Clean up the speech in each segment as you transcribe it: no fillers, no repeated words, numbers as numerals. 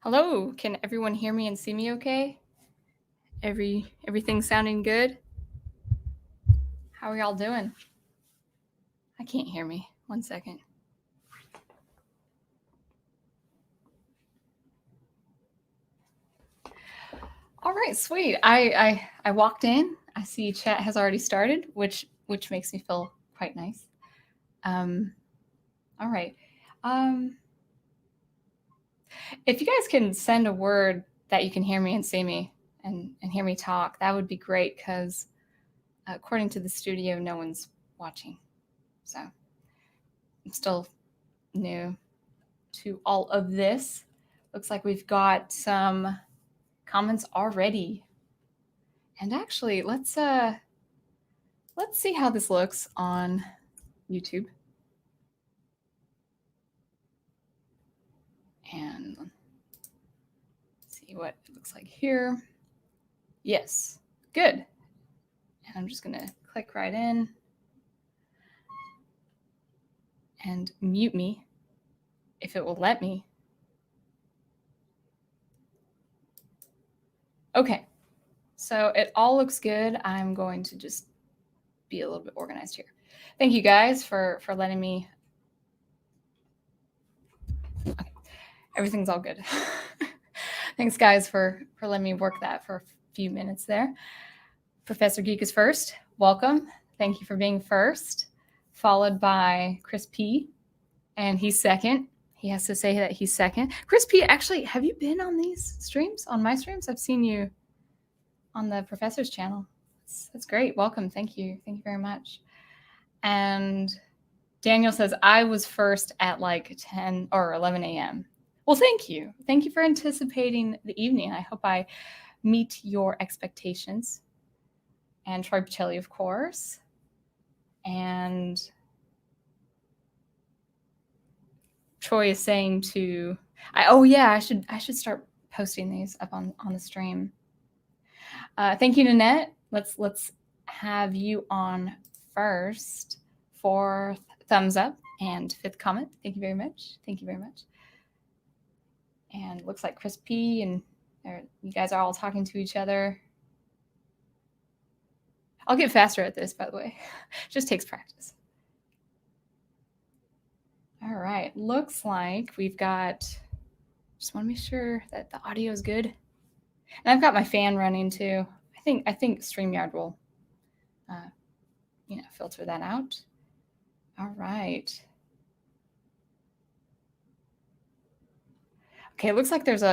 Hello, can everyone hear me and see me okay? Everything sounding good? How are y'all doing? I can't hear me. 1 second. All right, sweet. I walked in. I see chat has already started, which makes me feel quite nice. All right. If you guys can send a word that you can hear me and see me and hear me talk, that would be great because according to the studio, no one's watching. So I'm still new to all of this. Looks like we've got some comments already. And actually, let's see how this looks on YouTube. And see what it looks like here. Yes, good. And I'm just gonna click right in and mute me if it will let me. Okay, so it all looks good. I'm going to just be a little bit organized here. Thank you guys for letting me. Okay, everything's all good. Thanks guys for letting me work that for a few minutes there. Professor Geek is first. Welcome. Thank you for being first. Followed by Chris P. And he's second. He has to say that he's second. Chris P, actually, have you been on these streams, on my streams? I've seen you on the Professor's channel. That's great. Welcome. Thank you. Thank you very much. And Daniel says, I was first at like 10 or 11 a.m. Well, thank you. Thank you for anticipating the evening. I hope I meet your expectations. And Troy Pacelli, of course. And Troy is saying to, I should start posting these up on the stream. Thank you, Nanette. Let's have you on first. 4th thumbs up and 5th comment. Thank you very much. Thank you very much. And looks like Chris P and you guys are all talking to each other. I'll get faster at this, by the way. Just takes practice. All right, looks like we've got, just want to make sure that the audio is good. And I've got my fan running too. I think StreamYard will, filter that out. All right. Okay, it looks like there's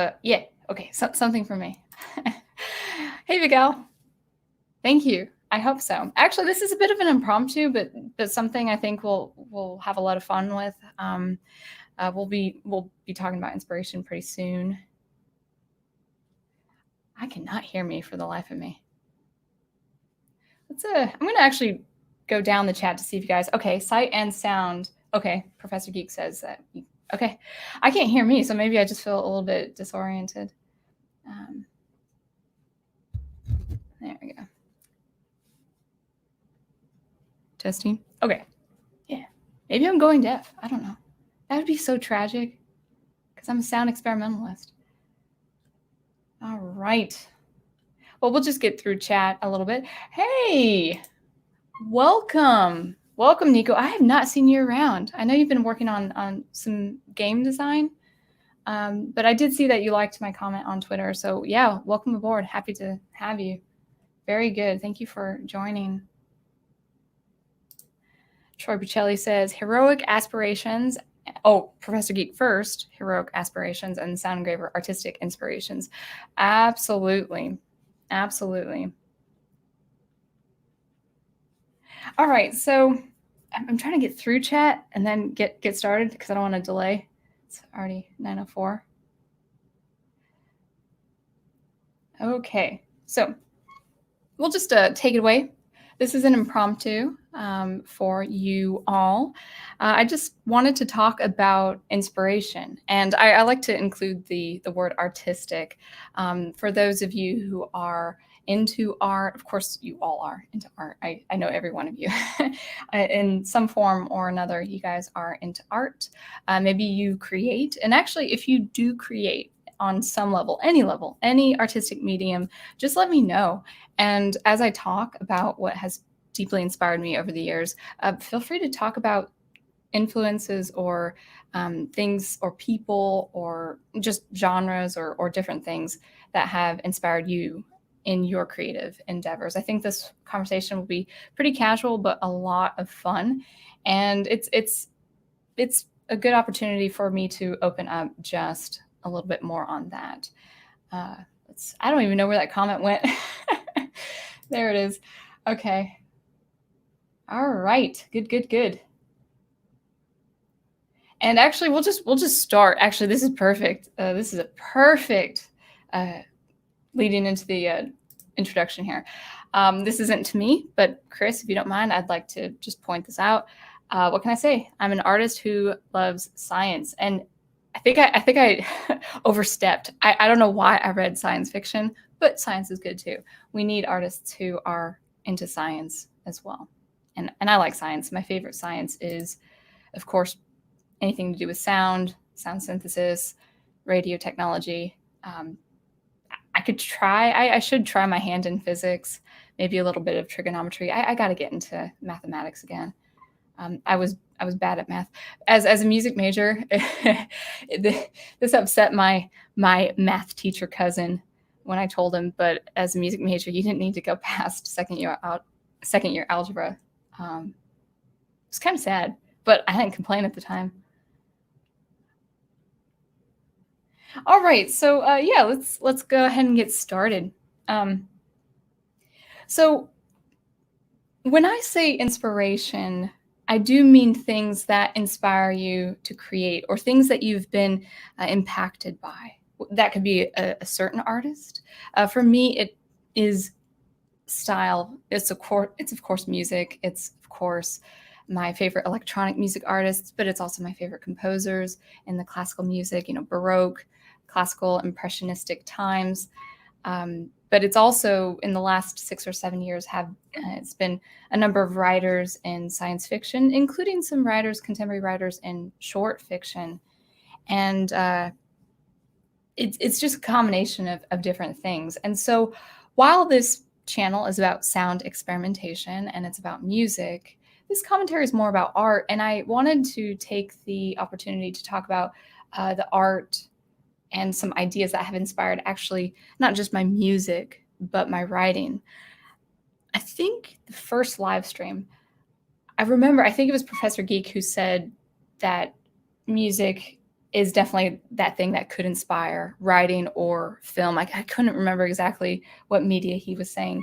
something for me. Hey, Miguel. Thank you. I hope so. Actually, this is a bit of an impromptu, but something I think we'll have a lot of fun with. We'll be talking about inspiration pretty soon. I cannot hear me for the life of me. I'm going to actually go down the chat to see if you guys. Okay, sight and sound. Okay, Professor Geek says that. Okay, I can't hear me, so maybe I just feel a little bit disoriented. There we go. Testing. Okay. Yeah. Maybe I'm going deaf. I don't know. That would be so tragic because I'm a sound experimentalist. All right. Well, we'll just get through chat a little bit. Hey, welcome. Welcome, Nico. I have not seen you around. I know you've been working on some game design, but I did see that you liked my comment on Twitter. So yeah, welcome aboard. Happy to have you. Very good. Thank you for joining. Troy Pacelli says, heroic aspirations. Oh, Professor Geek first, heroic aspirations, and Sound Engraver, artistic inspirations. Absolutely. Absolutely. All right, so I'm trying to get through chat and then get started because I don't want to delay. It's already 9:04. Okay, so we'll just take it away. This is an impromptu for you all. I just wanted to talk about inspiration, and I like to include the word artistic. For those of you who are into art, of course you all are into art. I know every one of you. In some form or another, you guys are into art. Maybe you create, and actually if you do create on some level, any artistic medium, just let me know. And as I talk about what has deeply inspired me over the years, feel free to talk about influences or things or people or just genres or different things that have inspired you in your creative endeavors. I think this conversation will be pretty casual, but a lot of fun. And it's a good opportunity for me to open up just a little bit more on that. I don't even know where that comment went. There it is. Okay. All right. Good. And actually, we'll just start. Actually, this is perfect. This is a perfect leading into the introduction here. This isn't to me, but Chris, if you don't mind, I'd like to just point this out. What can I say? I'm an artist who loves science, and I think I overstepped. I don't know why I read science fiction, but science is good too. We need artists who are into science as well, and I like science. My favorite science is, of course, anything to do with sound synthesis, radio technology. I should try my hand in physics, maybe a little bit of trigonometry. I got to get into mathematics again. I was bad at math. As a music major, this upset my math teacher cousin when I told him, but as a music major, you didn't need to go past second year algebra. It's kind of sad, but I didn't complain at the time. All right, so yeah, let's go ahead and get started. So when I say inspiration, I do mean things that inspire you to create or things that you've been impacted by. That could be a certain artist. For me, it is style. It's of course music. It's of course my favorite electronic music artists, but it's also my favorite composers in the classical music, Baroque, classical, impressionistic times. But it's also in the last 6 or 7 years it's been a number of writers in science fiction, including some contemporary writers in short fiction. And it's just a combination of different things. And so while this channel is about sound experimentation and it's about music, this commentary is more about art. And I wanted to take the opportunity to talk about the art and some ideas that have inspired actually not just my music, but my writing. I think the first live stream, I think it was Professor Geek who said that music is definitely that thing that could inspire writing or film. I couldn't remember exactly what media he was saying.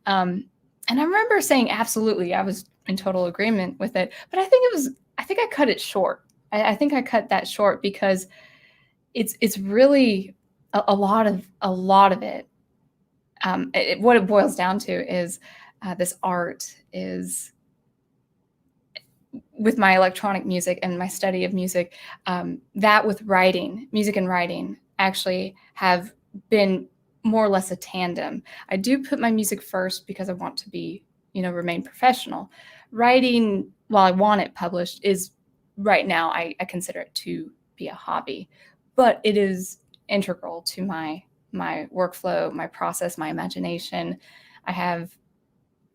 And I remember saying, absolutely, I was in total agreement with it. But I think I cut it short. I think I cut that short because it's really a lot of it. What it boils down to is this art is, with my electronic music and my study of music, that with music and writing actually have been more or less a tandem. I do put my music first because I want to be, remain professional. Writing, while I want it published, is right now I consider it to be a hobby. But it is integral to my workflow, my process, my imagination. I have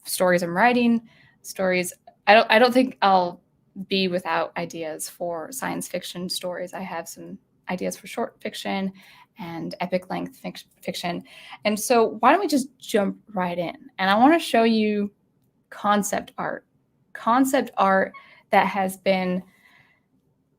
stories I'm writing, stories. I don't think I'll be without ideas for science fiction stories. I have some ideas for short fiction and epic length fiction. And so why don't we just jump right in? And I want to show you concept art that has been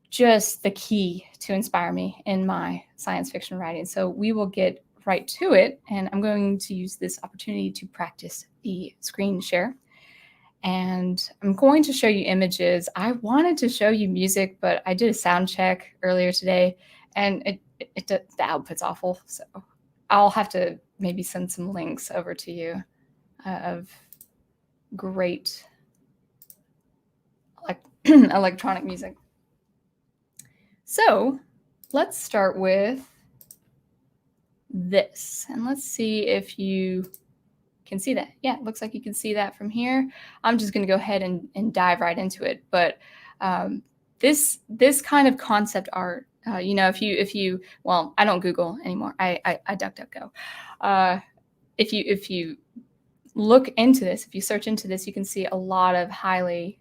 just the key to inspire me in my science fiction writing. So we will get right to it. And I'm going to use this opportunity to practice the screen share. And I'm going to show you images. I wanted to show you music, but I did a sound check earlier today and the output's awful. So I'll have to maybe send some links over to you of great electronic music. So let's start with this, and let's see if you can see that. Yeah, it looks like you can see that from here. I'm just going to go ahead and dive right into it. But this kind of concept art if you, well, I don't Google anymore. I DuckDuckGo. If you look into this, if you search into this, you can see a lot of highly,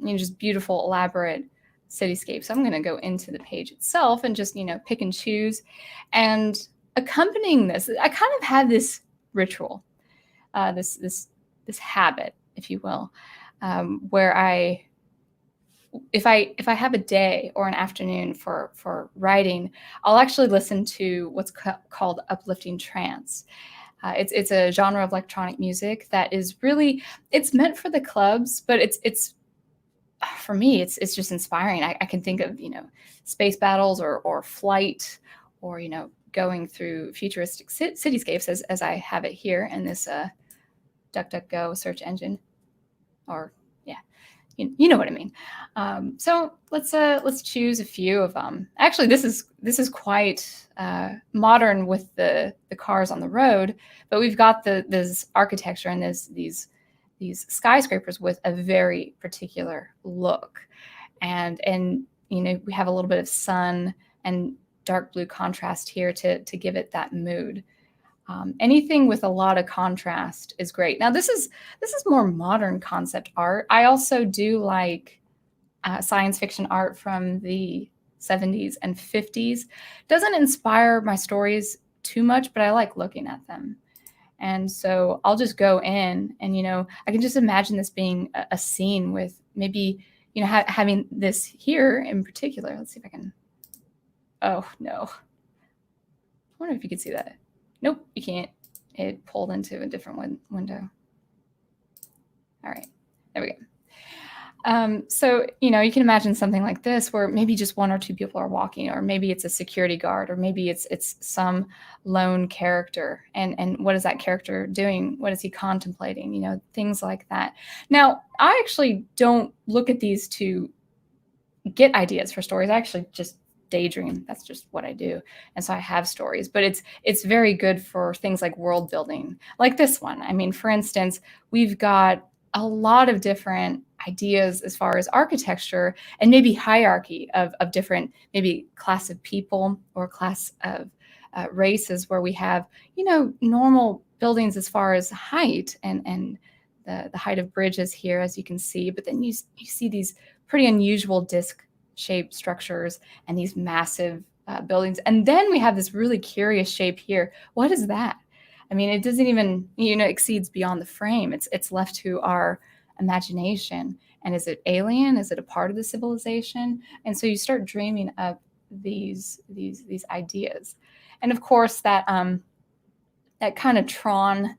just beautiful, elaborate cityscapes. So I'm going to go into the page itself and just, pick and choose. And accompanying this, I kind of had this ritual, this habit, if you will, where if I have a day or an afternoon for writing, I'll actually listen to what's called uplifting trance. It's a genre of electronic music that is really, it's meant for the clubs, but it's for me, it's just inspiring. I can think of, space battles or flight, or, going through futuristic cityscapes as I have it here in this DuckDuckGo search engine, or yeah, you know what I mean. So let's choose a few of them. Actually, this is quite modern with the cars on the road, but we've got this architecture and these skyscrapers with a very particular look, and we have a little bit of sun and dark blue contrast here to give it that mood. Anything with a lot of contrast is great. Now this is more modern concept art. I also do like science fiction art from the 70s and 50s. Doesn't inspire my stories too much, but I like looking at them. And so I'll just go in and, I can just imagine this being a scene with maybe, having this here in particular. Let's see if I can. Oh, no. I wonder if you could see that. Nope, you can't. It pulled into a different window. All right, there we go. So, you can imagine something like this where maybe just one or two people are walking, or maybe it's a security guard, or maybe it's some lone character. And what is that character doing? What is he contemplating? Things like that. Now, I actually don't look at these to get ideas for stories. I actually just daydream. That's just what I do. And so I have stories, but it's very good for things like world building, like this one. I mean, for instance, we've got a lot of different ideas as far as architecture and maybe hierarchy of different, maybe class of people or class of races, where we have, normal buildings as far as height and the height of bridges here, as you can see, but then you see these pretty unusual disc-shaped structures and these massive buildings. And then we have this really curious shape here. What is that? I mean, it doesn't even, exceeds beyond the frame. It's left to our imagination. And is it alien? Is it a part of the civilization? And so you start dreaming up these ideas. And of course, that kind of Tron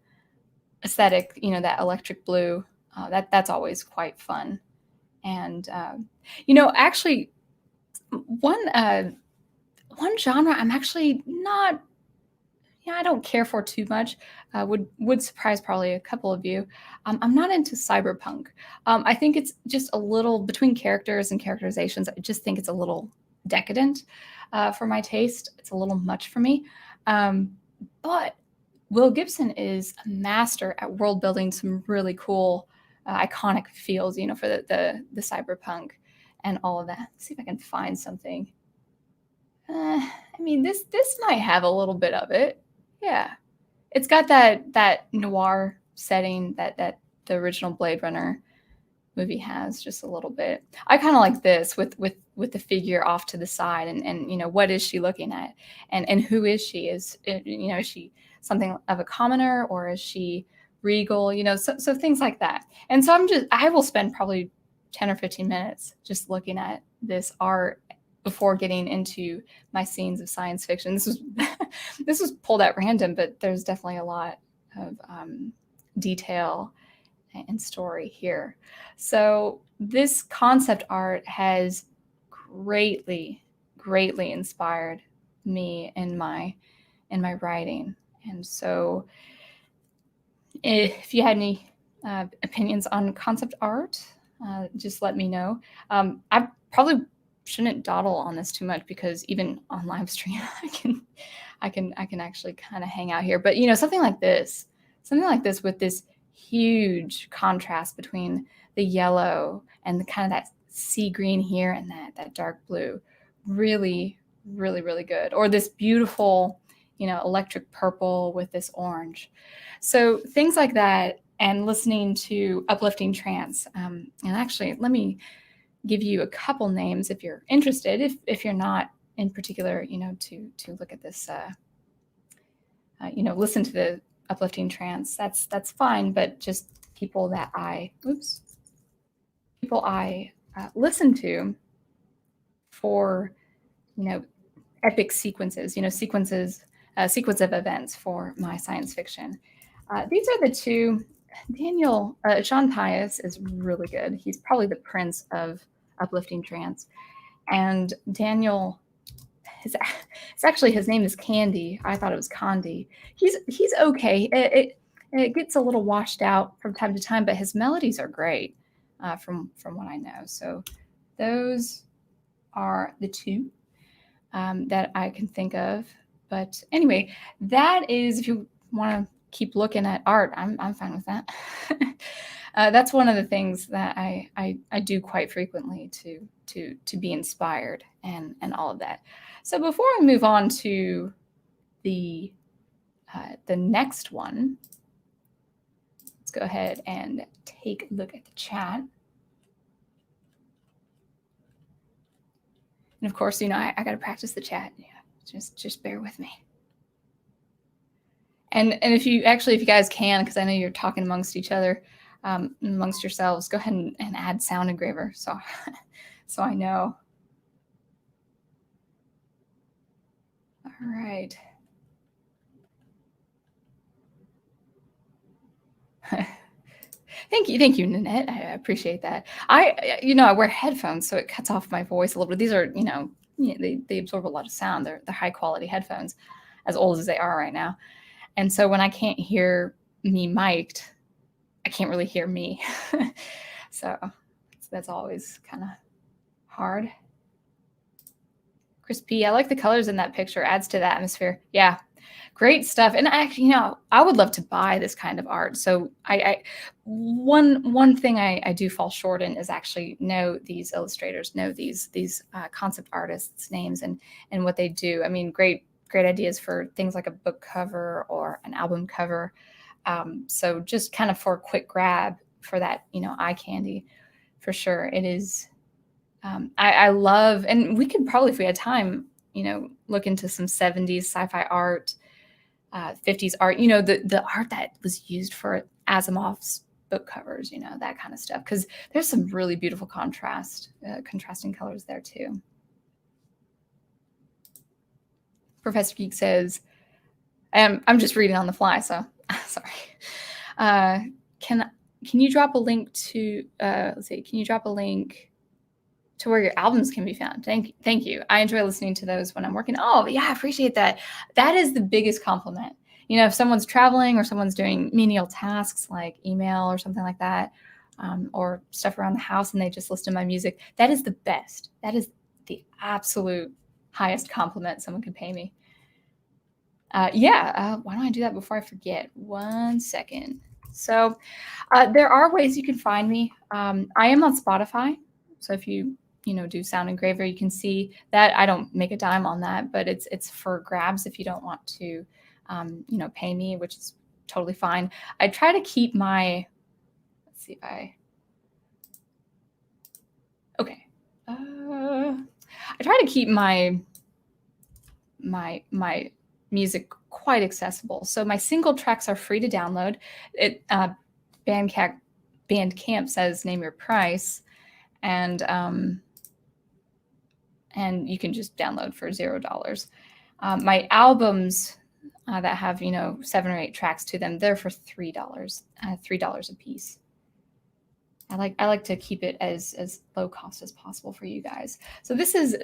aesthetic, that electric blue, that's always quite fun. And actually, one genre I'm actually not. I don't care for too much. Would surprise probably a couple of you. I'm not into cyberpunk. I think it's just a little, between characters and characterizations, I just think it's a little decadent for my taste. It's a little much for me. But Will Gibson is a master at world building some really cool, iconic feels, for the cyberpunk and all of that. Let's see if I can find something. I mean, this might have a little bit of it. Yeah, it's got that noir setting that the original Blade Runner movie has, just a little bit. I kind of like this with the figure off to the side, and what is she looking at, and who is she? Is she something of a commoner, or is she regal? So things like that. And so I will spend probably 10 or 15 minutes just looking at this art before getting into my scenes of science fiction. This was pulled at random, but there's definitely a lot of detail and story here. So this concept art has greatly inspired me in my writing. And so if you had any opinions on concept art, just let me know. I probably shouldn't dawdle on this too much, because even on live stream, I can actually kind of hang out here. But something like this with this huge contrast between the yellow and the kind of that sea green here and that dark blue, really really, really good. Or this beautiful, electric purple with this orange. So things like that, and listening to uplifting trance. And actually, let me give you a couple names if you're interested. If you're not in particular, to look at this, listen to the uplifting trance. That's fine. But just people that I listen to for, epic sequences, sequence of events for my science fiction. These are the two. Daniel, Sean Pius is really good. He's probably the prince of uplifting trance. And Daniel, it's actually, his name is Candy. I thought it was Condi. He's okay. It gets a little washed out from time to time, but his melodies are great, from what I know. So those are the two that I can think of. But anyway, that is, if you want to keep looking at art, I'm fine with that. That's one of the things that I do quite frequently to be inspired and all of that. So before I move on to the next one, let's go ahead and take a look at the chat. And of course, I got to practice the chat. Yeah, just bear with me. And if you guys can, because I know you're talking amongst each other, amongst yourselves, go ahead and add Sound Engraver, so I know. All right. Thank you, Nanette. I appreciate that. I wear headphones, so it cuts off my voice a little bit. These are, they absorb a lot of sound. They're high quality headphones, as old as they are right now. And so when I can't hear me mic'd, I can't really hear me. So that's always kind of hard. Chris P, I like the colors in that picture. Adds to the atmosphere. Yeah, great stuff. And actually, I would love to buy this kind of art. So one thing I do fall short in is actually know these illustrators, know these concept artists' names and what they do. I mean, great ideas for things like a book cover or an album cover. So just kind of for a quick grab for that, eye candy, for sure. It is. I love, and we could probably, if we had time, look into some 70s sci-fi art, 50s art, the art that was used for Asimov's book covers, that kind of stuff. Because there's some really beautiful contrasting colors there too. Professor Geek says, I'm just reading on the fly, so sorry. Can you drop a link to, let's see, can you drop a link to where your albums can be found? Thank you. I enjoy listening to those when I'm working. Oh, yeah, I appreciate that. That is the biggest compliment. If someone's traveling or someone's doing menial tasks like email or something like that, or stuff around the house, and they just listen to my music, that is the best. That is the absolute highest compliment someone could pay me. Why don't I do that before I forget? 1 second. So there are ways you can find me. I am on Spotify. So if you do Sound Engraver, you can see that I don't make a dime on that, but it's for grabs if you don't want to, pay me, which is totally fine. I try to keep my, let's see if I, okay. I try to keep my music quite accessible. So my single tracks are free to download. Bandcamp says name your price, and you can just download for $0. My albums that have 7 or 8 tracks to them, they're for $3, $3 a piece. I like to keep it as low cost as possible for you guys. So this is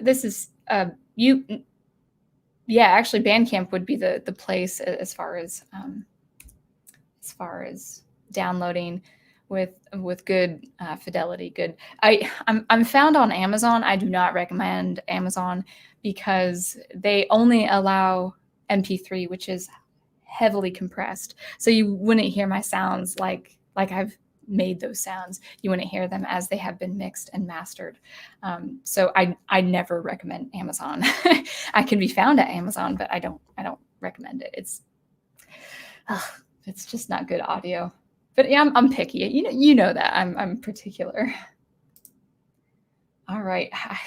actually Bandcamp would be the place as far as downloading with good fidelity. Good. I'm found on Amazon. I do not recommend Amazon because they only allow MP3, which is heavily compressed. So you wouldn't hear my sounds like I've made those sounds. You wouldn't hear them as they have been mixed and mastered. So I never recommend Amazon. I can be found at Amazon, but I don't recommend it. It's just not good audio. But yeah, I'm picky. You know that I'm particular. All right. I'm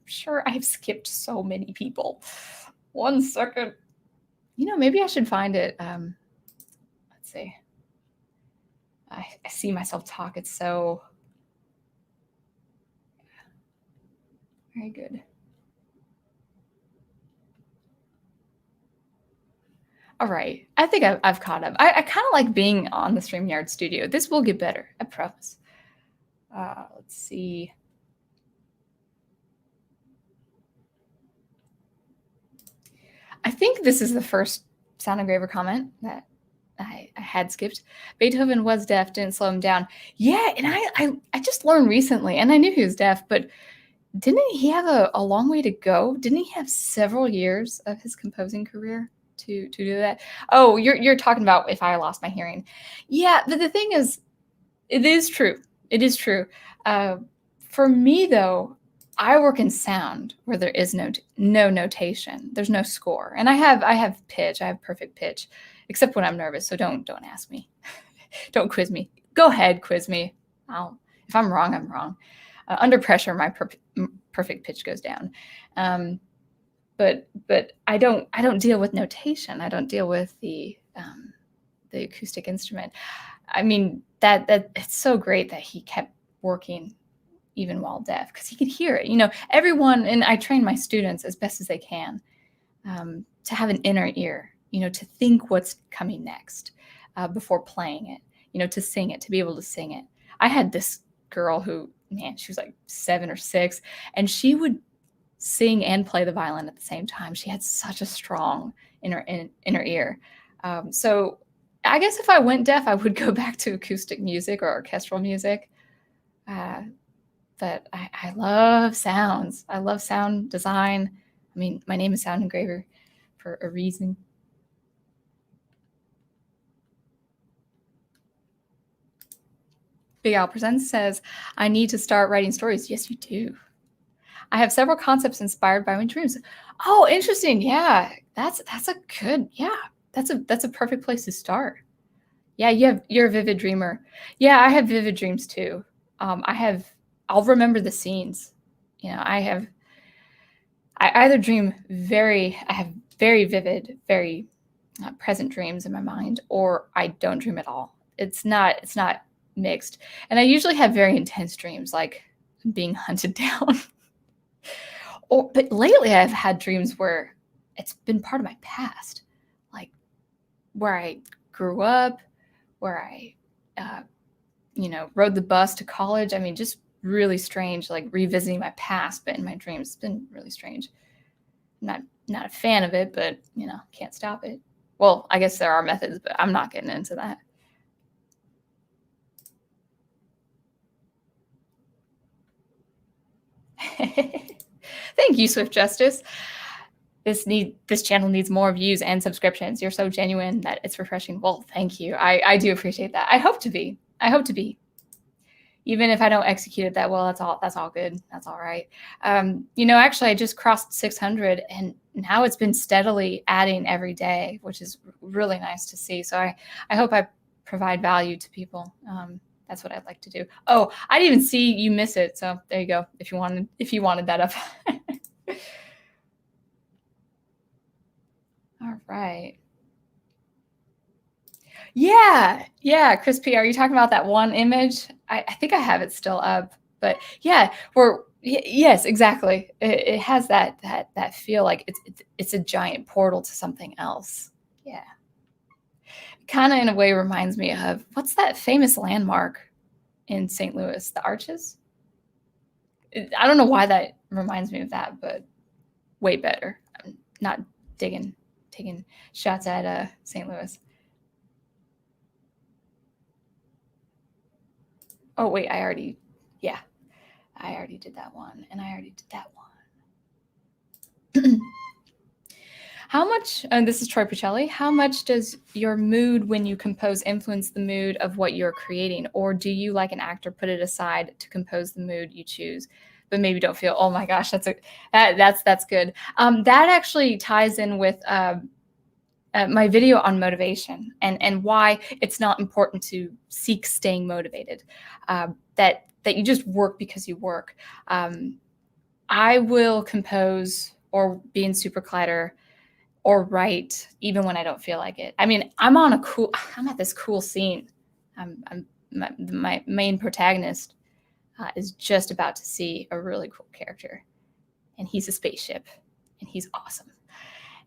sure I've skipped so many people. 1 second. Maybe I should find it. Let's see. I see myself talk. It's so very good. All right. I think I've caught up. I kind of like being on the StreamYard studio. This will get better. I promise. Let's see. I think this is the first Sound Engraver comment that I had skipped. Beethoven was deaf, didn't slow him down. Yeah, and I just learned recently, and I knew he was deaf, but didn't he have a long way to go? Didn't he have several years of his composing career to do that? Oh, you're talking about if I lost my hearing. Yeah, but the thing is, it is true. It is true. For me, though, I work in sound where there is no notation. There's no score, and I have pitch. I have perfect pitch, except when I'm nervous. So don't ask me. Don't quiz me. Go ahead, quiz me. If I'm wrong, I'm wrong. Under pressure, my perfect pitch goes down. But I don't deal with notation. I don't deal with the acoustic instrument. I mean that it's so great that he kept working even while deaf, because he could hear it. Everyone, and I train my students as best as they can to have an inner ear, to think what's coming next before playing it, to sing it, to be able to sing it. I had this girl who, man, she was like 7 or 6, and she would sing and play the violin at the same time. She had such a strong inner ear. So I guess if I went deaf, I would go back to acoustic music or orchestral music. But I love sounds. I love sound design. I mean, my name is Sound Engraver for a reason. Big Al Presents says, I need to start writing stories. Yes, you do. I have several concepts inspired by my dreams. Oh, interesting. Yeah, that's a good, yeah, that's a perfect place to start. Yeah, you're a vivid dreamer. Yeah, I have vivid dreams too. I'll remember the scenes. I either dream I have very vivid, very present dreams in my mind, or I don't dream at all. It's not mixed. And I usually have very intense dreams, like being hunted down. But lately I've had dreams where it's been part of my past, like where I grew up, where I, rode the bus to college. I mean, just really strange, like revisiting my past, but in my dreams. It's been really strange. I'm not a fan of it, but, can't stop it. Well, I guess there are methods, but I'm not getting into that. Thank you, Swift Justice. This channel needs more views and subscriptions. You're so genuine that it's refreshing. Well, thank you. I do appreciate that. I hope to be. Even if I don't execute it that well, that's all good. That's all right. Actually, I just crossed 600, and now it's been steadily adding every day, which is really nice to see. So I hope I provide value to people. That's what I'd like to do. Oh, I didn't even see you miss it. So there you go. If you wanted that up. All right. Yeah, Chris P, are you talking about that one image? I think I have it still up, but yeah, yes, exactly. It has that feel like it's a giant portal to something else. Yeah. Kind of in a way reminds me of, what's that famous landmark in St. Louis, the Arches? I don't know why that reminds me of that, but way better. I'm not taking shots at St. Louis. Oh, wait, I already did that one, and I already did that one. How much, and this is Troy Pacelli, how much does your mood when you compose influence the mood of what you're creating? Or do you, like an actor, put it aside to compose the mood you choose, but maybe don't feel, oh my gosh, that's good. That actually ties in with my video on motivation and why it's not important to seek staying motivated, that you just work because you work. I will compose or be in SuperCollider or write even when I don't feel like it. I mean, I'm at this cool scene. My main protagonist is just about to see a really cool character, and he's a spaceship, and he's awesome.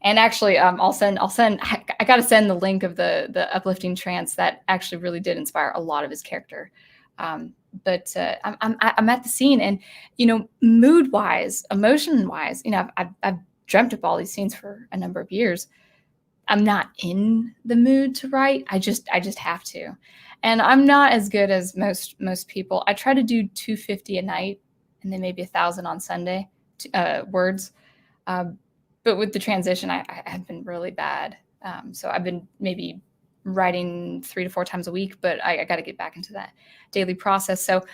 And actually, I'll send. I got to send the link of the uplifting trance that actually really did inspire a lot of his character. But I'm at the scene, and mood wise, emotion wise, I've dreamt up all these scenes for a number of years. I'm not in the mood to write. I just have to, and I'm not as good as most people. I try to do 250 a night, and then maybe 1,000 on Sunday words. But with the transition, I have been really bad. So I've been maybe writing 3 to 4 times a week, but I got to get back into that daily process. So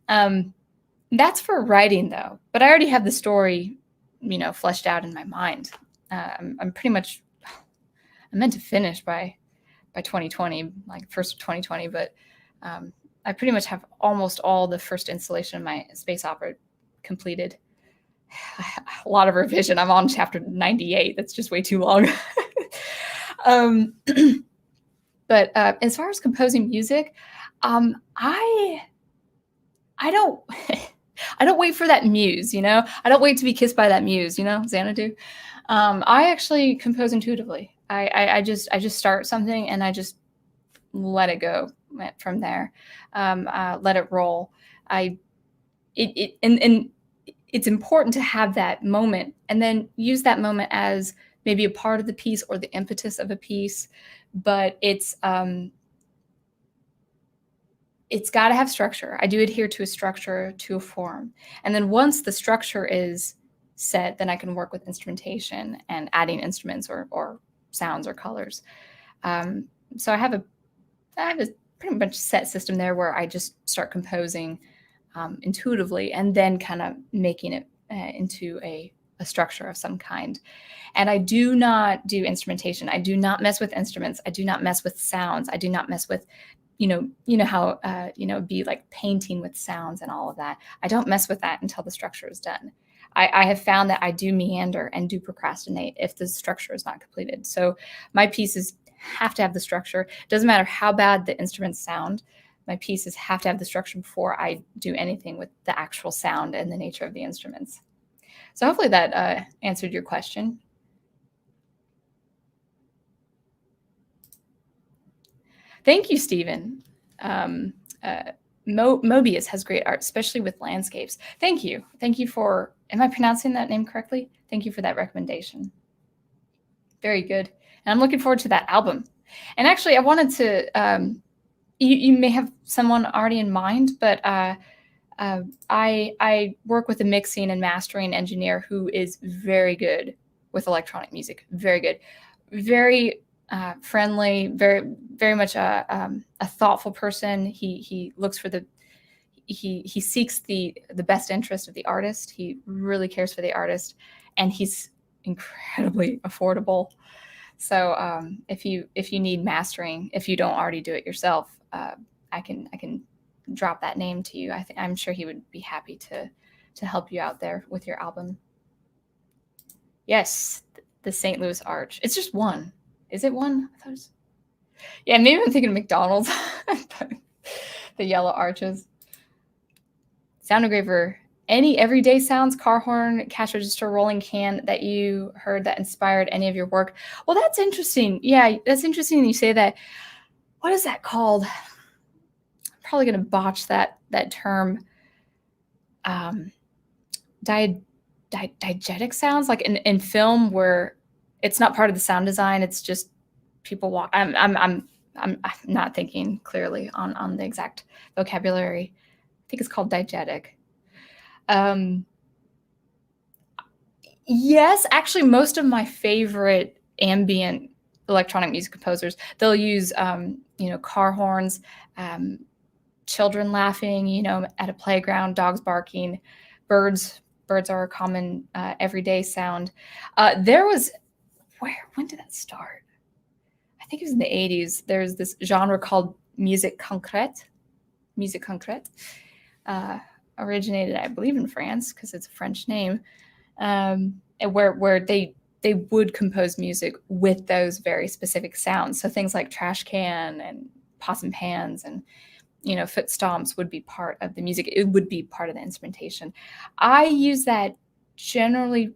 that's for writing, though. But I already have the story, fleshed out in my mind. I'm pretty much, I meant to finish by 2020, like first of 2020, but I pretty much have almost all the first installation of my space opera completed. A lot of revision. I'm on chapter 98. That's just way too long. But as far as composing music, I don't I don't wait for that muse, I don't wait to be kissed by that muse, Xanadu. I actually compose intuitively. I just start something and I just let it go from there. Let it roll. It's important to have that moment and then use that moment as maybe a part of the piece or the impetus of a piece, but it's got to have structure. I do adhere to a structure, to a form. And then once the structure is set, then I can work with instrumentation and adding instruments or sounds or colors. So I have a pretty much set system there where I just start composing intuitively and then kind of making it into a structure of some kind. And I do not do instrumentation. I do not mess with instruments. I do not mess with sounds. I do not mess with, how, be like painting with sounds and all of that. I don't mess with that until the structure is done. I have found that I do meander and do procrastinate if the structure is not completed. So my pieces have to have the structure. It doesn't matter how bad the instruments sound. My pieces have to have the structure before I do anything with the actual sound and the nature of the instruments. So hopefully that answered your question. Thank you, Stephen. Mobius has great art, especially with landscapes. Thank you. Thank you for, am I pronouncing that name correctly? Thank you for that recommendation. Very good. And I'm looking forward to that album. And actually, I wanted to, you may have someone already in mind, but I work with a mixing and mastering engineer who is very good with electronic music. Very good. Very friendly, very much a thoughtful person. He looks for he seeks the best interest of the artist. He really cares for the artist, and he's incredibly affordable. So if you need mastering, if you don't already do it yourself, I can drop that name to you. I'm sure he would be happy to help you out there with your album. Yes, the St. Louis Arch. It's just one. Is it one? I thought it was... Yeah, maybe I'm thinking of McDonald's. The yellow arches. Sound Engraver. Any everyday sounds, car horn, cash register, rolling can that you heard that inspired any of your work? Well, that's interesting. Yeah, that's interesting you say that. What is that called? I'm probably going to botch that term. Diegetic sounds, like in film where it's not part of the sound design. It's just people walk. I'm not thinking clearly on the exact vocabulary. I think it's called diegetic. Yes, actually, most of my favorite ambient electronic music composers. They'll use, car horns, children laughing, at a playground, dogs barking, birds. Birds are a common everyday sound. When did that start? I think it was in the 80s. There's this genre called musique concrète. Musique concrète. Originated, I believe, in France because it's a French name, where they would compose music with those very specific sounds. So things like trash can and pots and pans and foot stomps would be part of the music. It would be part of the instrumentation. I use that generally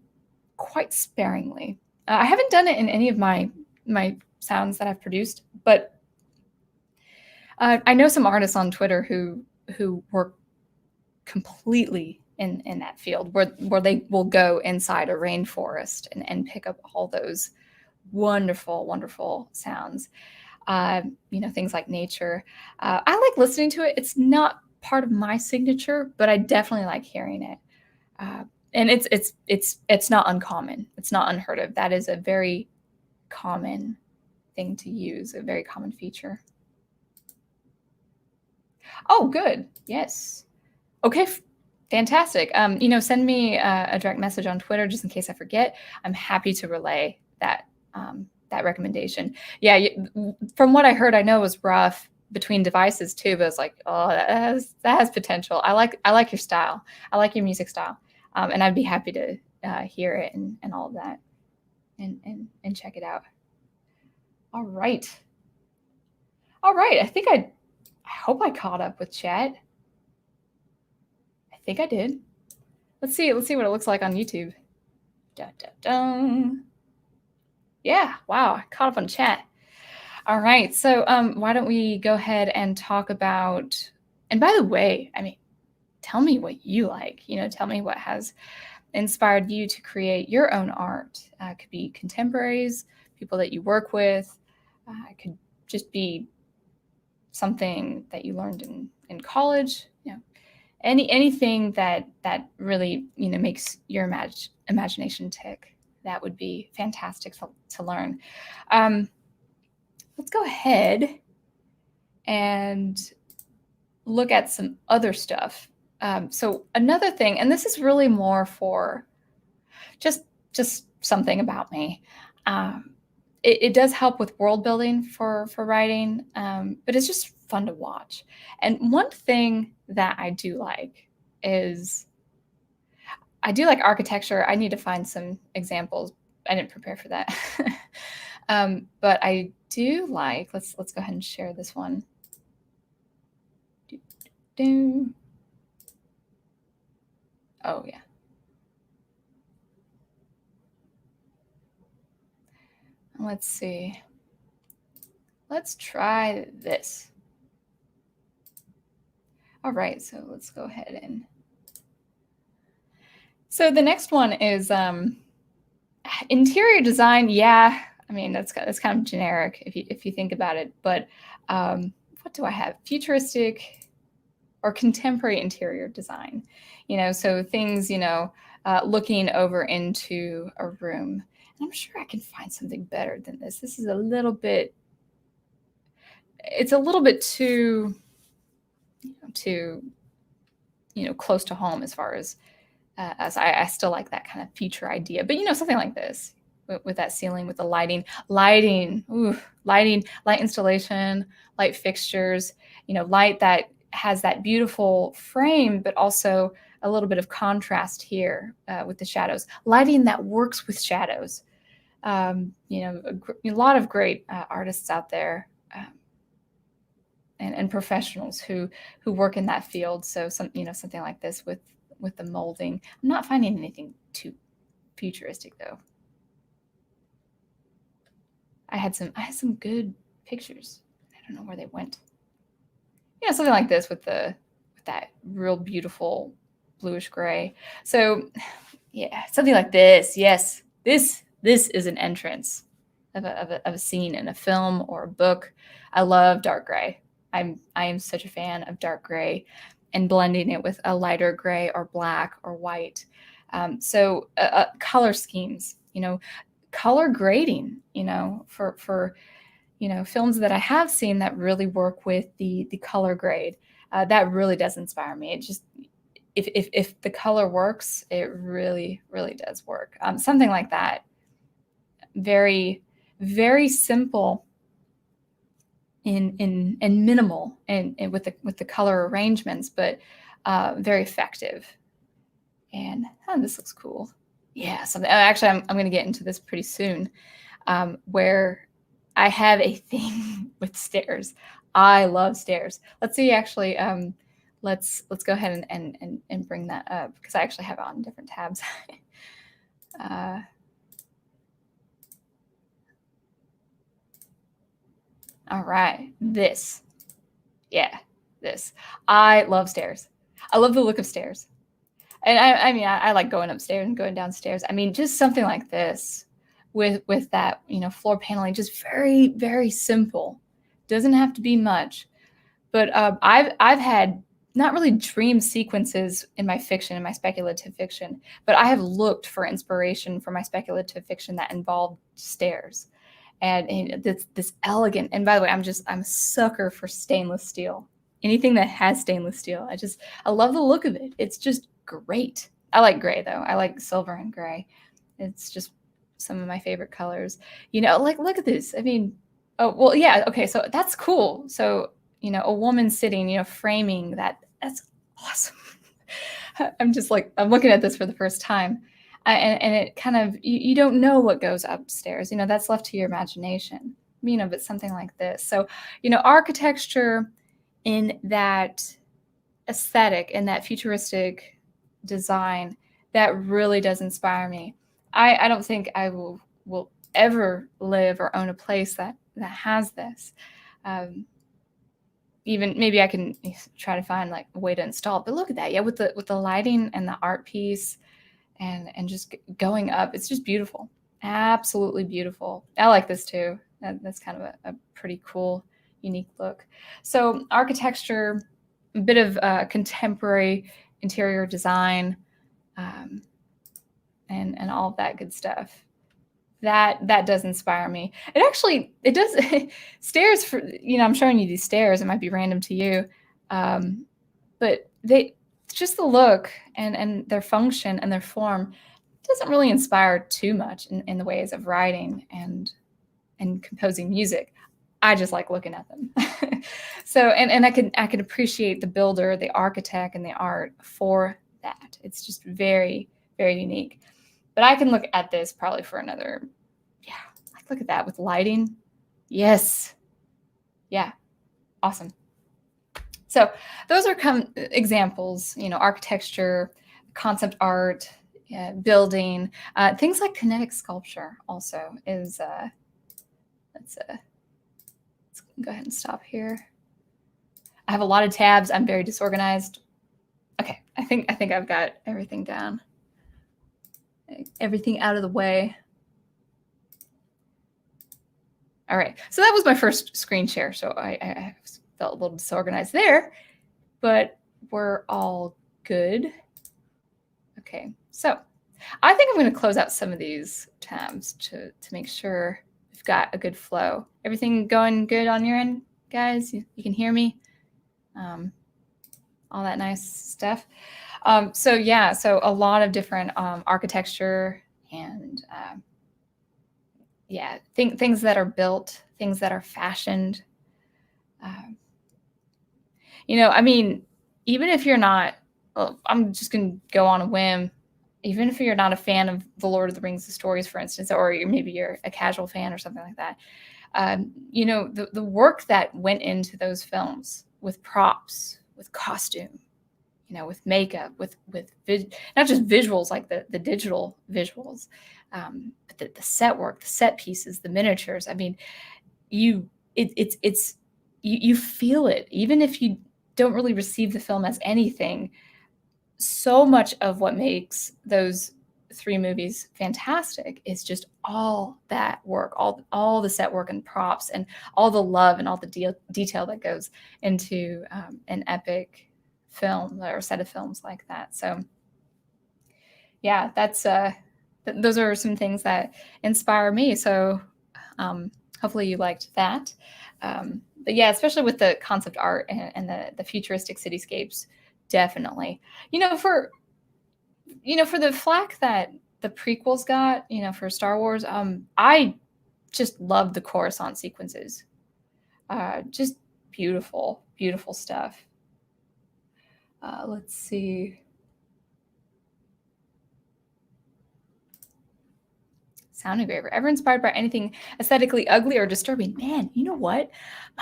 quite sparingly. I haven't done it in any of my sounds that I've produced, but I know some artists on Twitter who work completely in that field where they will go inside a rainforest and pick up all those wonderful, wonderful sounds. Things like nature. I like listening to it. It's not part of my signature, but I definitely like hearing it. And it's not uncommon. It's not unheard of. That is a very common thing to use, a very common feature. Oh, good. Yes. Okay. Fantastic. Send me a direct message on Twitter just in case I forget. I'm happy to relay that recommendation. Yeah, from what I heard, I know it was rough between devices too, but it's like, oh, that has potential. I like your style. I like your music style, and I'd be happy to hear it and all of that, and check it out. All right. I hope I caught up with chat. I think I did. Let's see what it looks like on YouTube. Da, da, da. Yeah, wow, I caught up on chat. All right, so why don't we go ahead and talk about, and by the way, tell me what you like. Tell me what has inspired you to create your own art. It could be contemporaries, people that you work with. It could just be something that you learned in college. Anything that really makes your imagination tick. That would be fantastic to learn. Let's go ahead and look at some other stuff. So another thing, and this is really more for just something about me. It does help with world building for writing, but it's just fun to watch. And one thing that I do like is I do like architecture. I need to find some examples. I didn't prepare for that. But I do like, let's go ahead and share this one. Oh, yeah. Let's see. Let's try this. All right, so let's go ahead and. So the next one is interior design. Yeah, that's kind of generic if you think about it. But what do I have? Futuristic or contemporary interior design. So things looking over into a room. And I'm sure I can find something better than this. This is a little bit. It's a little bit too close to home as far as I still like that kind of future idea, but something like this with that ceiling, with the lighting, light installation, light fixtures, light that has that beautiful frame, but also a little bit of contrast here with the shadows, lighting that works with shadows. A lot of great artists out there. And professionals who work in that field. So something like this with the molding. I'm not finding anything too futuristic though. I had some good pictures. I don't know where they went. Something like this with that real beautiful bluish gray. So yeah, something like this. Yes, this is an entrance of a scene in a film or a book. I love dark gray. I am such a fan of dark gray and blending it with a lighter gray or black or white. So color schemes, color grading, for films that I have seen that really work with the color grade. That really does inspire me. It just, if the color works, it really, really does work. Something like that, very, very simple and minimal and with the color arrangements, but very effective. And this looks cool. Yeah, something. Actually, I'm going to get into this pretty soon, where I have a thing with stairs. I love stairs. Let's see. Actually, let's go ahead and bring that up, because I actually have it on different tabs. All right, this. Yeah, this. I love stairs. I love the look of stairs. And I mean, I like going upstairs and going downstairs. I mean, just something like this with that, floor paneling, just very, very simple. Doesn't have to be much. But I've had not really dream sequences in my fiction, in my speculative fiction, but I have looked for inspiration for my speculative fiction that involved stairs. And this elegant, and by the way, I'm a sucker for stainless steel. Anything that has stainless steel. I love the look of it. It's just great. I like gray though. I like silver and gray. It's just some of my favorite colors. Look at this. I mean, oh, well, yeah. Okay. So that's cool. So, a woman sitting, framing that. That's awesome. I'm looking at this for the first time. And it kind of, you don't know what goes upstairs, that's left to your imagination, but something like this. So, architecture in that aesthetic and that futuristic design, that really does inspire me. I don't think I will ever live or own a place that has this. Even maybe I can try to find like a way to install it. But look at that. Yeah, with the lighting and the art piece and just going up, it's just beautiful. Absolutely beautiful. I like this too. That's kind of a pretty cool, unique look. So architecture, a bit of contemporary interior design, and all of that good stuff. That does inspire me. It does. Stairs, for I'm showing you these stairs. It might be random to you, but just the look and their function and their form doesn't really inspire too much in the ways of writing and composing music. I just like looking at them. So and I can appreciate the builder, the architect, and the art for that. It's just very, very unique. But I can look at this probably for another, look at that with lighting. Yes. Yeah. Awesome. So those are examples, architecture, concept art, building, things like kinetic sculpture also is, let's go ahead and stop here. I have a lot of tabs. I'm very disorganized. Okay. I think I've got everything down. Everything out of the way. All right. So that was my first screen share. So I felt a little disorganized there, but we're all good. Okay. So I think I'm going to close out some of these tabs to make sure we've got a good flow. Everything going good on your end, guys? You can hear me? All that nice stuff. So a lot of different architecture and things that are built, things that are fashioned. I mean, even if you're not, I'm just going to go on a whim. Even if you're not a fan of The Lord of the Rings, the stories, for instance, or maybe you're a casual fan or something like that, the work that went into those films with props, with costume, with makeup, with not just visuals like the digital visuals, but the set work, the set pieces, the miniatures. I mean, you feel it, even if you don't really receive the film as anything. So much of what makes those 3 movies fantastic is just all that work, all the set work and props and all the love and all the detail that goes into an epic film or set of films like that. So yeah, that's those are some things that inspire me. So hopefully you liked that. But yeah, especially with the concept art and the futuristic cityscapes, definitely. For the flack that the prequels got, for Star Wars, I just love the Coruscant sequences. Just beautiful, beautiful stuff. Let's see. Sound Engraver. Ever inspired by anything aesthetically ugly or disturbing? Man, you know what?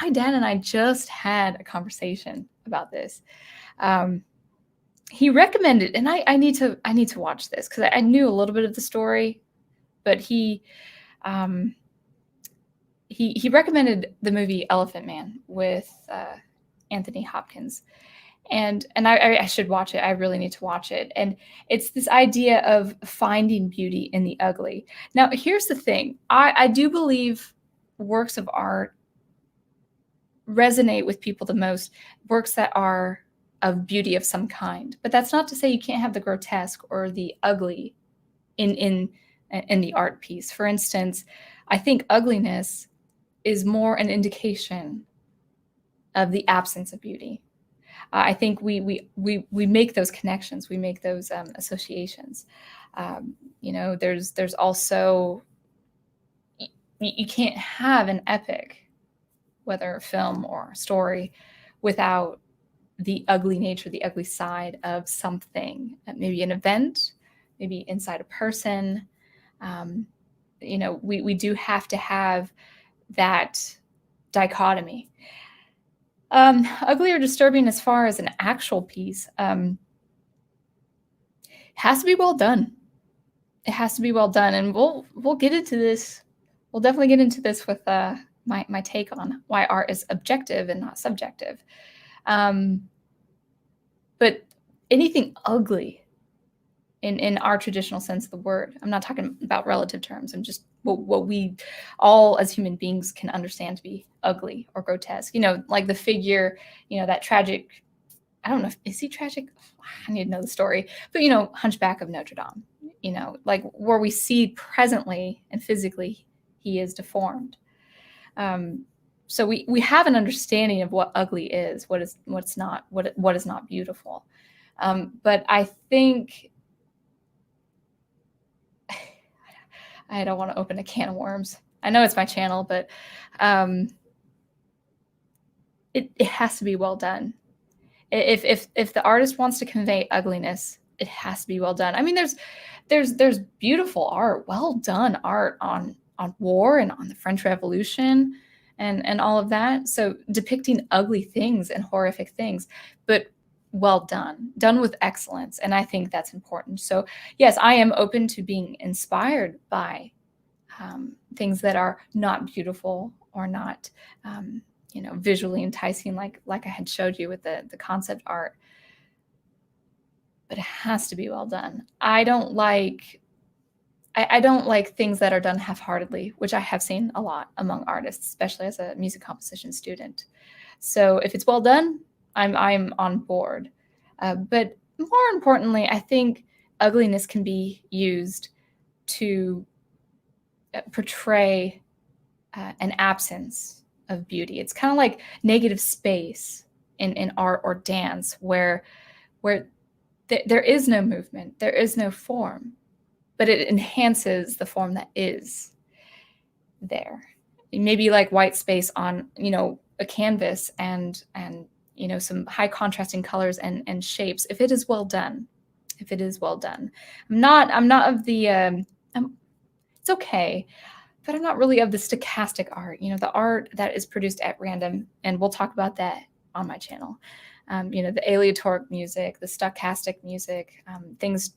My dad and I just had a conversation about this. He recommended, and I need to watch this because I knew a little bit of the story, but he recommended the movie Elephant Man with Anthony Hopkins. And I should watch it. I really need to watch it. And it's this idea of finding beauty in the ugly. Now, here's the thing. I do believe works of art resonate with people the most, works that are of beauty of some kind. But that's not to say you can't have the grotesque or the ugly in the art piece. For instance, I think ugliness is more an indication of the absence of beauty. I think we make those connections, we make those associations. There's also, you can't have an epic, whether a film or a story, without the ugly nature, the ugly side of something, maybe an event, maybe inside a person. We do have to have that dichotomy. Ugly or disturbing as far as an actual piece has to be well done. It has to be well done, and we'll get into this. We'll definitely get into this with my take on why art is objective and not subjective. But anything ugly in our traditional sense of the word, I'm not talking about relative terms. I'm just what we all as human beings can understand to be ugly or grotesque. Like the figure, that tragic, I don't know, is he tragic? I need to know the story. But, Hunchback of Notre Dame, like where we see presently and physically he is deformed. So we have an understanding of what ugly is, what is not beautiful. But I think, I don't want to open a can of worms. I know it's my channel, but it has to be well done. If the artist wants to convey ugliness, it has to be well done. I mean, there's beautiful art, well done art on war and on the French Revolution and all of that. So depicting ugly things and horrific things, but well done with excellence. And I think that's important. So yes, I am open to being inspired by things that are not beautiful or not, visually enticing, like I had showed you with the concept art. But it has to be well done. I don't like things that are done half-heartedly, which I have seen a lot among artists, especially as a music composition student. So if it's well done, I'm on board. But more importantly, I think ugliness can be used to portray an absence of beauty. It's kind of like negative space in art or dance, where there is no movement, there is no form, but it enhances the form that is there. Maybe like white space on a canvas and some high contrasting colors and shapes. If it is well done, I'm not of the it's okay, but I'm not really of the stochastic art. The art that is produced at random, and we'll talk about that on my channel. The aleatoric music, the stochastic music, things.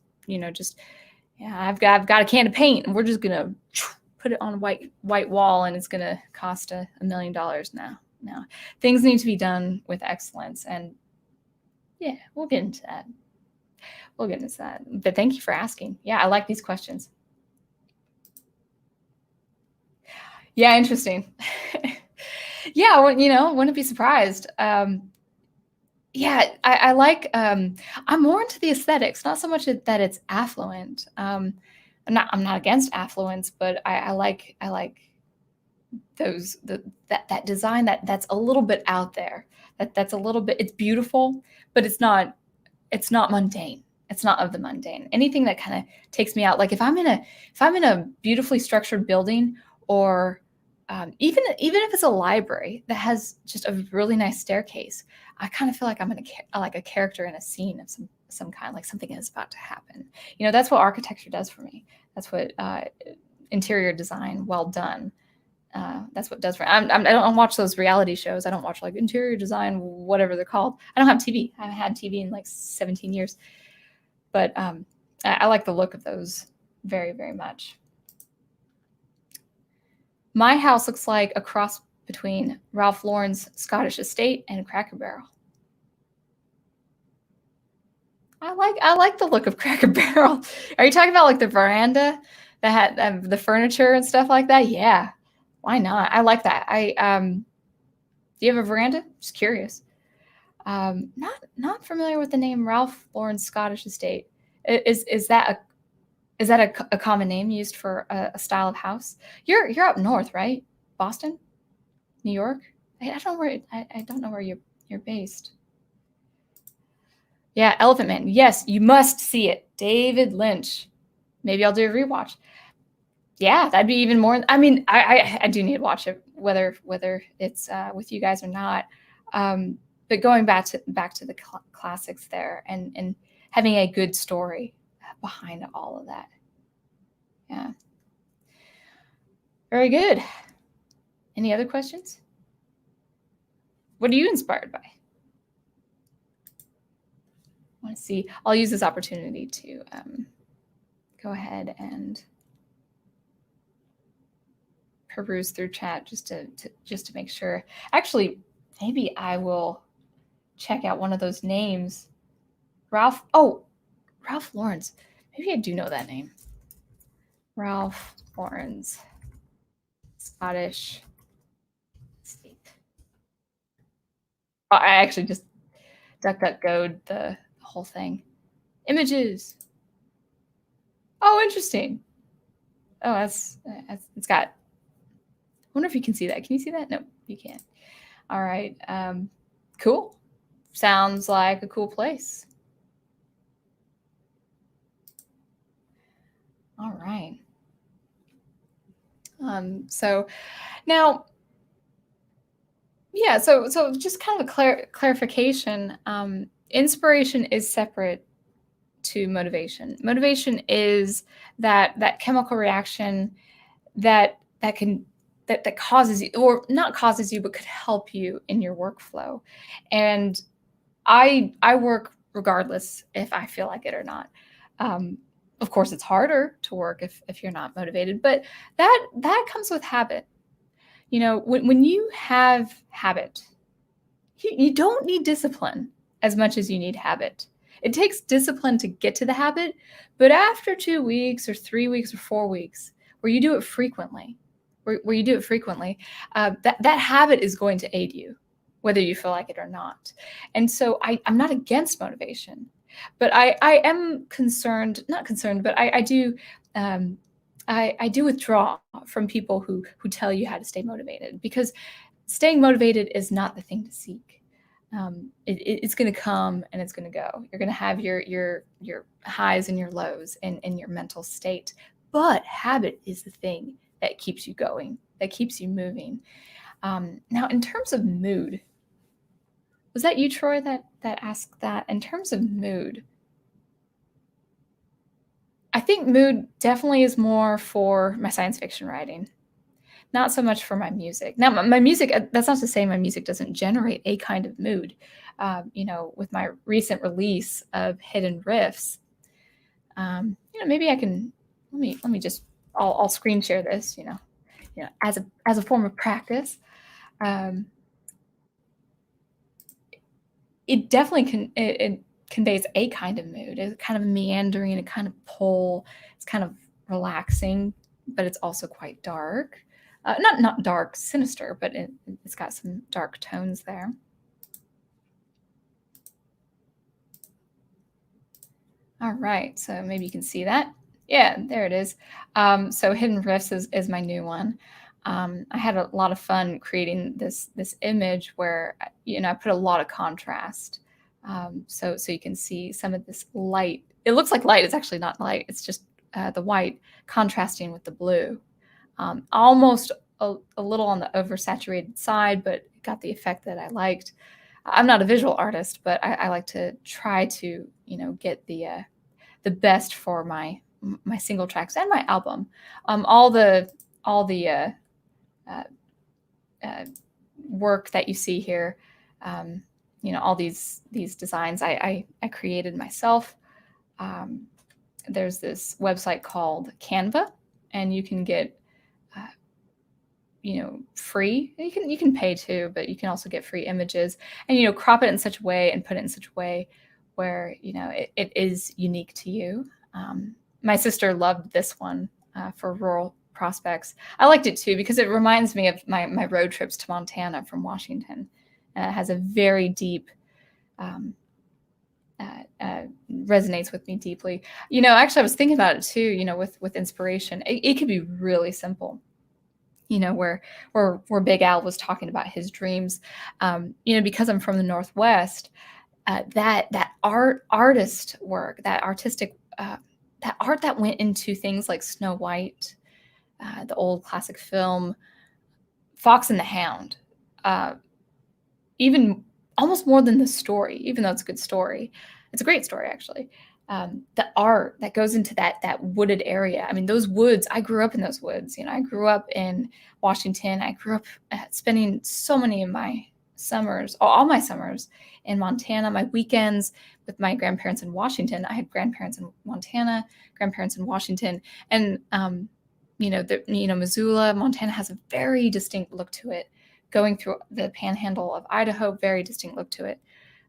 I've got a can of paint, and we're just gonna put it on a white wall, and it's gonna cost $1 million now. No, things need to be done with excellence, and yeah, we'll get into that. But thank you for asking. Yeah, I like these questions. Yeah, interesting. Yeah, well, wouldn't be surprised. Yeah, I like. I'm more into the aesthetics, not so much that it's affluent. I'm not against affluence, but I like that design that's a little bit out there. That's a little bit, it's beautiful, but it's not mundane. It's not of the mundane. Anything that kind of takes me out. Like if I'm in a beautifully structured building, or even if it's a library that has just a really nice staircase, I kind of feel like I'm like a character in a scene of some kind, like something is about to happen. That's what architecture does for me. That's what interior design, well done. That's what it does for me. I don't watch those reality shows. I don't watch like interior design, whatever they're called. I don't have TV. I haven't had TV in like 17 years. But I like the look of those very, very much. My house looks like a cross between Ralph Lauren's Scottish Estate and Cracker Barrel. I like the look of Cracker Barrel. Are you talking about like the veranda that had the furniture and stuff like that? Yeah, why not? I like that. Do you have a veranda? Just curious. Not familiar with the name Ralph Lauren's Scottish Estate. Is that a common name used for a style of house? You're up north, right? Boston, New York. I don't know where you're based. Yeah, Elephant Man. Yes, you must see it. David Lynch. Maybe I'll do a rewatch. Yeah, that'd be even more. I mean, I do need to watch it, whether it's with you guys or not. But going back to the classics there, and having a good story behind all of that. Yeah. Very good. Any other questions? What are you inspired by? I want to see. I'll use this opportunity to go ahead and peruse through chat just to make sure. Actually, maybe I will check out one of those names. Ralph Lauren's. Maybe I do know that name. Ralph Lauren's Scottish Estate. Oh, I actually just DuckDuckGo'd the whole thing. Images. Oh, interesting. Oh, it's got. I wonder if you can see that. Can you see that? No, you can't. All right. Cool. Sounds like a cool place. All right. So now, yeah, so just kind of a clarification. Inspiration is separate to motivation. Motivation is that chemical reaction that causes you, or not causes you, but could help you in your workflow. And I work regardless if I feel like it or not. Of course, it's harder to work if you're not motivated, but that comes with habit. When you have habit, you don't need discipline as much as you need habit. It takes discipline to get to the habit, but after 2 weeks or 3 weeks or 4 weeks, where you do it frequently, that habit is going to aid you, whether you feel like it or not. And so I'm not against motivation, but I am concerned, not concerned, but I do withdraw from people who tell you how to stay motivated, because staying motivated is not the thing to seek. It's going to come and it's going to go. You're going to have your highs and your lows in your mental state, but habit is the thing that keeps you going, that keeps you moving. Now, in terms of mood, was that you, Troy, that asked that? In terms of mood, I think mood definitely is more for my science fiction writing, not so much for my music. Now, my music, that's not to say my music doesn't generate a kind of mood. With my recent release of Hidden Riffs, maybe I can, let me just, I'll screen share this, as a form of practice. It definitely it conveys a kind of mood. It's kind of meandering, a kind of pull. It's kind of relaxing, but it's also quite dark. Not dark, sinister, but it's got some dark tones there. All right, so maybe you can see that. Yeah, there it is. So Hidden Rifts is my new one. I had a lot of fun creating this image where I put a lot of contrast, so you can see some of this light. It looks like light. It's actually not light. It's just the white contrasting with the blue. Almost a little on the oversaturated side, but it got the effect that I liked. I'm not a visual artist, but I like to try to get the best for my single tracks and my album. All the uh, uh, work that you see here, all these designs I created myself. There's this website called Canva, and you can get free. You can pay too, but you can also get free images, and crop it in such a way and put it in such a way where it is unique to you. My sister loved this one for rural prospects. I liked it too because it reminds me of my road trips to Montana from Washington. It has a very deep, resonates with me deeply. Actually, I was thinking about it too. With inspiration, it could be really simple. Where Big Al was talking about his dreams. Because I'm from the Northwest, that artist work, that artistic, that art that went into things like Snow White, the old classic film, Fox and the Hound, even almost more than the story, even though it's a good story. It's a great story, actually. The art that goes into that wooded area. I mean, those woods, I grew up in those woods. I grew up in Washington. I grew up spending so many of my summers, all my summers in Montana, my weekends with my grandparents in Washington. I had grandparents in Montana, grandparents in Washington. And, Missoula, Montana has a very distinct look to it. Going through the panhandle of Idaho, very distinct look to it.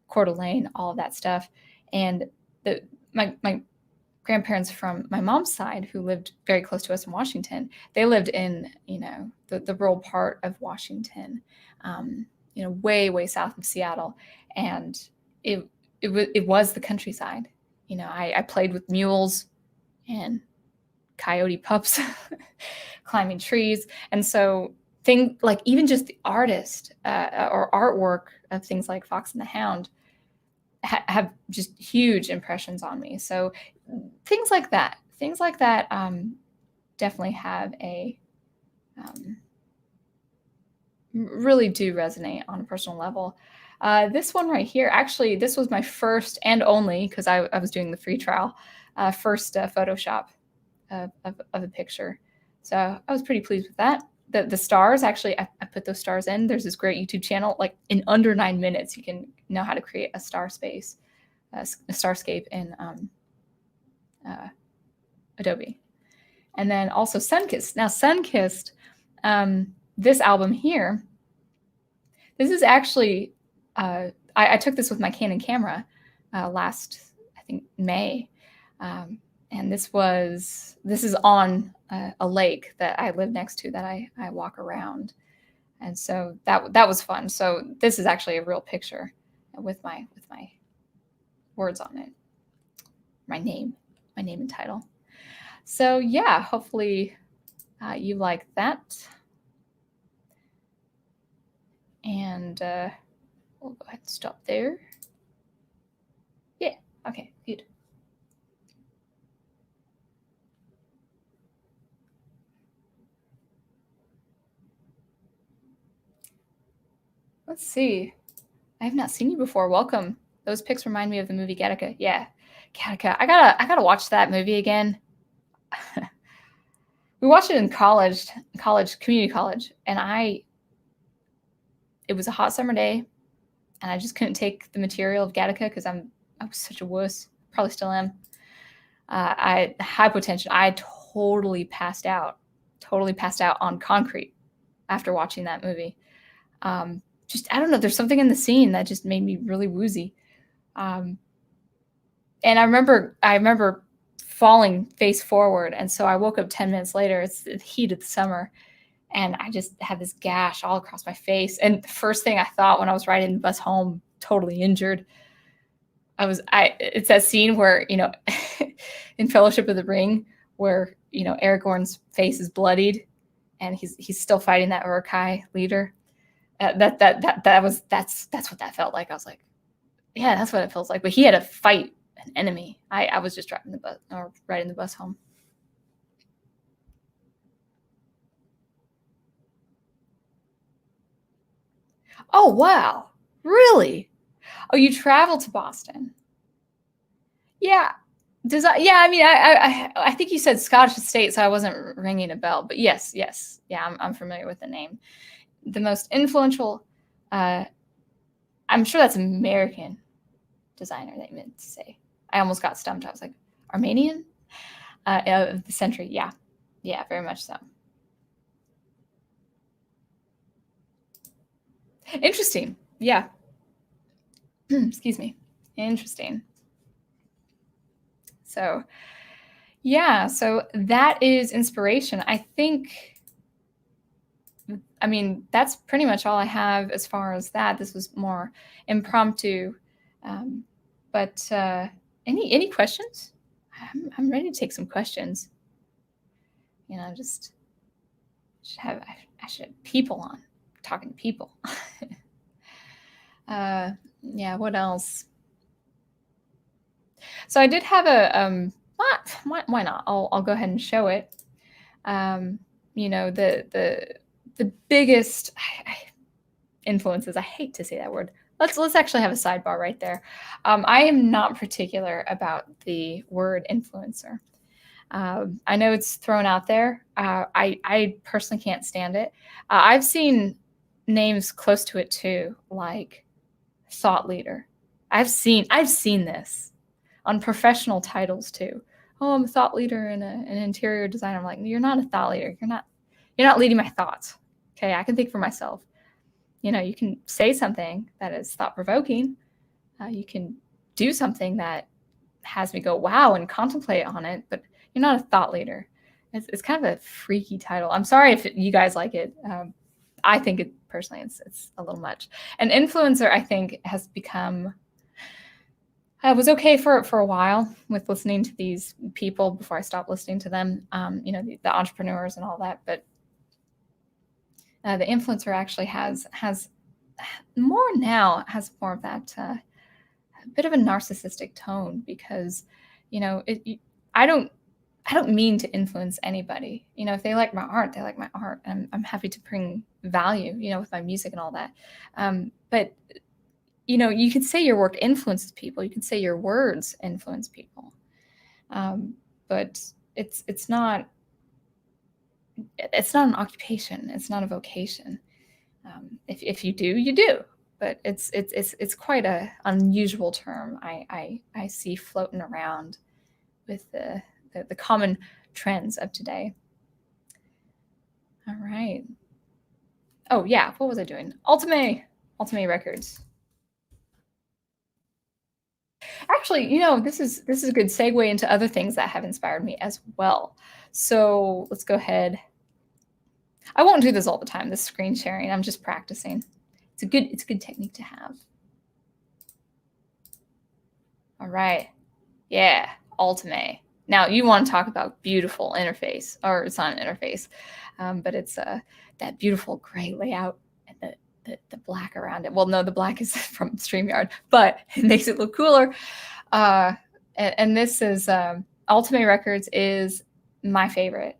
Coeur d'Alene, all of that stuff. And my grandparents from my mom's side, who lived very close to us in Washington, they lived in, the rural part of Washington, way south of Seattle. And it was the countryside. I played with mules and coyote pups, climbing trees. And so like even just the artist or artwork of things like Fox and the Hound have just huge impressions on me. So things like that definitely have a really do resonate on a personal level. This one right here, actually, this was my first and only, because I was doing the free trial, first Photoshop of a picture. So I was pretty pleased with that. The stars, actually, I put those stars in. There's this great YouTube channel, like in under 9 minutes, you can know how to create a star space, a starscape in Adobe. And then also Sunkissed. Now Sunkissed, this album here, this is actually, I took this with my Canon camera last, I think, May. And this is on a lake that I live next to that I walk around. And so that was fun. So this is actually a real picture with my words on it. My name and title. So yeah, hopefully you like that. And we'll go ahead and stop there. Yeah, okay, good. Let's see. I have not seen you before. Welcome. Those pics remind me of the movie Gattaca. Yeah, Gattaca. I gotta watch that movie again. We watched it in community college, and it was a hot summer day, and I just couldn't take the material of Gattaca because I was such a wuss. Probably still am. I hypotension. I totally passed out on concrete after watching that movie. I don't know, there's something in the scene that just made me really woozy. And I remember falling face forward. And so I woke up 10 minutes later. It's the heat of the summer. And I just had this gash all across my face. And the first thing I thought when I was riding the bus home, totally injured, it's that scene where, in Fellowship of the Ring, where, you know, Aragorn's face is bloodied and he's still fighting that Uruk-hai leader. That's what that felt like. I was like, yeah, that's what it feels like. But he had to fight an enemy. I was just driving the bus or riding the bus home. Oh, wow. Really? Oh, you traveled to Boston. Yeah. I mean, I think you said Scottish Estate, so I wasn't ringing a bell. But yes. Yeah, I'm familiar with the name. The most influential, I'm sure that's American designer they meant to say. I almost got stumped. I was like, Armenian? Of the century. Yeah, very much so. Interesting. Yeah. Excuse me. Interesting. So, yeah, so that is inspiration. I mean, that's pretty much all I have as far as that. This was more impromptu. But any questions? I'm ready to take some questions. You know, I should have people on, talking to people. Yeah, what else? So I did have a why not? I'll go ahead and show it. You know, the biggest influences. I hate to say that word. Let's actually have a sidebar right there. I am not particular about the word influencer. I know it's thrown out there. I personally can't stand it. I've seen names close to it too, like thought leader. I've seen this on professional titles too. Oh, I'm a thought leader and an interior designer. I'm like, you're not a thought leader. You're not leading my thoughts. Okay, I can think for myself. You know, you can say something that is thought-provoking. You can do something that has me go, wow, and contemplate on it, but you're not a thought leader. It's kind of a freaky title. I'm sorry if you guys like it. I think it personally, it's a little much. An influencer, I think, has become, was okay for a while with listening to these people before I stopped listening to them, you know, the entrepreneurs and all that, but the influencer actually has more of that bit of a narcissistic tone, because, you know, I don't mean to influence anybody. You know, if they like my art, they like my art, and I'm happy to bring value, you know, with my music and all that. But, you know, you could say your work influences people. You can say your words influence people. But it's not an occupation. It's not a vocation. If you do, you do. But it's quite a unusual term I see floating around with the common trends of today. All right. Oh yeah, what was I doing? Ultimate Records. Actually, you know, this is a good segue into other things that have inspired me as well. So let's go ahead. I won't do this all the time, this screen sharing. I'm just practicing. It's a good technique to have. All right. Yeah, Ultimate. Now, you want to talk about beautiful interface, or it's not an interface, but it's that beautiful gray layout and the black around it. Well, no, the black is from StreamYard, but it makes it look cooler. And this is Ultimate Records is my favorite.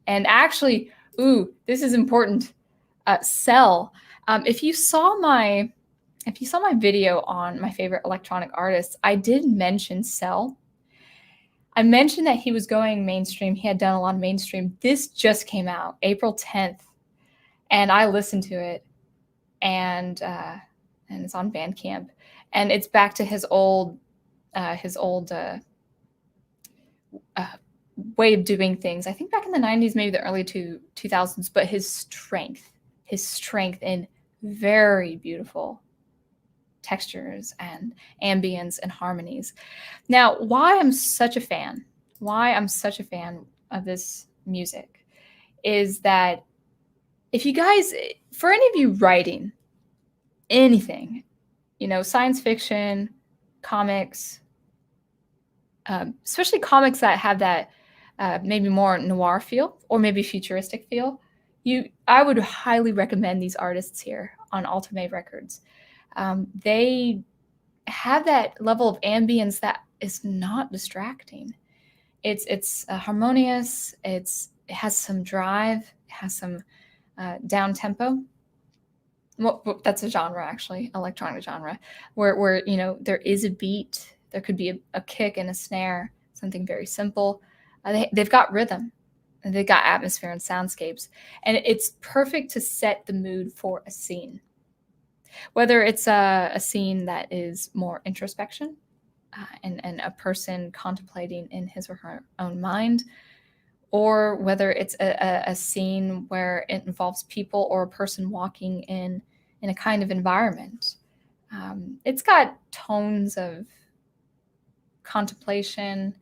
And actually, ooh, this is important. Cell. If you saw my video on my favorite electronic artists, I did mention Cell. I mentioned that he was going mainstream. He had done a lot of mainstream. This just came out April 10th, and I listened to it, and it's on Bandcamp, and it's back to his old way of doing things. I think back in the 90s, maybe the early 2000s, but his strength in very beautiful textures and ambience and harmonies. Now, why I'm such a fan of this music is that if you guys, for any of you writing anything, you know, science fiction, comics, especially comics that have that maybe more noir feel, or maybe futuristic feel, I would highly recommend these artists here on Altamay Records. They have that level of ambience that is not distracting. It's harmonious. It has some drive. It has some down tempo. Well, that's a genre, actually, electronic genre, where there is a beat. There could be a kick and a snare, something very simple. They've got rhythm, and they've got atmosphere and soundscapes, and it's perfect to set the mood for a scene. Whether it's a scene that is more introspection, and a person contemplating in his or her own mind, or whether it's a scene where it involves people or a person walking in a kind of environment. It's got tones of contemplation,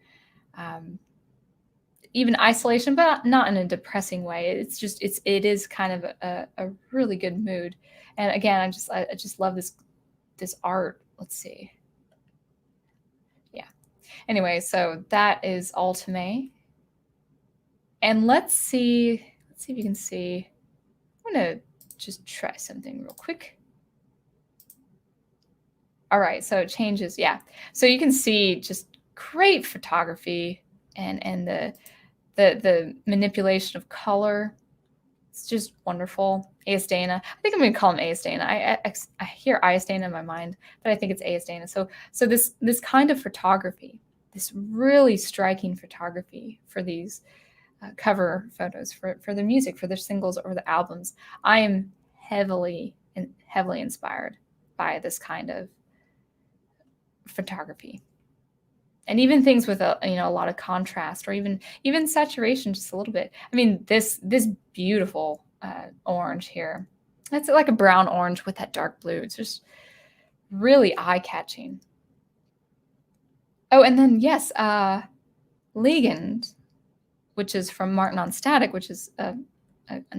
even isolation, but not in a depressing way. It is kind of a really good mood. And again, I just love this art. Let's see. Yeah. Anyway, so that is Altamay. And let's see if you can see. I'm going to just try something real quick. All right, so it changes. Yeah. So you can see just great photography and the manipulation of color. It's just wonderful. AS Dana. I think I'm going to call him AS Dana. I hear AS Dana in my mind, but I think it's AS Dana. So this kind of photography, this really striking photography for these cover photos for the music, for their singles or the albums. I am heavily inspired by this kind of photography, and even things with a lot of contrast, or even saturation, just a little bit. I mean, this beautiful orange here, that's like a brown orange with that dark blue. It's just really eye-catching. Oh, and then yes, Legend, which is from Martin on Static, which is an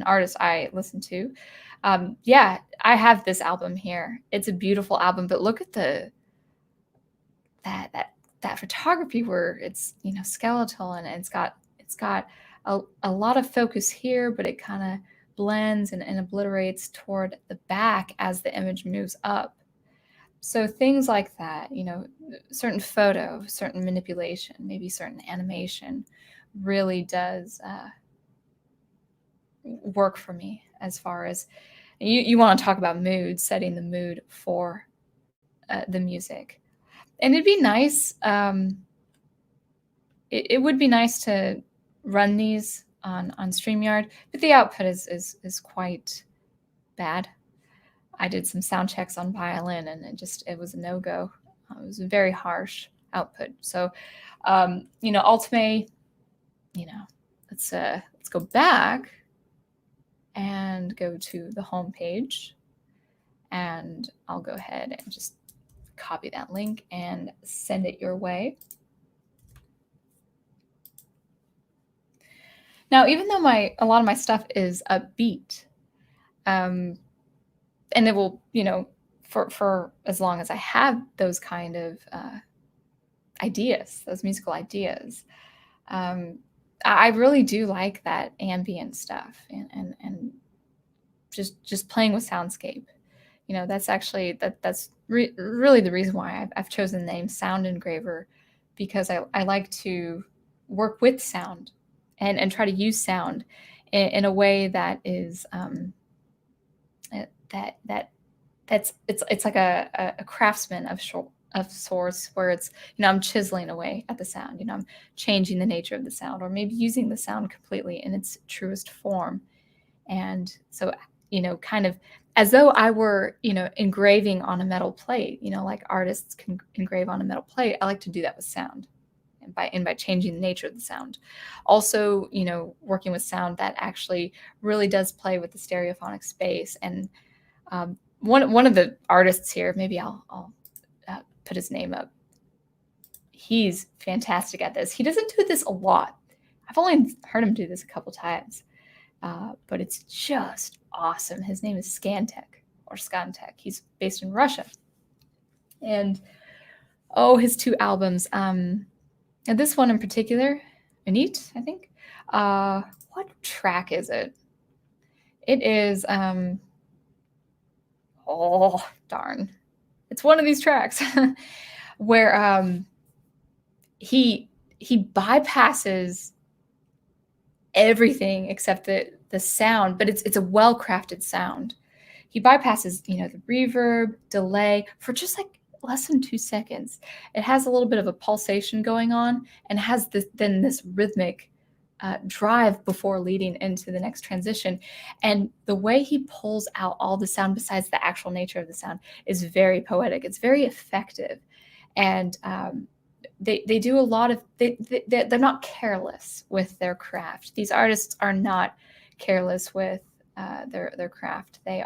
artist I listen to. Yeah, I have this album here. It's a beautiful album, but look at that photography where it's skeletal, and it's got a lot of focus here, but it kind of blends and obliterates toward the back as the image moves up. So things like that, certain photo, certain manipulation, maybe certain animation, really does work for me. As far as you want to talk about mood, setting the mood for the music. And it'd be nice, it would be nice to run these on StreamYard, but the output is quite bad. I did some sound checks on violin, and it was a no-go. It was a very harsh output. So, Altamay, let's go back and go to the home page, and I'll go ahead and just copy that link and send it your way. Now, even though a lot of my stuff is upbeat, and it will, for as long as I have those kind of ideas, those musical ideas, I really do like that ambient stuff and just playing with soundscape. That's actually that's really the reason why I've chosen the name Sound Engraver, because I like to work with sound and try to use sound in a way that is it's like a craftsman of sorts, where it's I'm chiseling away at the sound, I'm changing the nature of the sound, or maybe using the sound completely in its truest form. And so kind of as though I were engraving on a metal plate, like artists can engrave on a metal plate. I like to do that with sound, and by changing the nature of the sound. Also, working with sound that actually really does play with the stereophonic space. And one of the artists here, maybe I'll put his name up. He's fantastic at this. He doesn't do this a lot. I've only heard him do this a couple times, but it's just awesome. His name is Skantek. He's based in Russia. And his two albums, and this one in particular, Anit, I think. What track is it? It is, oh, darn. It's one of these tracks where he bypasses everything except the sound, but it's a well-crafted sound. He bypasses, the reverb, delay for just like less than 2 seconds. It has a little bit of a pulsation going on and has this rhythmic drive before leading into the next transition. And the way he pulls out all the sound besides the actual nature of the sound is very poetic. It's very effective. And they do a lot of, they're not careless with their craft. These artists are not careless with their craft. They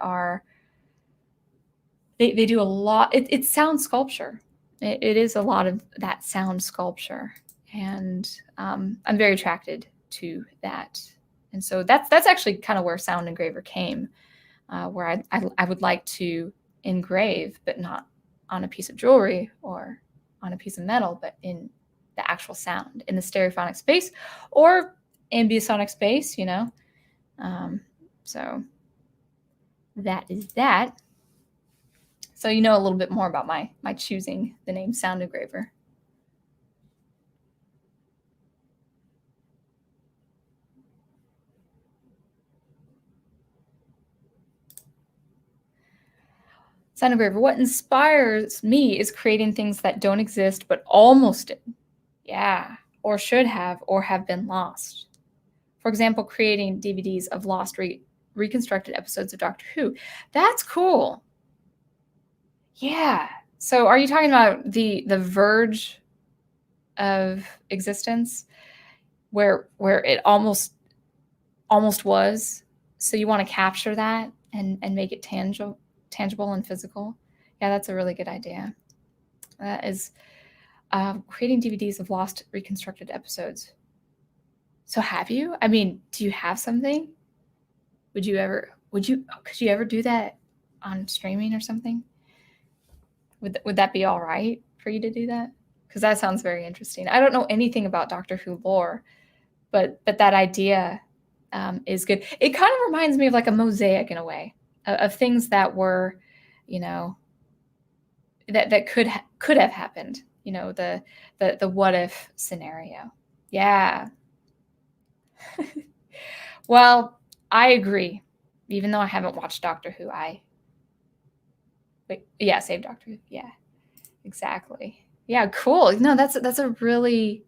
do a lot. It's sound sculpture. It is a lot of that sound sculpture. And I'm very attracted to that. And so that's actually kind of where Sound Engraver came, where I would like to engrave, but not on a piece of jewelry or on a piece of metal, but in the actual sound, in the stereophonic space or ambiosonic space, So that is that. So you know a little bit more about my choosing the name Sound Engraver. Sound Engraver, what inspires me is creating things that don't exist but almost did. Yeah, or should have or have been lost. For example, creating DVDs of lost reconstructed episodes of Doctor Who. That's cool. Yeah. So are you talking about the verge of existence where it almost was? So you want to capture that and make it tangible and physical? Yeah, that's a really good idea. That is creating DVDs of lost reconstructed episodes. So have you? I mean, do you have something? Could you ever do that on streaming or something? Would that be all right for you to do that? Because that sounds very interesting. I don't know anything about Doctor Who lore, but that idea is good. It kind of reminds me of like a mosaic in a way of things that were, that could have happened. The what if scenario. Yeah. Well, I agree. Even though I haven't watched Doctor Who, Save Doctor Who. Yeah, exactly. Yeah, cool. No, that's a really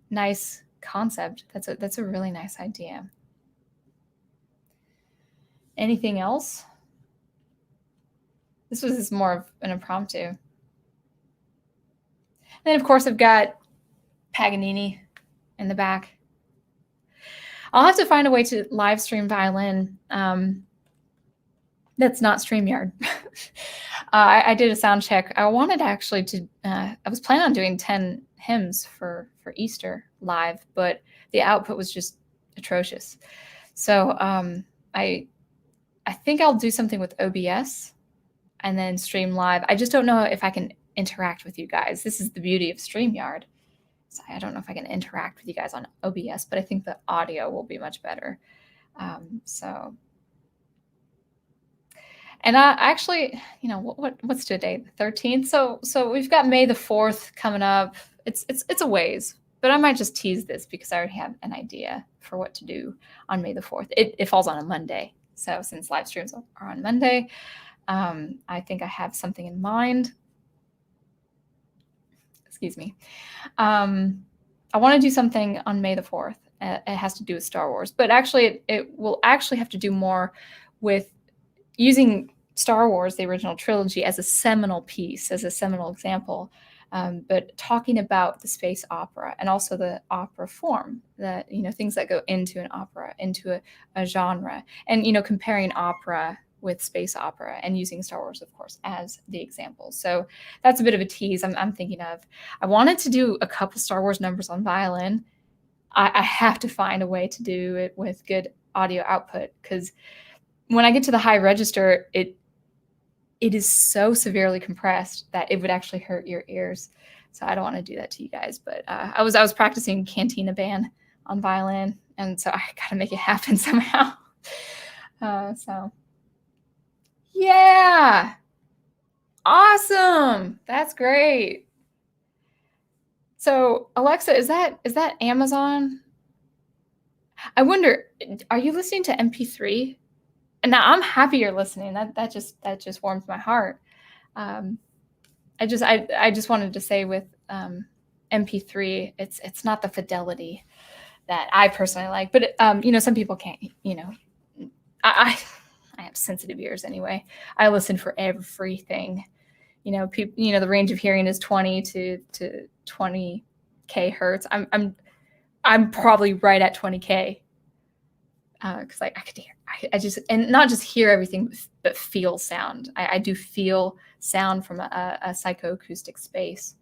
nice concept. That's a really nice idea. Anything else? This was more of an impromptu. And then, of course, I've got Paganini in the back. I'll have to find a way to live stream violin that's not StreamYard. I did a sound check. I wanted actually to, I was planning on doing 10 hymns for Easter live, but the output was just atrocious. So I think I'll do something with OBS and then stream live. I just don't know if I can interact with you guys. This is the beauty of StreamYard. So I don't know if I can interact with you guys on OBS, but I think the audio will be much better. And I actually, what's today? The 13th. So we've got May the 4th coming up. It's a ways, but I might just tease this because I already have an idea for what to do on May the 4th. It falls on a Monday. So since live streams are on Monday, I think I have something in mind. Excuse me. I want to do something on May the 4th. It has to do with Star Wars, but actually it will actually have to do more with using Star Wars, the original trilogy, as a seminal piece, as a seminal example, but talking about the space opera and also the opera form, that things that go into an opera, into a genre, and comparing opera with space opera and using Star Wars, of course, as the example. So that's a bit of a tease I'm thinking of. I wanted to do a couple Star Wars numbers on violin. I have to find a way to do it with good audio output, because when I get to the high register, it is so severely compressed that it would actually hurt your ears. So I don't want to do that to you guys. But I was practicing Cantina Band on violin, and so I gotta make it happen somehow. So yeah, awesome. That's great. So Alexa, is that Amazon? I wonder, are you listening to MP3? And now I'm happy you're listening. That just warms my heart. I just wanted to say with MP3, it's not the fidelity that I personally like, but some people can't. I have sensitive ears anyway. I listen for everything. The range of hearing is 20 to 20k hertz. I'm probably right at 20k because I could hear. I just, and not just hear everything, but feel sound. I do feel sound from a psychoacoustic space.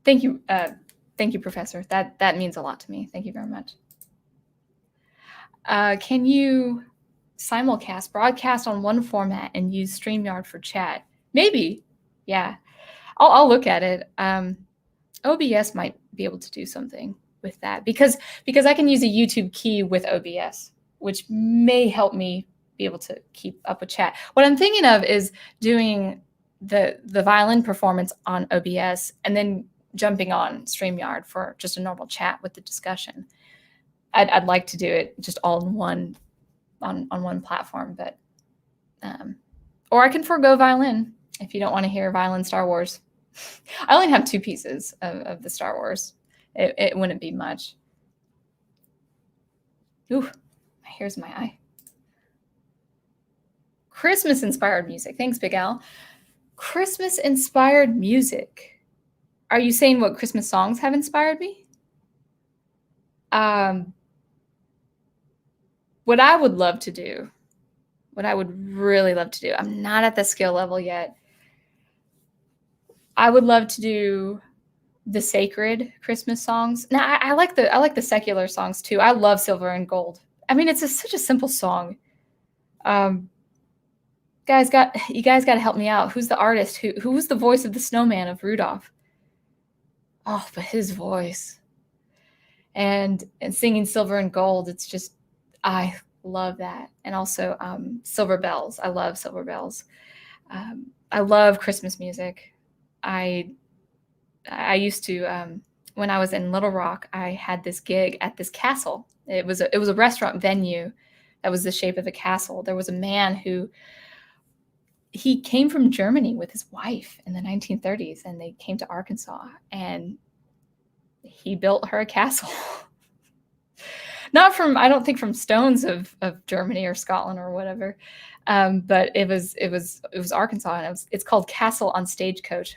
Thank you, Professor. That means a lot to me. Thank you very much. Can you simulcast, broadcast on one format, and use StreamYard for chat? Maybe, yeah. I'll look at it. OBS might be able to do something with that because I can use a YouTube key with OBS, which may help me be able to keep up with chat. What I'm thinking of is doing the violin performance on OBS and then jumping on StreamYard for just a normal chat with the discussion. I'd like to do it just all in one on one platform, but or I can forego violin if you don't want to hear violin Star Wars. I only have 2 pieces of the Star Wars. It wouldn't be much. Ooh, here's my eye. Christmas-inspired music. Thanks, Big Al. Christmas-inspired music. Are you saying what Christmas songs have inspired me? What I would love to do, what I would really love to do, I'm not at the skill level yet. I would love to do the sacred Christmas songs. Now, I like the secular songs too. I love Silver and Gold. I mean, it's such a simple song. You guys got to help me out. Who's the artist? Who was the voice of the snowman of Rudolph? Oh, but his voice and singing Silver and Gold. It's just, I love that. And also Silver Bells. I love Silver Bells. I love Christmas music. I used to, when I was in Little Rock, I had this gig at this castle. It was a restaurant venue that was the shape of a castle. There was a man he came from Germany with his wife in the 1930s, and they came to Arkansas, and he built her a castle. Not from, I don't think from stones of Germany or Scotland or whatever, but it was Arkansas, and it's called Castle on Stagecoach.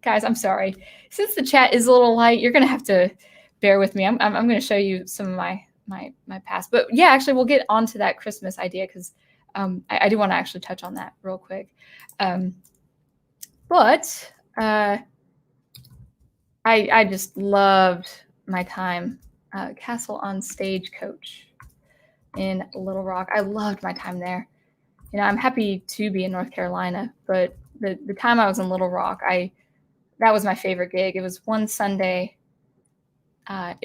Guys, I'm sorry. Since the chat is a little light, you're gonna have to bear with me. I'm gonna show you some of my past. But yeah, actually, we'll get onto that Christmas idea because I do want to actually touch on that real quick. But I just loved my time Castle on Stagecoach in Little Rock. I loved my time there. I'm happy to be in North Carolina, but the time I was in Little Rock, that was my favorite gig. It was one Sunday. A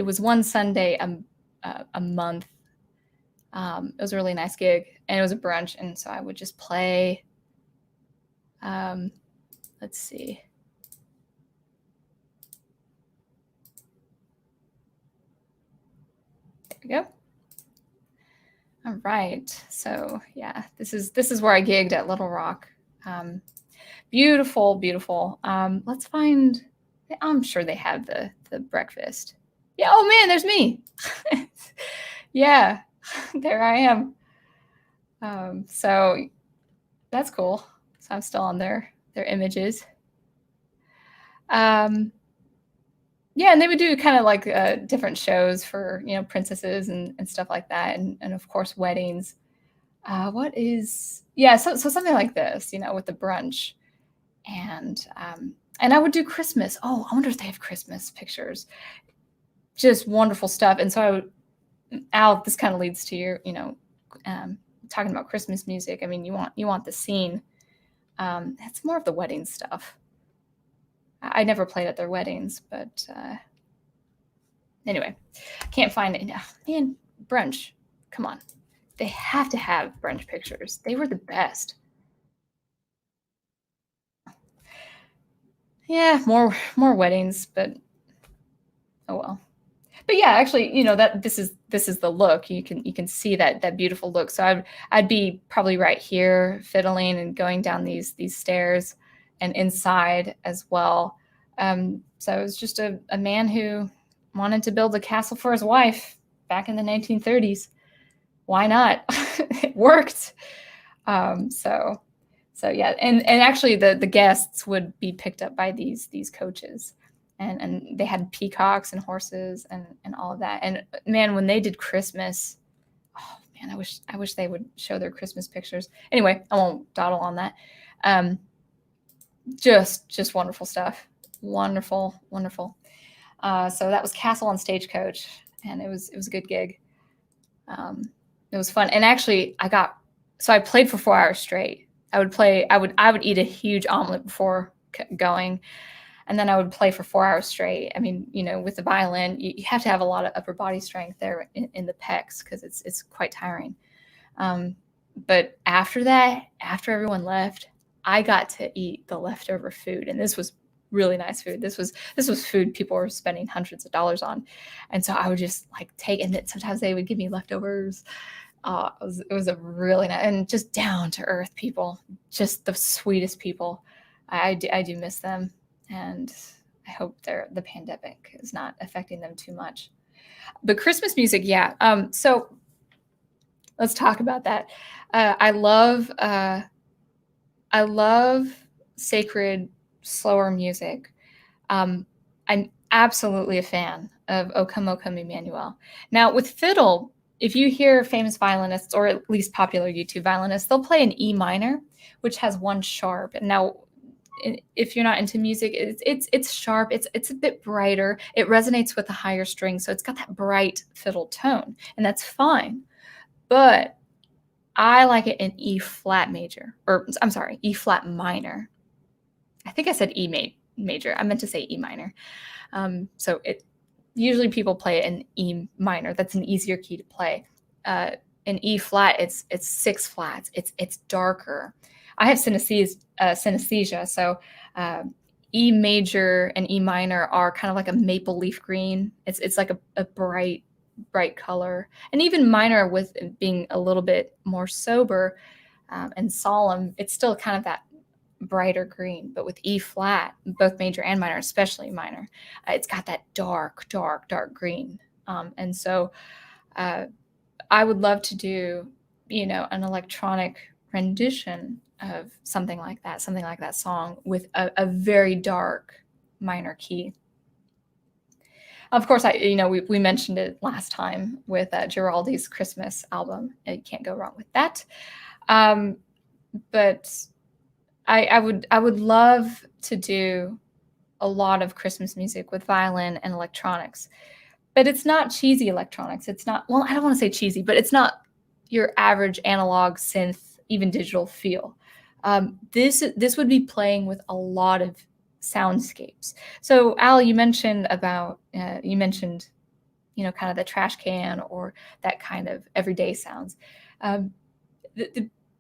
month. It was a really nice gig, and it was a brunch, and so I would just play. Let's see. There we go. All right. So yeah, this is where I gigged at Little Rock. Beautiful, beautiful. Let's find. I'm sure they have the breakfast. Yeah. Oh man, there's me. Yeah, there I am. So that's cool. So I'm still on their images. Yeah, and they would do kind of like different shows for princesses and stuff like that, and of course weddings. So something like this, with the brunch, and I would do Christmas. Oh, I wonder if they have Christmas pictures. Just wonderful stuff. And so Al, this kind of leads to your, talking about Christmas music. I mean, you want the scene. That's more of the wedding stuff. I never played at their weddings, but anyway, can't find it. Man, brunch, come on. They have to have brunch pictures. They were the best. Yeah, more weddings, but oh well. But yeah, actually, that this is the look. You can see that beautiful look. So I'd be probably right here fiddling and going down these stairs and inside as well. So it was just a man who wanted to build a castle for his wife back in the 1930s. Why not? It worked. So yeah, and actually the guests would be picked up by these coaches. And they had peacocks and horses and all of that. And man, when they did Christmas, oh man, I wish they would show their Christmas pictures. Anyway, I won't dawdle on that. Just wonderful stuff. Wonderful. So that was Castle on Stagecoach, and it was a good gig. It was fun. And actually I played for 4 hours straight. I would eat a huge omelet before going. And then I would play for 4 hours straight. I mean, with the violin, you have to have a lot of upper body strength there in the pecs because it's quite tiring. But after that, after everyone left, I got to eat the leftover food, and this was really nice food. This was food people were spending hundreds of dollars on, and so I would just take, and then sometimes they would give me leftovers. It was a really nice and just down to earth people, just the sweetest people. I do miss them. And I hope the pandemic is not affecting them too much. But Christmas music, yeah. So let's talk about that. I love sacred, slower music. I'm absolutely a fan of O Come, O Come, Emmanuel. Now, with fiddle, if you hear famous violinists, or at least popular YouTube violinists, they'll play an E minor, which has one sharp. And now, if you're not into music, it's sharp. It's a bit brighter. It resonates with the higher string, so it's got that bright fiddle tone, and that's fine. But I like it in E flat major, or I'm sorry, E flat minor. I think I said E major. I meant to say E minor. So usually people play it in E minor. That's an easier key to play. In E flat, it's 6 flats. It's darker. I have synesthesia, so E major and E minor are kind of like a maple leaf green. It's like a bright color, and even minor, with being a little bit more sober and solemn, it's still kind of that brighter green. But with E flat, both major and minor, especially minor, it's got that dark green. And so I would love to do an electronic rendition of something like that song with a very dark minor key. Of course, we mentioned it last time with Giraldi's Christmas album. You can't go wrong with that. But I would love to do a lot of Christmas music with violin and electronics, but it's not cheesy electronics. It's not, well, I don't want to say cheesy, but it's not your average analog synth, even digital feel. This would be playing with a lot of soundscapes. So Al, you mentioned kind of the trash can or that kind of everyday sounds. I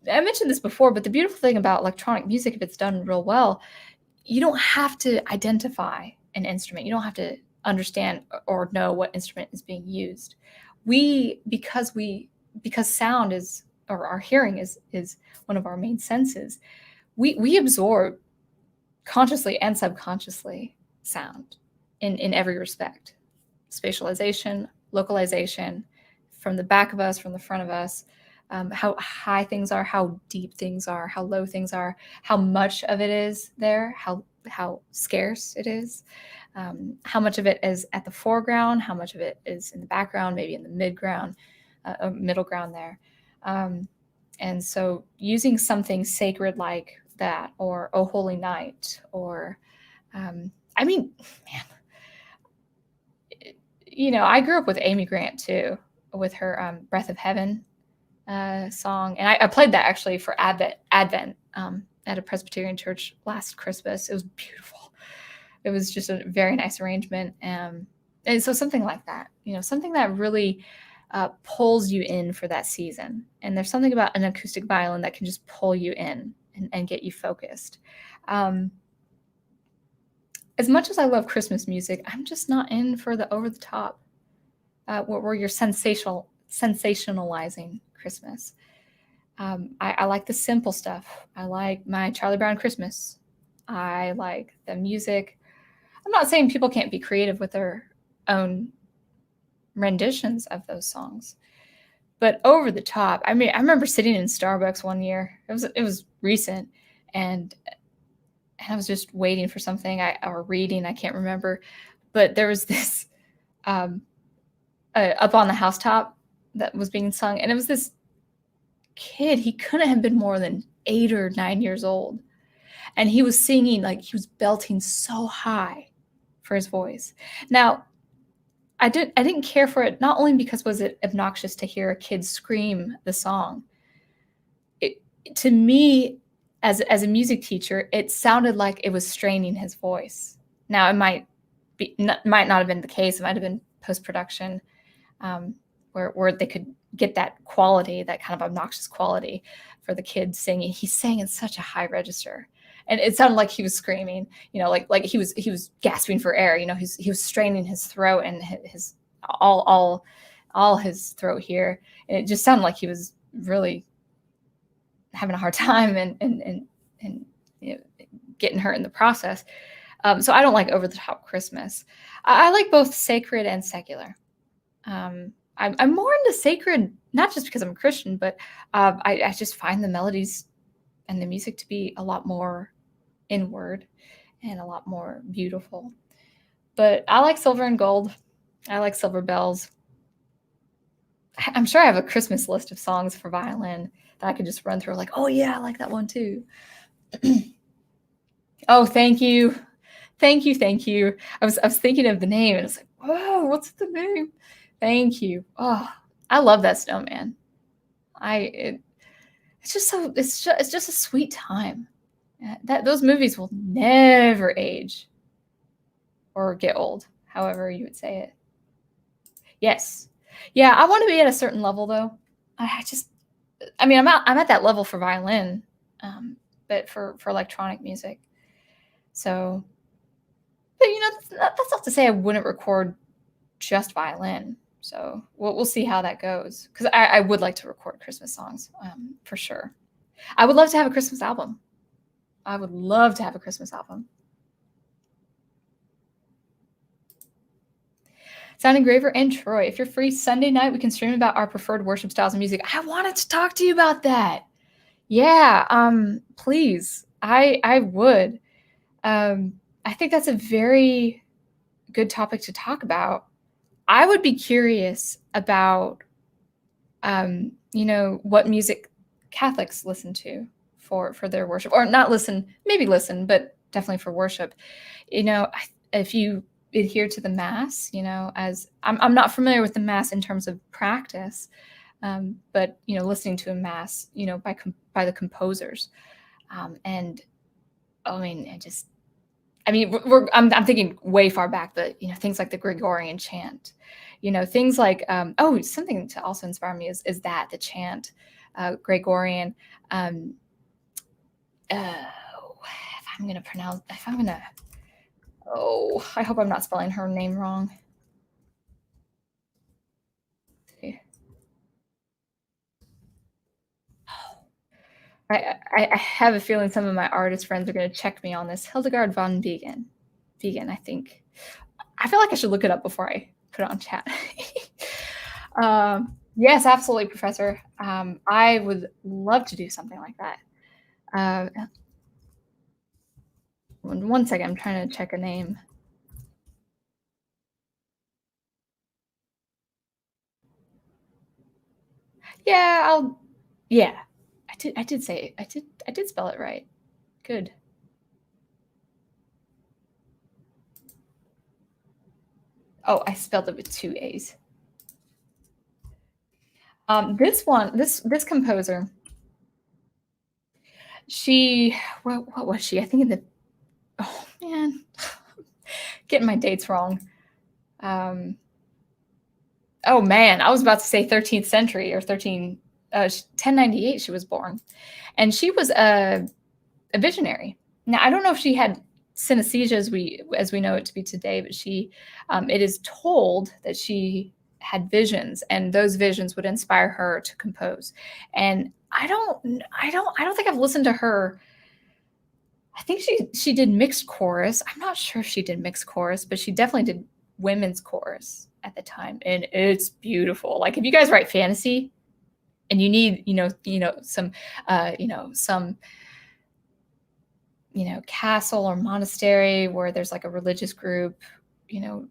mentioned this before, but the beautiful thing about electronic music, if it's done real well, you don't have to identify an instrument. You don't have to understand or know what instrument is being used. Because sound is, or our hearing is one of our main senses, we absorb consciously and subconsciously sound in every respect. Spatialization, localization, from the back of us, from the front of us, how high things are, how deep things are, how low things are, how much of it is there, how scarce it is, how much of it is at the foreground, how much of it is in the background, maybe in the middle ground there. And so using something sacred like that, or Oh Holy Night, or, man, I grew up with Amy Grant too, with her Breath of Heaven song. And I played that actually for Advent at a Presbyterian church last Christmas. It was beautiful. It was just a very nice arrangement. And so something like that, something that really pulls you in for that season. And there's something about an acoustic violin that can just pull you in and get you focused. As much as I love Christmas music, I'm just not in for the over the top, where you're sensationalizing Christmas. I like the simple stuff. I like my Charlie Brown Christmas. I like the music. I'm not saying people can't be creative with their own renditions of those songs, but over the top. I mean, I remember sitting in Starbucks one year. It was recent, and I was just waiting for something or reading. I can't remember, but there was this Up on the Housetop that was being sung, and it was this kid. He couldn't have been more than 8 or 9 years old, and he was singing, like, he was belting so high for his voice. Now, I didn't care for it, not only because was it obnoxious to hear a kid scream the song. To me, as a music teacher, it sounded like it was straining his voice. Now, it might not have been the case. It might have been post-production, where they could get that quality, that kind of obnoxious quality for the kid singing. He sang in such a high register, and it sounded like he was screaming, like he was gasping for air. He was straining his throat and his all his throat here, and it just sounded like he was really having a hard time and getting hurt in the process. So I don't like over the top Christmas. I like both sacred and secular. I'm more into sacred, not just because I'm a Christian, but I just find the melodies and the music to be a lot more inward and a lot more beautiful. But I like silver and gold. I like silver bells. I'm sure I have a Christmas list of songs for violin that I could just run through, like, oh yeah, I like that one too. Oh, thank you. Thank you. I was thinking of the name, and it's like, whoa, what's the name? Thank you. Oh, I love that snowman. It's just a sweet time. Those movies will never age or get old, however you would say it. Yes. Yeah, I want to be at a certain level, though. I'm at that level for violin, but for electronic music. So, but that's not to say I wouldn't record just violin. So we'll see how that goes, because I would like to record Christmas songs, for sure. I would love to have a Christmas album. Sound Engraver and Troy, if you're free Sunday night, we can stream about our preferred worship styles of music. I wanted to talk to you about that. Yeah, please. I would. I think that's a very good topic to talk about. I would be curious about, what music Catholics listen to for their worship, or not listen, maybe listen, but definitely for worship. If you adhere to the Mass, as I'm not familiar with the Mass in terms of practice, but listening to a Mass, by the composers, and I'm thinking way far back, but things like the Gregorian chant, things like something to also inspire me is that the chant, Gregorian. I hope I'm not spelling her name wrong. I have a feeling some of my artist friends are going to check me on this. Hildegard von Bingen, I think. I feel like I should look it up before I put it on chat. Yes, absolutely, Professor. I would love to do something like that. One second, I'm trying to check a name. Yeah, I did say it. I did spell it right. Good. Oh, I spelled it with 2 A's. This composer, what was she? I think oh man, getting my dates wrong. Oh man, I was about to say 13th century or 1098 she was born. And she was a visionary. Now, I don't know if she had synesthesia as we know it to be today, but it is told that she had visions, and those visions would inspire her to compose. And I don't think I've listened to her. I think she did mixed chorus. I'm not sure if she did mixed chorus, but she definitely did women's chorus at the time, and it's beautiful. Like if you guys write fantasy and you need some castle or monastery where there's like a religious group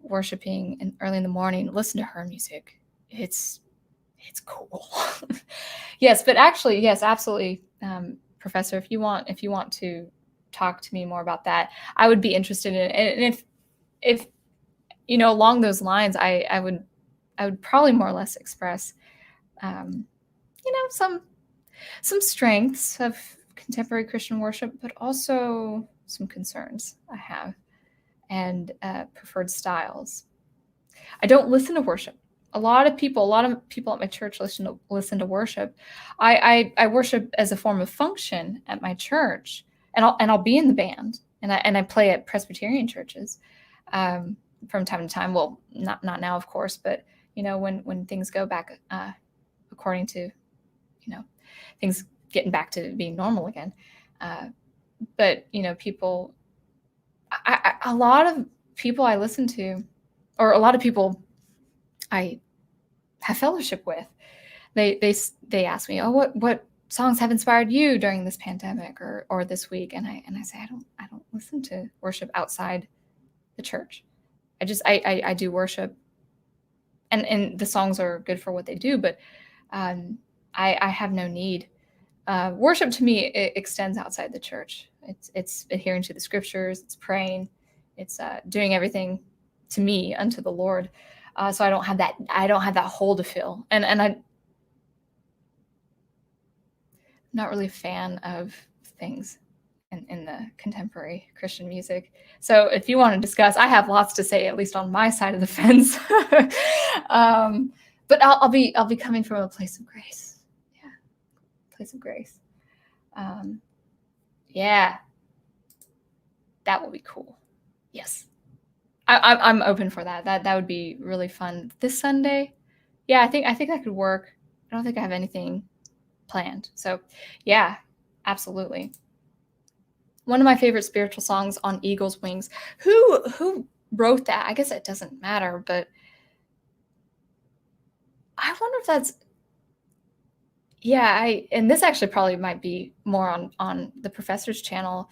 worshiping early in the morning, listen to her music. It's cool. Yes, but actually, yes, absolutely, Professor, if you want to talk to me more about that, I would be interested in it. And if along those lines, I would probably more or less express some strengths of contemporary Christian worship, but also some concerns I have, and preferred styles. I don't listen to worship. A lot of people at my church listen to worship. I worship as a form of function at my church, and I'll be in the band, and I play at Presbyterian churches from time to time. Well, not now, of course, but when things go back according to things getting back to being normal again. But people, a lot of people I listen to, or a lot of people I have fellowship with, they ask me, oh, what songs have inspired you during this pandemic or this week? And I say, I don't listen to worship outside the church. I do worship, and the songs are good for what they do, but I have no need. Worship to me, it extends outside the church. It's adhering to the scriptures. It's praying. It's doing everything to me unto the Lord. So I don't have that hole to fill. And I'm not really a fan of things in the contemporary Christian music. So if you want to discuss, I have lots to say, at least on my side of the fence. But I'll be coming from a place of grace. Yeah, place of grace. Yeah, that will be cool. Yes, I'm open for that. That would be really fun this Sunday. Yeah, I think that could work. I don't think I have anything planned. So yeah, absolutely. One of my favorite spiritual songs, On Eagle's Wings. Who wrote that? I guess it doesn't matter, but I wonder if that's, yeah, and this actually probably might be more on the professor's channel.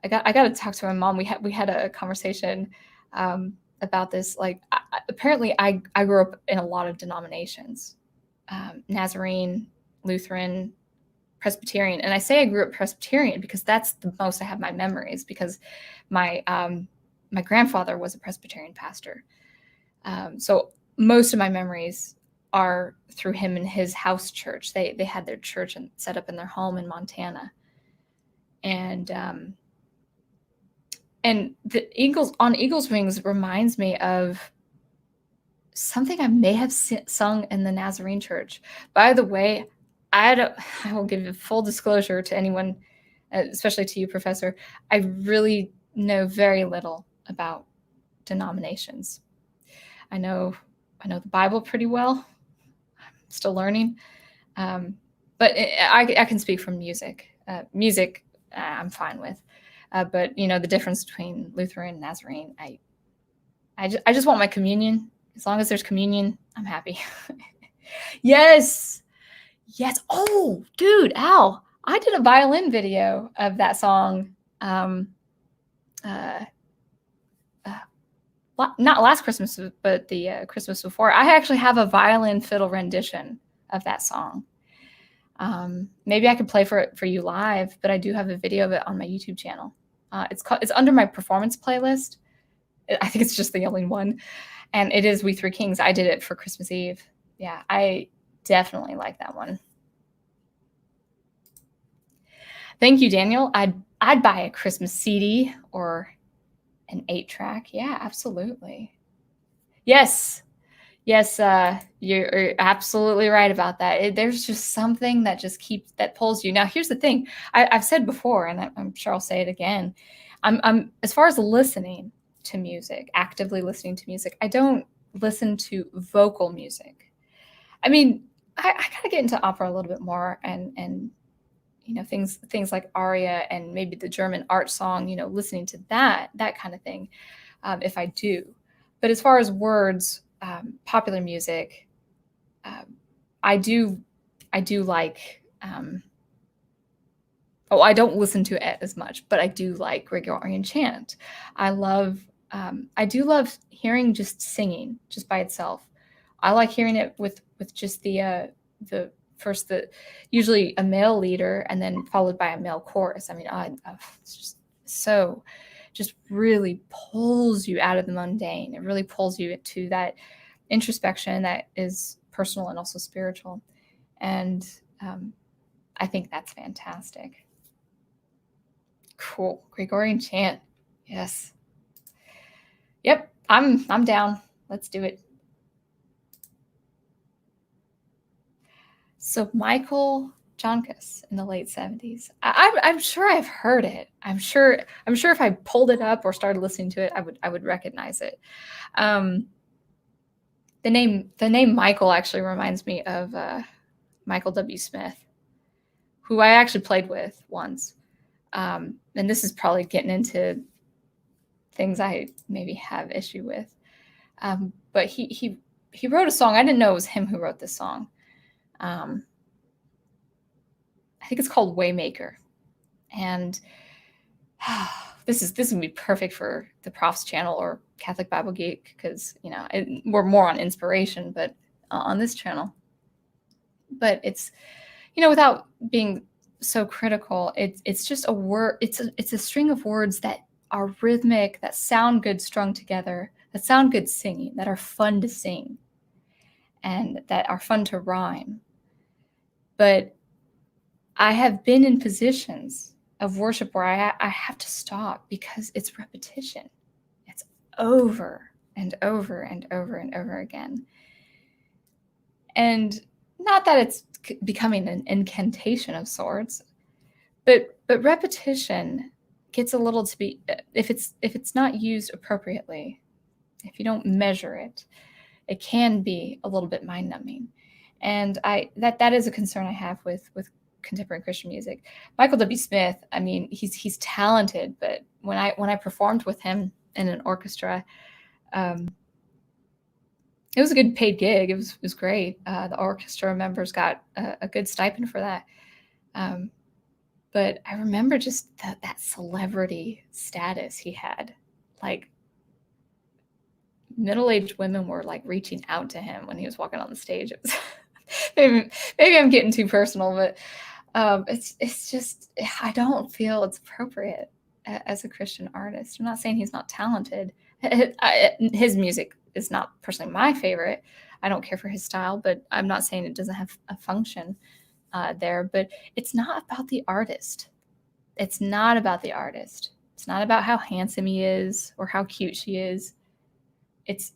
I got to talk to my mom. We had a conversation about this. Like, apparently I grew up in a lot of denominations, Nazarene, Lutheran, Presbyterian. And I say I grew up Presbyterian because that's the most I have my memories, because my grandfather was a Presbyterian pastor. So most of my memories are through him and his house church. They had their church set up in their home in Montana. And the On Eagle's Wings reminds me of something I may have sung in the Nazarene church. By the way, I will give a full disclosure to anyone, especially to you, Professor. I really know very little about denominations. I know the Bible pretty well. I'm still learning, but I can speak from music. Music, I'm fine with, but the difference between Lutheran and Nazarene, I just want my communion. As long as there's communion, I'm happy. Yes. Oh, dude, Al, I did a violin video of that song. Not last Christmas, but the Christmas before. I actually have a violin fiddle rendition of that song. Maybe I could play for you live, but I do have a video of it on my YouTube channel. It's under my performance playlist. I think it's just the only one, and it is We Three Kings. I did it for Christmas Eve. Yeah, I definitely like that one. Thank you, Daniel. I'd buy a Christmas CD or an 8-track. Yeah, absolutely. Yes. Yes, you're absolutely right about that. There's just something that just that pulls you. Now, here's the thing. I've said before, and I'm sure I'll say it again. I'm as far as listening to music, actively listening to music, I don't listen to vocal music. I mean, I gotta get into opera a little bit more, and things like aria and maybe the German art song. Listening to that kind of thing, if I do. But as far as words, popular music, I do like. I don't listen to it as much, but I do like Gregorian chant. I do love hearing just singing just by itself. I like hearing it with just the usually a male leader and then followed by a male chorus. I mean, it's just so, just really pulls you out of the mundane. It really pulls you to that introspection that is personal and also spiritual. And I think that's fantastic. Cool. Gregorian chant. Yes. Yep. I'm down. Let's do it. So Michael Johnkus in the late 70s. I'm sure I've heard it. I'm sure if I pulled it up or started listening to it, I would recognize it. The name Michael actually reminds me of Michael W. Smith, who I actually played with once. And this is probably getting into things I maybe have issue with. But he wrote a song. I didn't know it was him who wrote this song. I think it's called Waymaker. And this would be perfect for the Prof's channel or Catholic Bible Geek, because we're more on inspiration, but on this channel. But it's without being so critical, it's just a word. It's a string of words that are rhythmic, that sound good strung together, that sound good singing, that are fun to sing, and that are fun to rhyme. But I have been in positions of worship where I have to stop because it's repetition. It's over and over and over and over again. And not that it's becoming an incantation of sorts, but repetition gets a little to be, if it's not used appropriately, if you don't measure it, it can be a little bit mind numbing. And that is a concern I have with contemporary Christian music. Michael W. Smith, I mean, he's talented, but when I performed with him in an orchestra, it was a good paid gig. It was great. The orchestra members got a good stipend for that. But I remember just that celebrity status he had. Like, middle-aged women were like reaching out to him when he was walking on the stage. It was maybe I'm getting too personal, but it's just, I don't feel it's appropriate as a Christian artist. I'm not saying he's not talented. His music is not personally my favorite. I don't care for his style, but I'm not saying it doesn't have a function there. But it's not about the artist. It's not about the artist. It's not about how handsome he is or how cute she is. It's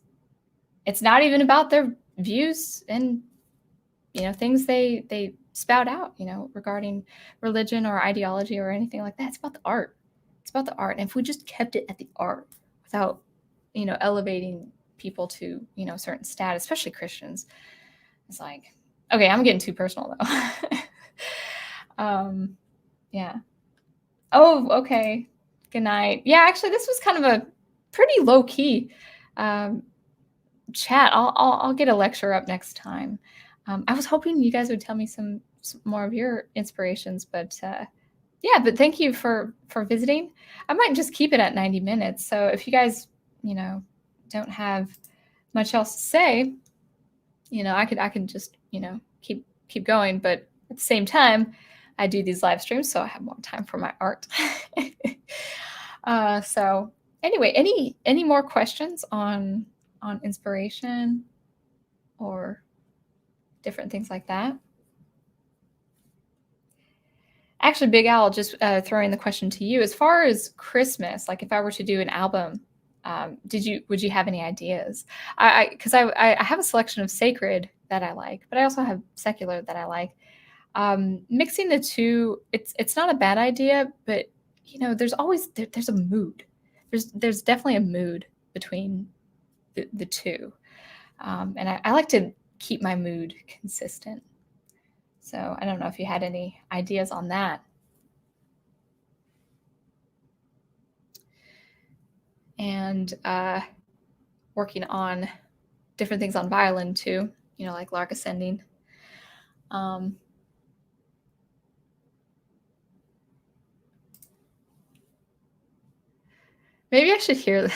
not even about their views and things they spout out, regarding religion or ideology or anything like that. It's about the art. It's about the art. And if we just kept it at the art without, elevating people to, a certain status, especially Christians, it's like, okay, I'm getting too personal though. Yeah. Oh, okay. Good night. Yeah, actually, this was kind of a pretty low key chat. I'll get a lecture up next time. I was hoping you guys would tell me some more of your inspirations, but but thank you for visiting. I might just keep it at 90 minutes. So if you guys, don't have much else to say, I could just, keep going. But at the same time, I do these live streams, so I have more time for my art. So anyway, any more questions on inspiration or different things like that? Actually, Big Al, just throwing the question to you. As far as Christmas, like if I were to do an album, would you have any ideas? Because I have a selection of sacred that I like, but I also have secular that I like. Mixing the two, it's not a bad idea, but there's always there's a mood. There's definitely a mood between the two, and I like to keep my mood consistent. So I don't know if you had any ideas on that. And working on different things on violin too, like lark ascending. Maybe I should hear.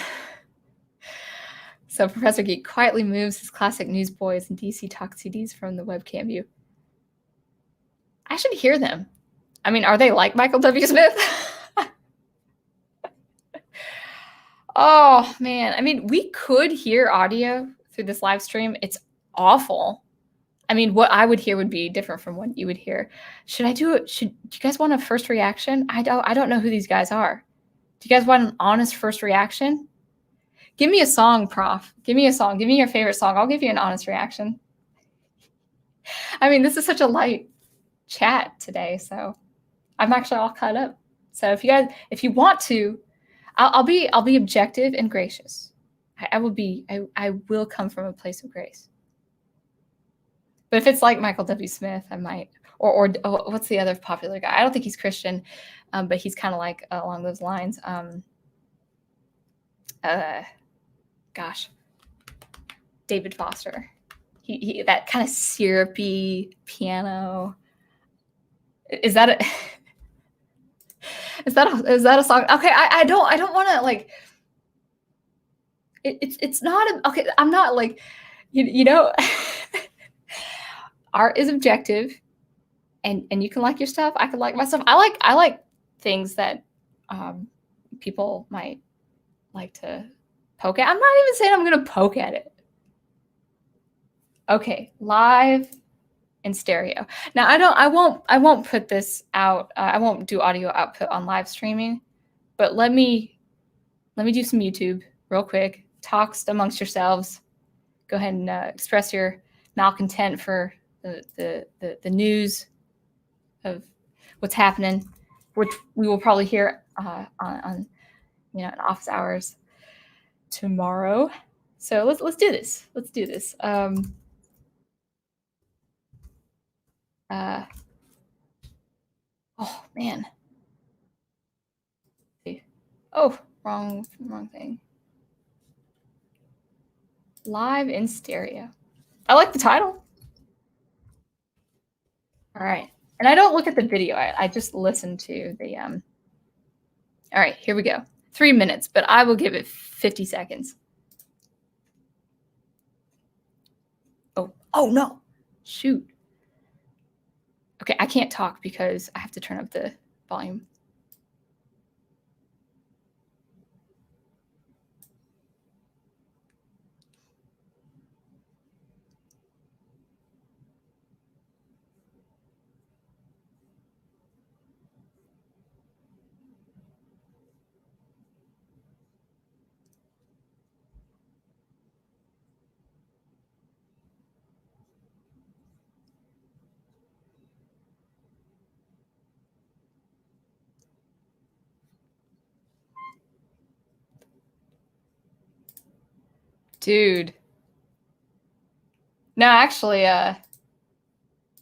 So Professor Geek quietly moves his classic Newsboys and DC Talk CDs from the webcam view. I should hear them. I mean, are they like Michael W. Smith? Oh, man. I mean, we could hear audio through this live stream. It's awful. I mean, what I would hear would be different from what you would hear. Should I do it? Do you guys want a first reaction? I don't know who these guys are. Do you guys want an honest first reaction? Give me a song, Prof. Give me a song. Give me your favorite song. I'll give you an honest reaction. I mean, this is such a light chat today, so I'm actually all caught up. So if you want to, I'll be objective and gracious. I will come from a place of grace. But if it's like Michael W. Smith, I might, or what's the other popular guy? I don't think he's Christian, but he's kind of like along those lines. Gosh, David Foster. He that kind of syrupy piano. Is that a song? Okay, I don't want to like. It's not okay. I'm not like, art is objective, and you can like your stuff. I can like my stuff. I like things that people might like to poke at. I'm not even saying I'm gonna poke at it. Okay, live and stereo. Now I won't put this out. I won't do audio output on live streaming, but let me do some YouTube real quick. Talks amongst yourselves. Go ahead and express your malcontent for the news of what's happening, which we will probably hear on in office hours tomorrow. So let's do this. Let's do this. Oh man. Oh, wrong thing. Live in stereo. I like the title. All right. And I don't look at the video. I just listen to the All right, here we go. 3 minutes, but I will give it 50 seconds. Oh no. Shoot. Okay, I can't talk because I have to turn up the volume. Dude. No, actually,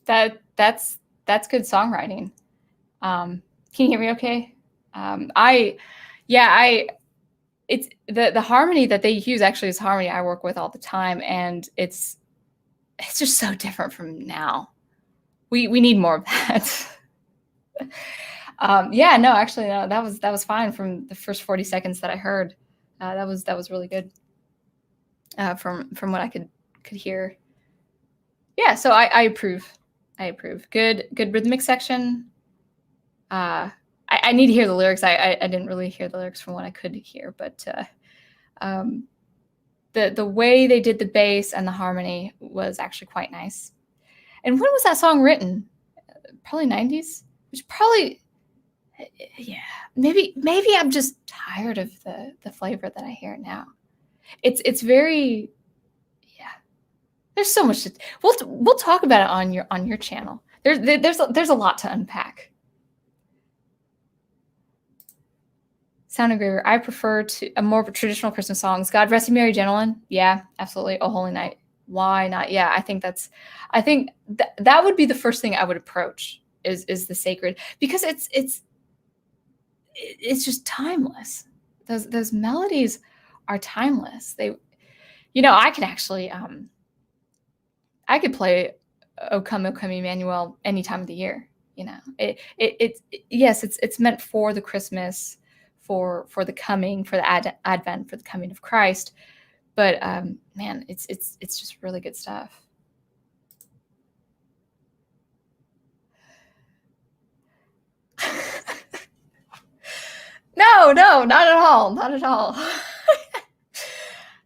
that's good songwriting. Can you hear me okay? It's the harmony that they use actually is harmony I work with all the time, and it's just so different from now. We need more of that. Yeah, no, actually, no, that was fine from the first 40 seconds that I heard. That was really good. From what I could hear. Yeah, so I approve. I approve. Good rhythmic section. I need to hear the lyrics. I didn't really hear the lyrics from what I could hear, but the way they did the bass and the harmony was actually quite nice. And when was that song written? Probably 90s. which probably, yeah, maybe I'm just tired of the flavor that I hear now. It's very, yeah. There's so much. We'll talk about it on your channel. There's a lot to unpack. Sound Engraver. I prefer to a more traditional Christmas songs. God Rest You Merry Gentlemen. Yeah, absolutely. Oh Holy Night. Why not? Yeah, I think that would be the first thing I would approach is the sacred, because it's just timeless. Those melodies are timeless. They, I could actually I could play O Come Emmanuel any time of the year. Yes, it's meant for the Christmas, for the coming, for the Advent, for the coming of Christ. But man, it's just really good stuff. No, not at all. Not at all.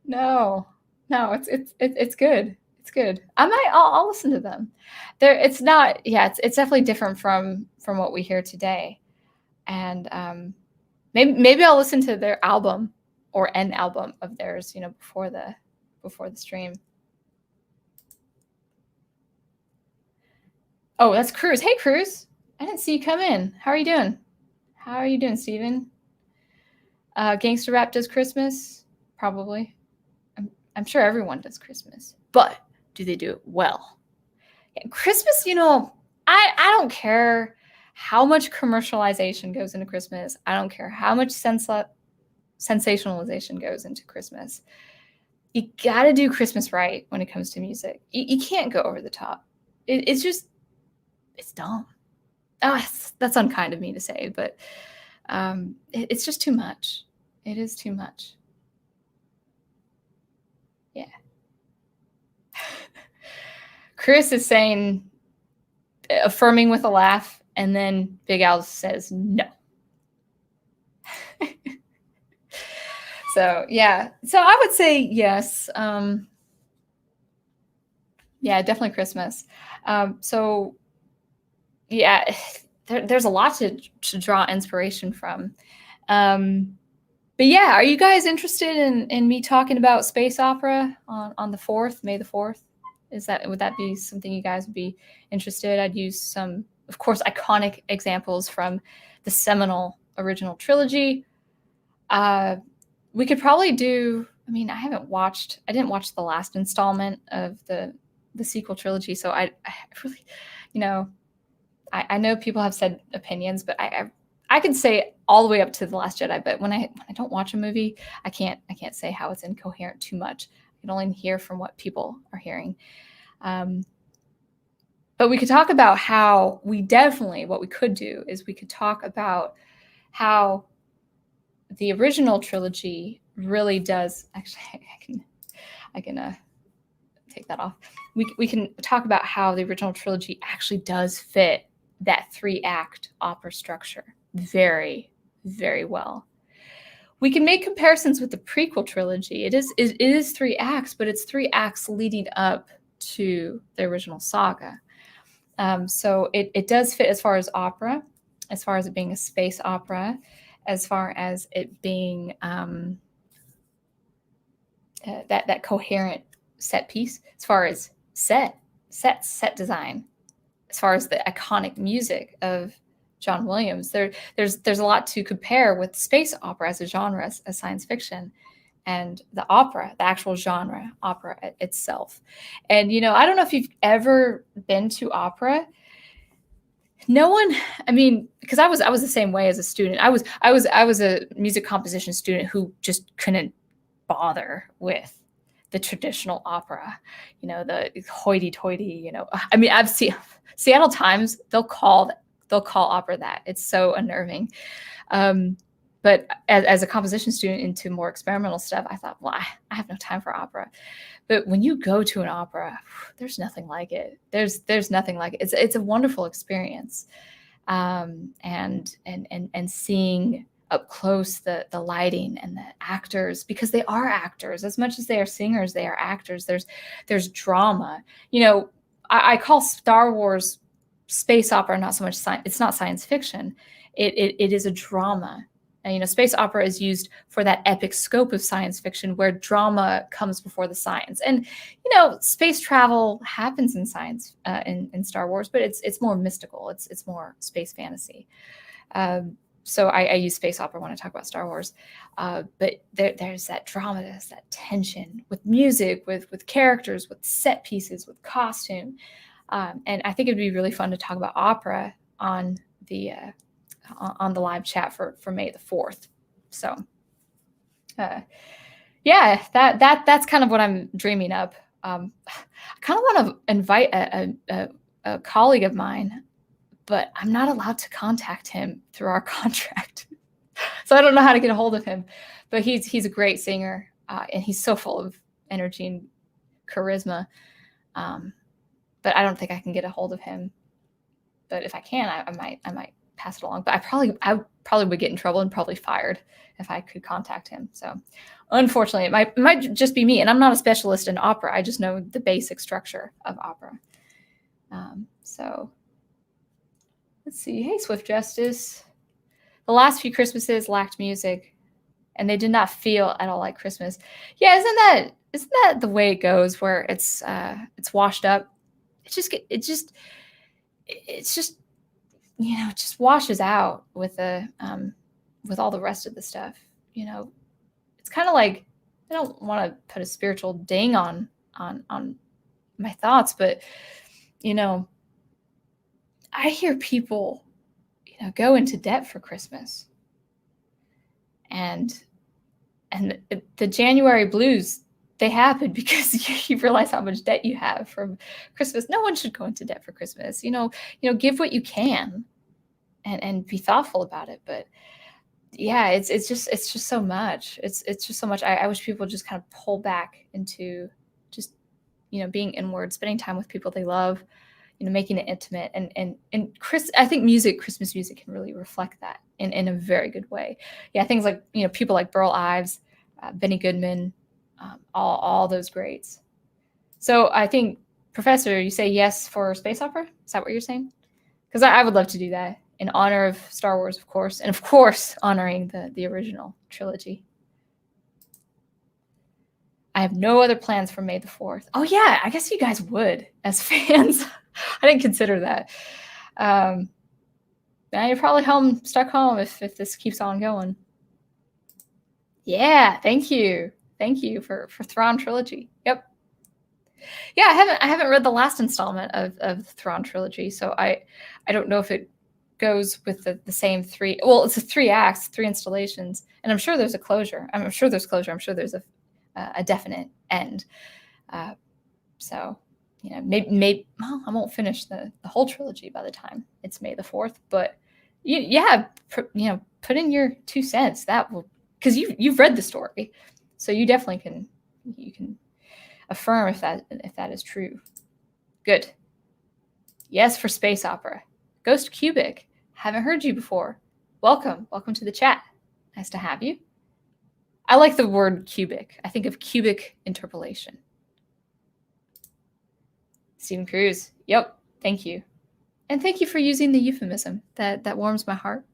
No, it's good. It's good. I'll listen to them. It's not, yeah, it's definitely different from what we hear today. And maybe I'll listen to their album or an album of theirs, before the stream. Oh, that's Cruz. Hey, Cruz. I didn't see you come in. How are you doing? How are you doing, Steven? Gangster rap does Christmas? Probably. I'm sure everyone does Christmas. But do they do it well? Yeah, Christmas, I don't care how much commercialization goes into Christmas. I don't care how much sensationalization goes into Christmas. You got to do Christmas right when it comes to music. You can't go over the top. It's dumb. Oh, that's unkind of me to say, but it's just too much. It is too much. Yeah. Chris is saying, affirming with a laugh, and then Big Al says no. So yeah, so I would say yes. Yeah, definitely Christmas. So yeah, there's a lot to draw inspiration from. But yeah, are you guys interested in me talking about space opera on the 4th, May the 4th? Would that be something you guys would be interested? I'd use some, of course, iconic examples from the seminal original trilogy. We could probably do, I didn't watch the last installment of the sequel trilogy, so I really, I know people have said opinions, but I could say all the way up to The Last Jedi, but when I don't watch a movie, I can't say how it's incoherent too much. I can only hear from what people are hearing. But we could talk about how what we could do is we could talk about how the original trilogy really does, actually, I can take that off. We can talk about how the original trilogy actually does fit that 3-act opera structure very, very well. We can make comparisons with the prequel trilogy. It is 3 acts, but it's 3 acts leading up to the original saga. So it does fit as far as opera, as far as it being a space opera, as far as it being that coherent set piece, as far as set design, as far as the iconic music of John Williams. There's a lot to compare with space opera as a genre, as science fiction, and the opera, the actual genre, opera itself. And I don't know if you've ever been to opera. No one, because I was the same way as a student. I was a music composition student who just couldn't bother with the traditional opera, the hoity-toity, I've seen Seattle Times, they'll call opera that. It's so unnerving. But as a composition student into more experimental stuff, I thought, well, I have no time for opera. But when you go to an opera, there's nothing like it. There's nothing like it. It's a wonderful experience. And seeing up close the lighting and the actors, because they are actors as much as they are singers. They are actors. There's drama. I call Star Wars space opera, not so much science. It's not science fiction. It is a drama. And, space opera is used for that epic scope of science fiction where drama comes before the science. And, space travel happens in science in Star Wars, but it's more mystical. It's more space fantasy. So I use space opera when I talk about Star Wars. But there's that drama, there's that tension with music, with characters, with set pieces, with costume. And I think it'd be really fun to talk about opera on the live chat for May the 4th. So, yeah, that's kind of what I'm dreaming up. I kind of want to invite a colleague of mine, but I'm not allowed to contact him through our contract. So I don't know how to get a hold of him, but he's a great singer, and he's so full of energy and charisma. But I don't think I can get a hold of him. But if I can, I might pass it along. But I probably would get in trouble and probably fired if I could contact him. So unfortunately, it might just be me. And I'm not a specialist in opera. I just know the basic structure of opera. So let's see. Hey, Swift Justice. The last few Christmases lacked music, and they did not feel at all like Christmas. Yeah, isn't that the way it goes, where it's washed up? It just washes out with all the rest of the stuff. It's kind of like, I don't want to put a spiritual ding on my thoughts, but I hear people go into debt for Christmas, and the January blues, they happen because you realize how much debt you have from Christmas. No one should go into debt for Christmas. Give what you can, and be thoughtful about it. But yeah, it's just so much. It's just so much. I wish people just kind of pull back into just being inward, spending time with people they love, making it intimate. And I think Christmas music can really reflect that in a very good way. Yeah, things like people like Burl Ives, Benny Goodman. All those greats. So I think, Professor, you say yes for space opera? Is that what you're saying? Because I would love to do that in honor of Star Wars, of course, and of course honoring the original trilogy. I have no other plans for May the 4th. Oh yeah, I guess you guys would as fans. I didn't consider that. Now you're probably stuck home if this keeps on going. Yeah, thank you. Thank you for Thrawn Trilogy. Yep. Yeah, I haven't read the last installment of the Thrawn Trilogy, so I don't know if it goes with the same three. Well, it's 3 acts, 3 installations, and I'm sure there's a closure. I'm sure there's closure. I'm sure there's a definite end. So maybe I won't finish the whole trilogy by the time it's May the 4th. But put in your 2 cents. That will, because you've read the story. So you definitely can affirm if that is true. Good. Yes for space opera. Ghost Cubic. Haven't heard you before. Welcome to the chat. Nice to have you. I like the word cubic. I think of cubic interpolation. Stephen Cruz. Yep. Thank you. And thank you for using the euphemism. That warms my heart.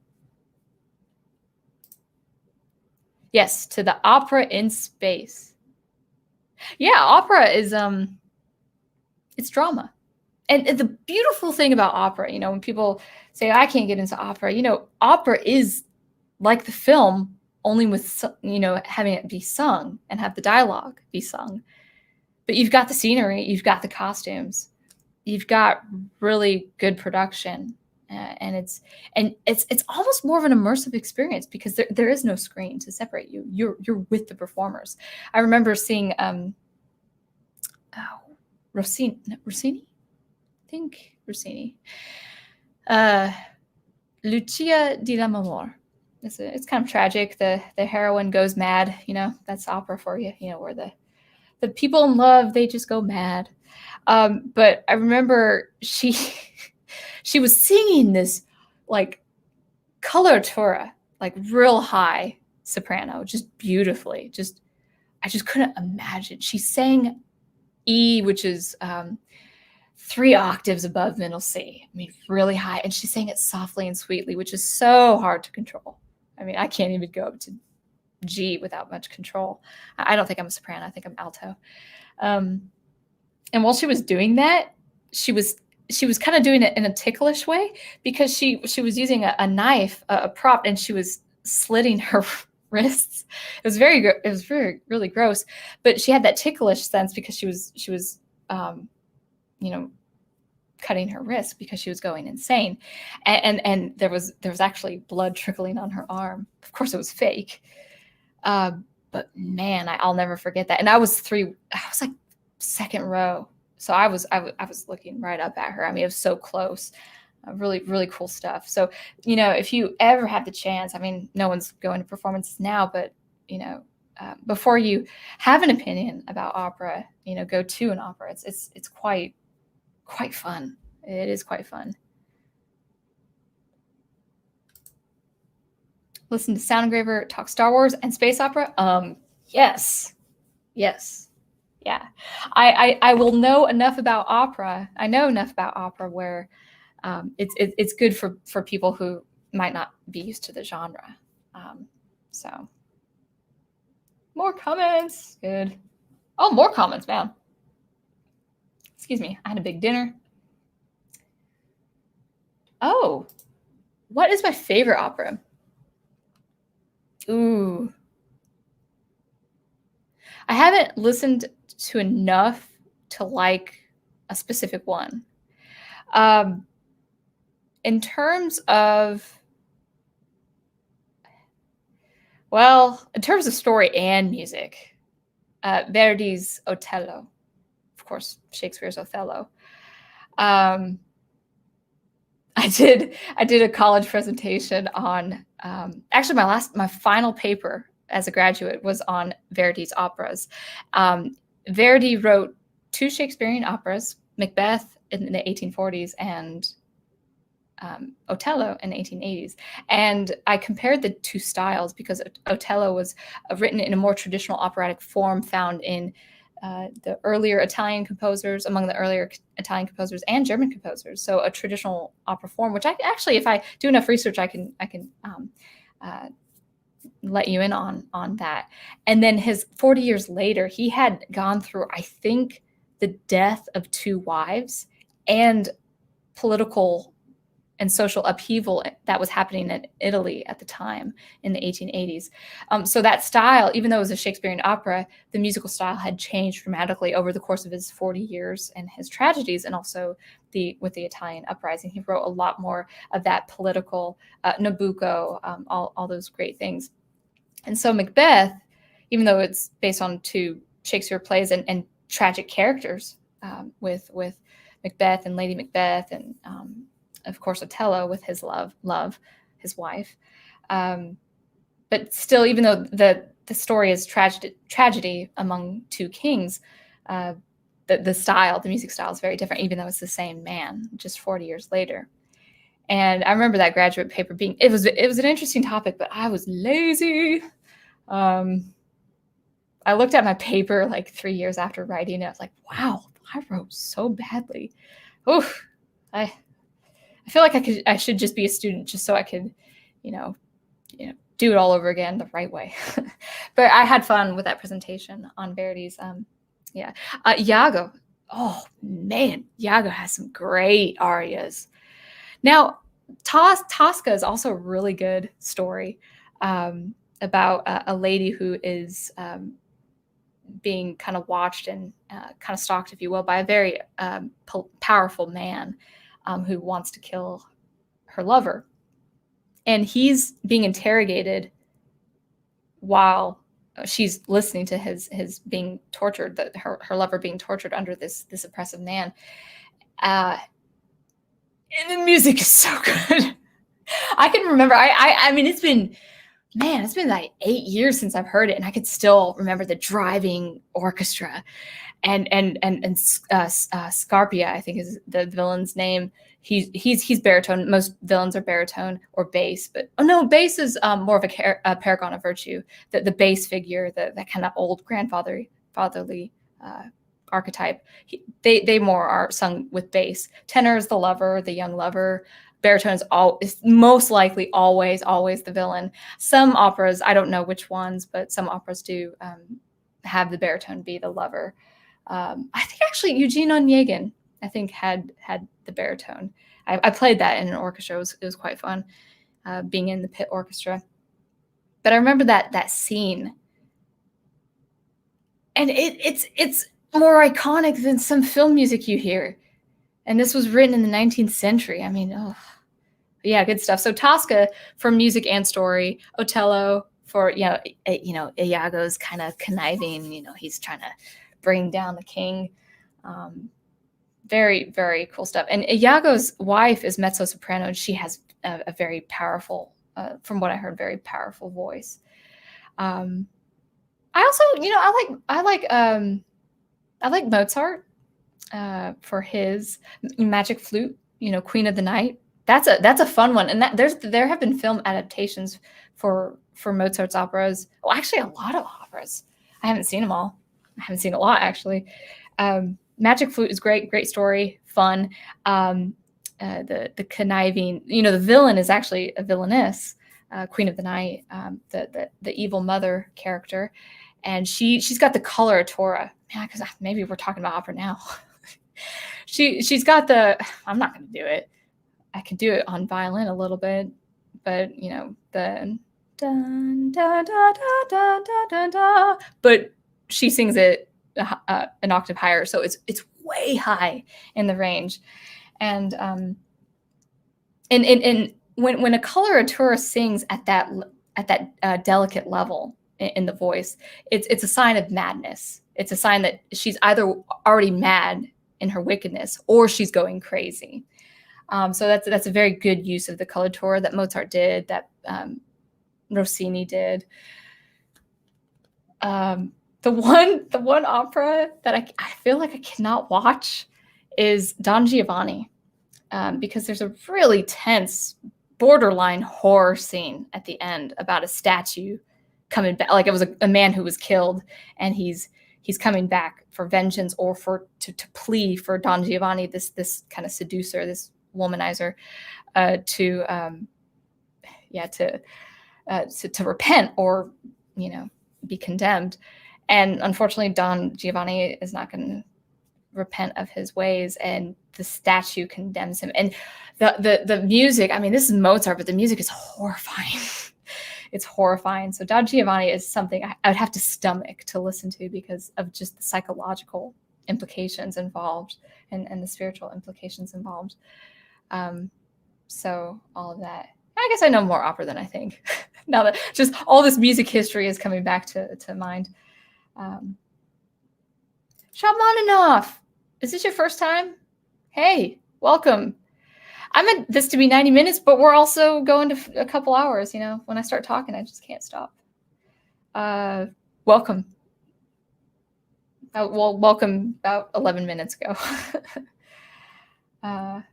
Yes, to the opera in space. Yeah, opera is it's drama. And the beautiful thing about opera, when people say I can't get into opera, opera is like the film, only with having it be sung and have the dialogue be sung. But you've got the scenery, you've got the costumes, you've got really good production. And it's almost more of an immersive experience because there is no screen to separate you. You're with the performers. I remember seeing Rossini. I think Rossini. Lucia di Lammermoor. It's kind of tragic. The heroine goes mad. That's opera for you. Where the people in love, they just go mad. But I remember she was singing this like coloratura, like real high soprano, just beautifully. I just couldn't imagine. She sang E, which is 3 octaves above middle C. I mean, really high. And she sang it softly and sweetly, which is so hard to control. I mean, I can't even go up to G without much control. I don't think I'm a soprano. I think I'm alto. And while she was doing that, she was kind of doing it in a ticklish way, because she was using a knife, a prop, and she was slitting her wrists. It was really gross, but she had that ticklish sense because she was cutting her wrist because she was going insane, and there was actually blood trickling on her arm. Of course, it was fake. But man, I'll never forget that. And I was like second row. So I was looking right up at her. I mean, it was so close. Really, really cool stuff. So, if you ever have the chance, I mean, no one's going to performances now, but, before you have an opinion about opera, go to an opera. It's quite fun. It is quite fun. Listen to Sound Engraver talk Star Wars and space opera. Yes. Yeah. I will know enough about opera. I know enough about opera where it's good for people who might not be used to the genre. So more comments. Good. Oh, more comments, man. Excuse me. I had a big dinner. Oh, what is my favorite opera? Ooh. I haven't listened to enough to like a specific one. In terms of story and music, Verdi's Otello, of course, Shakespeare's Othello. I did a college presentation on, actually my final paper as a graduate was on Verdi's operas. Verdi wrote 2 Shakespearean operas, Macbeth in the 1840s and Otello in the 1880s. And I compared the 2 styles because Otello was written in a more traditional operatic form found in among the earlier Italian composers and German composers. So a traditional opera form, which I actually, if I do enough research, I can let you in on that. And then 40 years later, he had gone through, I think, the death of 2 wives and political and social upheaval that was happening in Italy at the time in the 1880s. So that style, even though it was a Shakespearean opera, the musical style had changed dramatically over the course of his 40 years and his tragedies, and also with the Italian uprising. He wrote a lot more of that political, Nabucco, all those great things. And so Macbeth, even though it's based on 2 Shakespeare plays and tragic characters, with Macbeth and Lady Macbeth, and of course Othello with his his wife, but still, even though the story is tragedy among 2 kings, the music style is very different, even though it's the same man, just 40 years later. And I remember that graduate paper it was an interesting topic, but I was lazy. I looked at my paper like 3 years after writing it. I was like, wow, I wrote so badly. Oof. I feel like I should just be a student just so I could, do it all over again the right way. But I had fun with that presentation on Verdi's. Iago. Oh man, Iago has some great arias. Now, Tosca is also a really good story about a lady who is being kind of watched and kind of stalked, if you will, by a very powerful man who wants to kill her lover. And he's being interrogated while she's listening to his being tortured, her lover being tortured under this oppressive man. And the music is so good. I can remember, I mean, it's been like 8 years since I've heard it, and I could still remember the driving orchestra, and Scarpia, I think is the villain's name. He's baritone. Most villains are baritone or bass, but bass is more of a paragon of virtue. The bass figure, that kind of old fatherly archetype. They more are sung with bass. Tenor is the lover, the young lover. Baritone is most likely always the villain. Some operas, I don't know which ones, but some operas do have the baritone be the lover. I think actually Eugene Onegin, I think, had the baritone. I played that in an orchestra. It was quite fun, being in the pit orchestra. But I remember that scene, and it's more iconic than some film music you hear. And this was written in the 19th century. I mean, yeah, good stuff. So Tosca for music and story, Otello for Iago's kind of conniving. He's trying to bring down the king. Very, very cool stuff. And Iago's wife is mezzo soprano, and she has a very powerful, from what I heard, very powerful voice. I also, I like Mozart for his Magic Flute. Queen of the Night. That's a fun one, and there have been film adaptations for Mozart's operas. Well, actually, a lot of operas. I haven't seen them all. I haven't seen a lot, actually. Magic Flute is great story, fun. The conniving, the villain is actually a villainess, Queen of the Night, the evil mother character, and she's got the coloratura. Yeah, because maybe we're talking about opera now. She's got the. I'm not going to do it. I can do it on violin a little bit, but the dun dun da da da da da da. But she sings it an octave higher, so it's way high in the range, and when a coloratura sings at that delicate level in the voice, it's a sign of madness. It's a sign that she's either already mad in her wickedness or she's going crazy. So that's a very good use of the coloratura that Mozart did, that Rossini did. The one opera that I feel like I cannot watch is Don Giovanni, because there's a really tense, borderline horror scene at the end about a statue coming back. Like, it was a man who was killed, and he's coming back for vengeance or to plea for Don Giovanni, this kind of seducer, this womanizer, to repent or be condemned. And unfortunately, Don Giovanni is not going to repent of his ways, and the statue condemns him. And the music, I mean, this is Mozart, but the music is horrifying. It's horrifying. So Don Giovanni is something I would have to stomach to listen to because of just the psychological implications involved and the spiritual implications involved. So all of that. I guess I know more opera than I think. Now that just all this music history is coming back to mind. Shabmaninoff, is this your first time? Hey, welcome. I meant this to be 90 minutes, but we're also going to a couple hours. When I start talking, I just can't stop. Welcome. Welcome about 11 minutes ago. I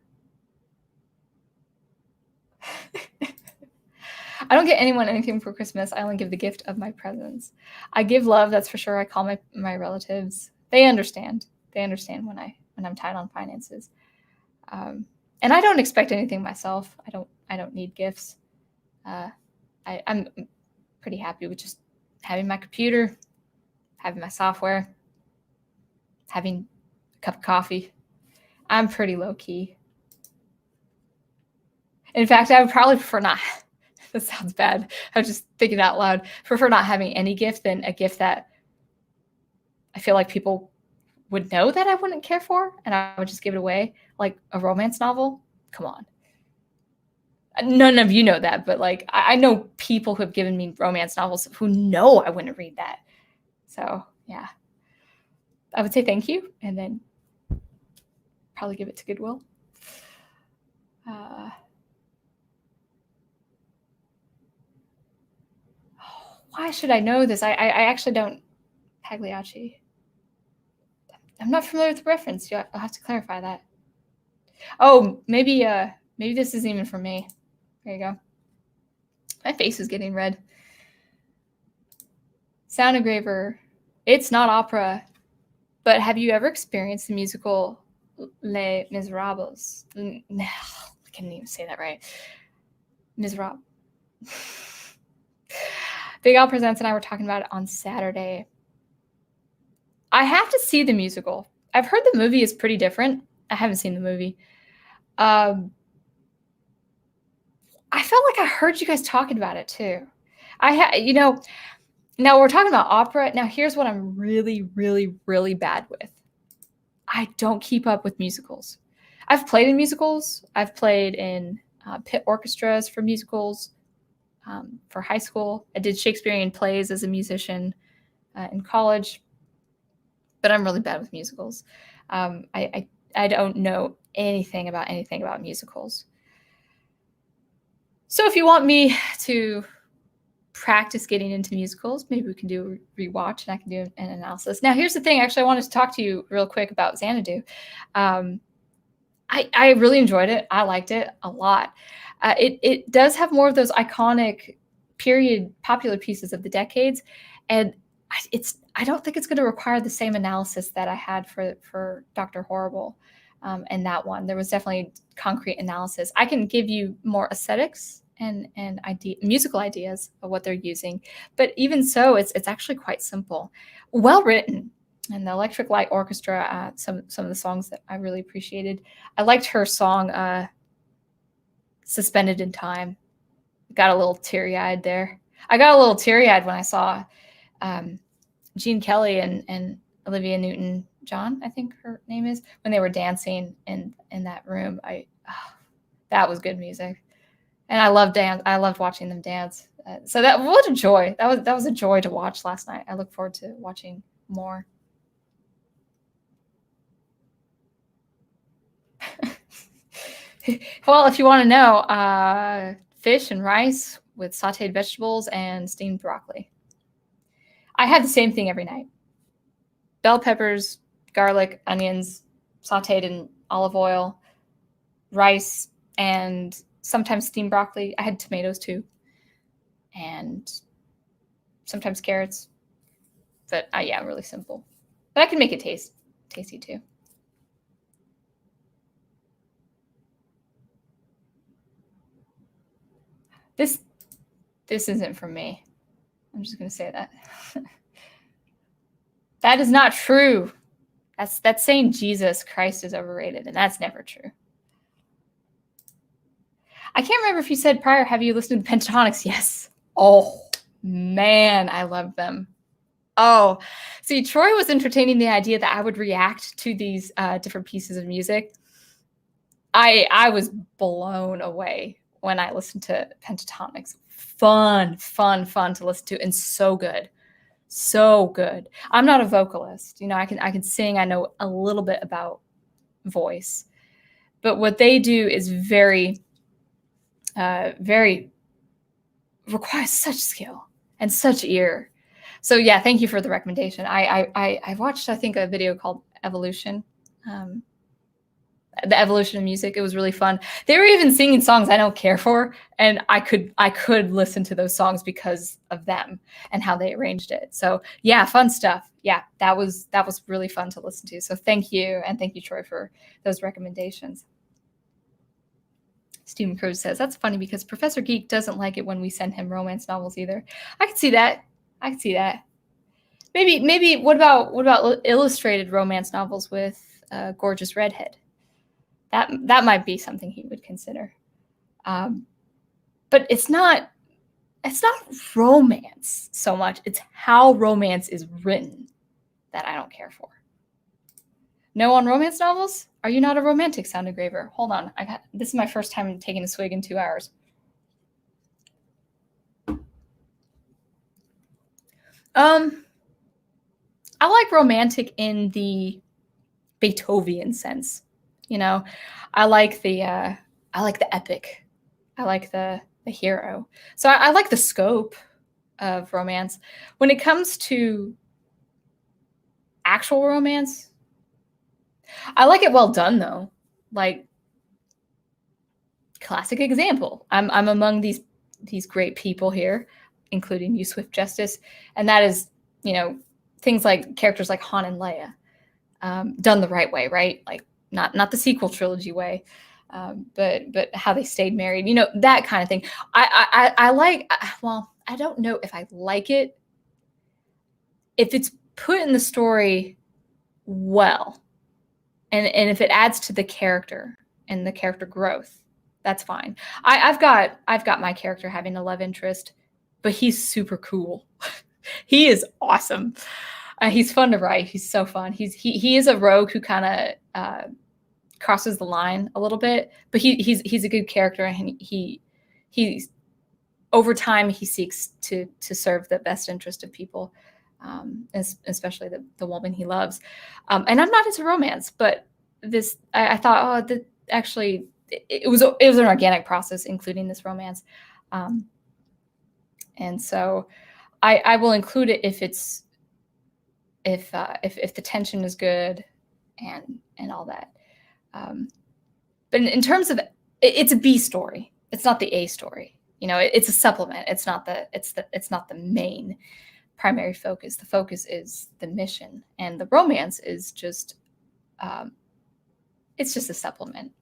don't get anyone anything for Christmas. I only give the gift of my presence. I give love, that's for sure. I call my relatives. They understand. They understand when I'm tight on finances. And I don't expect anything myself. I don't need gifts. I'm pretty happy with just having my computer, having my software, having a cup of coffee. I'm pretty low key. In fact, I would probably prefer not. That sounds bad. I was just thinking out loud. Prefer not having any gift than a gift that I feel like people would know that I wouldn't care for, and I would just give it away. Like a romance novel. Come on. None of you know that, but like I know people who have given me romance novels who know I wouldn't read that. So yeah, I would say thank you, and then probably give it to Goodwill. Why should I know this? I actually don't. Pagliacci. I'm not familiar with the reference. I'll have to clarify that. Oh, maybe this isn't even for me. There you go. My face is getting red. Sound Engraver. It's not opera. But have you ever experienced the musical Les Miserables? I can't even say that right. Miserables. Big Al Presents and I were talking about it on Saturday. I have to see the musical. I've heard the movie is pretty different. I haven't seen the movie. I felt like I heard you guys talking about it too. Now we're talking about opera. Now here's what I'm really, really, really bad with. I don't keep up with musicals. I've played in musicals. I've played in pit orchestras for musicals for high school. I did Shakespearean plays as a musician in college, but I'm really bad with musicals. I don't know anything about musicals. So if you want me to practice getting into musicals, maybe we can do a rewatch and I can do an analysis. Now, here's the thing. Actually, I wanted to talk to you real quick about Xanadu. I really enjoyed it. I liked it a lot. It does have more of those iconic period popular pieces of the decades, and I don't think it's going to require the same analysis that I had for Dr. Horrible and that one. There was definitely concrete analysis. I can give you more aesthetics and musical ideas of what they're using, but even so, it's actually quite simple, well written. And the Electric Light Orchestra, some of the songs that I really appreciated. I liked her song "Suspended in Time." Got a little teary-eyed there. I got a little teary-eyed when I saw Gene Kelly and Olivia Newton-John, I think her name is, when they were dancing in that room. That was good music. And I loved watching them dance. So what a joy. That was a joy to watch last night. I look forward to watching more. Well, if you want to know, fish and rice with sauteed vegetables and steamed broccoli. I had the same thing every night. Bell peppers, garlic, onions, sauteed in olive oil, rice, and sometimes steamed broccoli. I had tomatoes too. And sometimes carrots. But yeah, really simple. But I can make it tasty too. This isn't from me. I'm just going to say that. That is not true. That's saying Jesus Christ is overrated, and that's never true. I can't remember if you said prior, have you listened to Pentatonics? Yes. Oh, man, I love them. Oh, see, Troy was entertaining the idea that I would react to these different pieces of music. I was blown away when I listened to Pentatonics. Fun to listen to, and so good. So good. I'm not a vocalist. I can sing. I know a little bit about voice. But what they do is very requires such skill and such ear. So yeah, thank you for the recommendation. I watched, I think, a video called Evolution. The evolution of music. It was really fun. They were even singing songs I don't care for, and I could listen to those songs because of them and how they arranged it. So yeah, fun stuff. Yeah, that was really fun to listen to. So thank you, and thank you, Troy, for those recommendations. Stephen Cruz says, that's funny because Professor Geek doesn't like it when we send him romance novels either. I can see that. Maybe what about illustrated romance novels with a gorgeous redhead? That might be something he would consider. But it's not romance so much. It's how romance is written that I don't care for. No on romance novels? Are you not a romantic, Sound Engraver? Hold on. This is my first time taking a swig in 2 hours. I like romantic in the Beethoven sense. I like the epic. I like the hero. So I like the scope of romance. When it comes to actual romance, I like it well done though. Like, classic example. I'm among these great people here, including you, Swift Justice, and that is, things like characters like Han and Leia. done the right way, right? Like not the sequel trilogy way, but how they stayed married, that kind of thing. I like, well, I don't know if I like it if it's put in the story well, and if it adds to the character and the character growth, that's fine. I've got my character having a love interest, but he's super cool. He is awesome. He's fun to write. He's so fun. He is a rogue who kind of crosses the line a little bit, but he's a good character, and he's over time he seeks to serve the best interest of people, especially the woman he loves. And I'm not into romance, but this I thought, oh, that actually it was an organic process, including this romance, and so I will include it if the tension is good and all that. But in terms of it's a B story, it's not the A story. It's a supplement. It's not the main primary focus. The focus is the mission, and the romance is just it's just a supplement,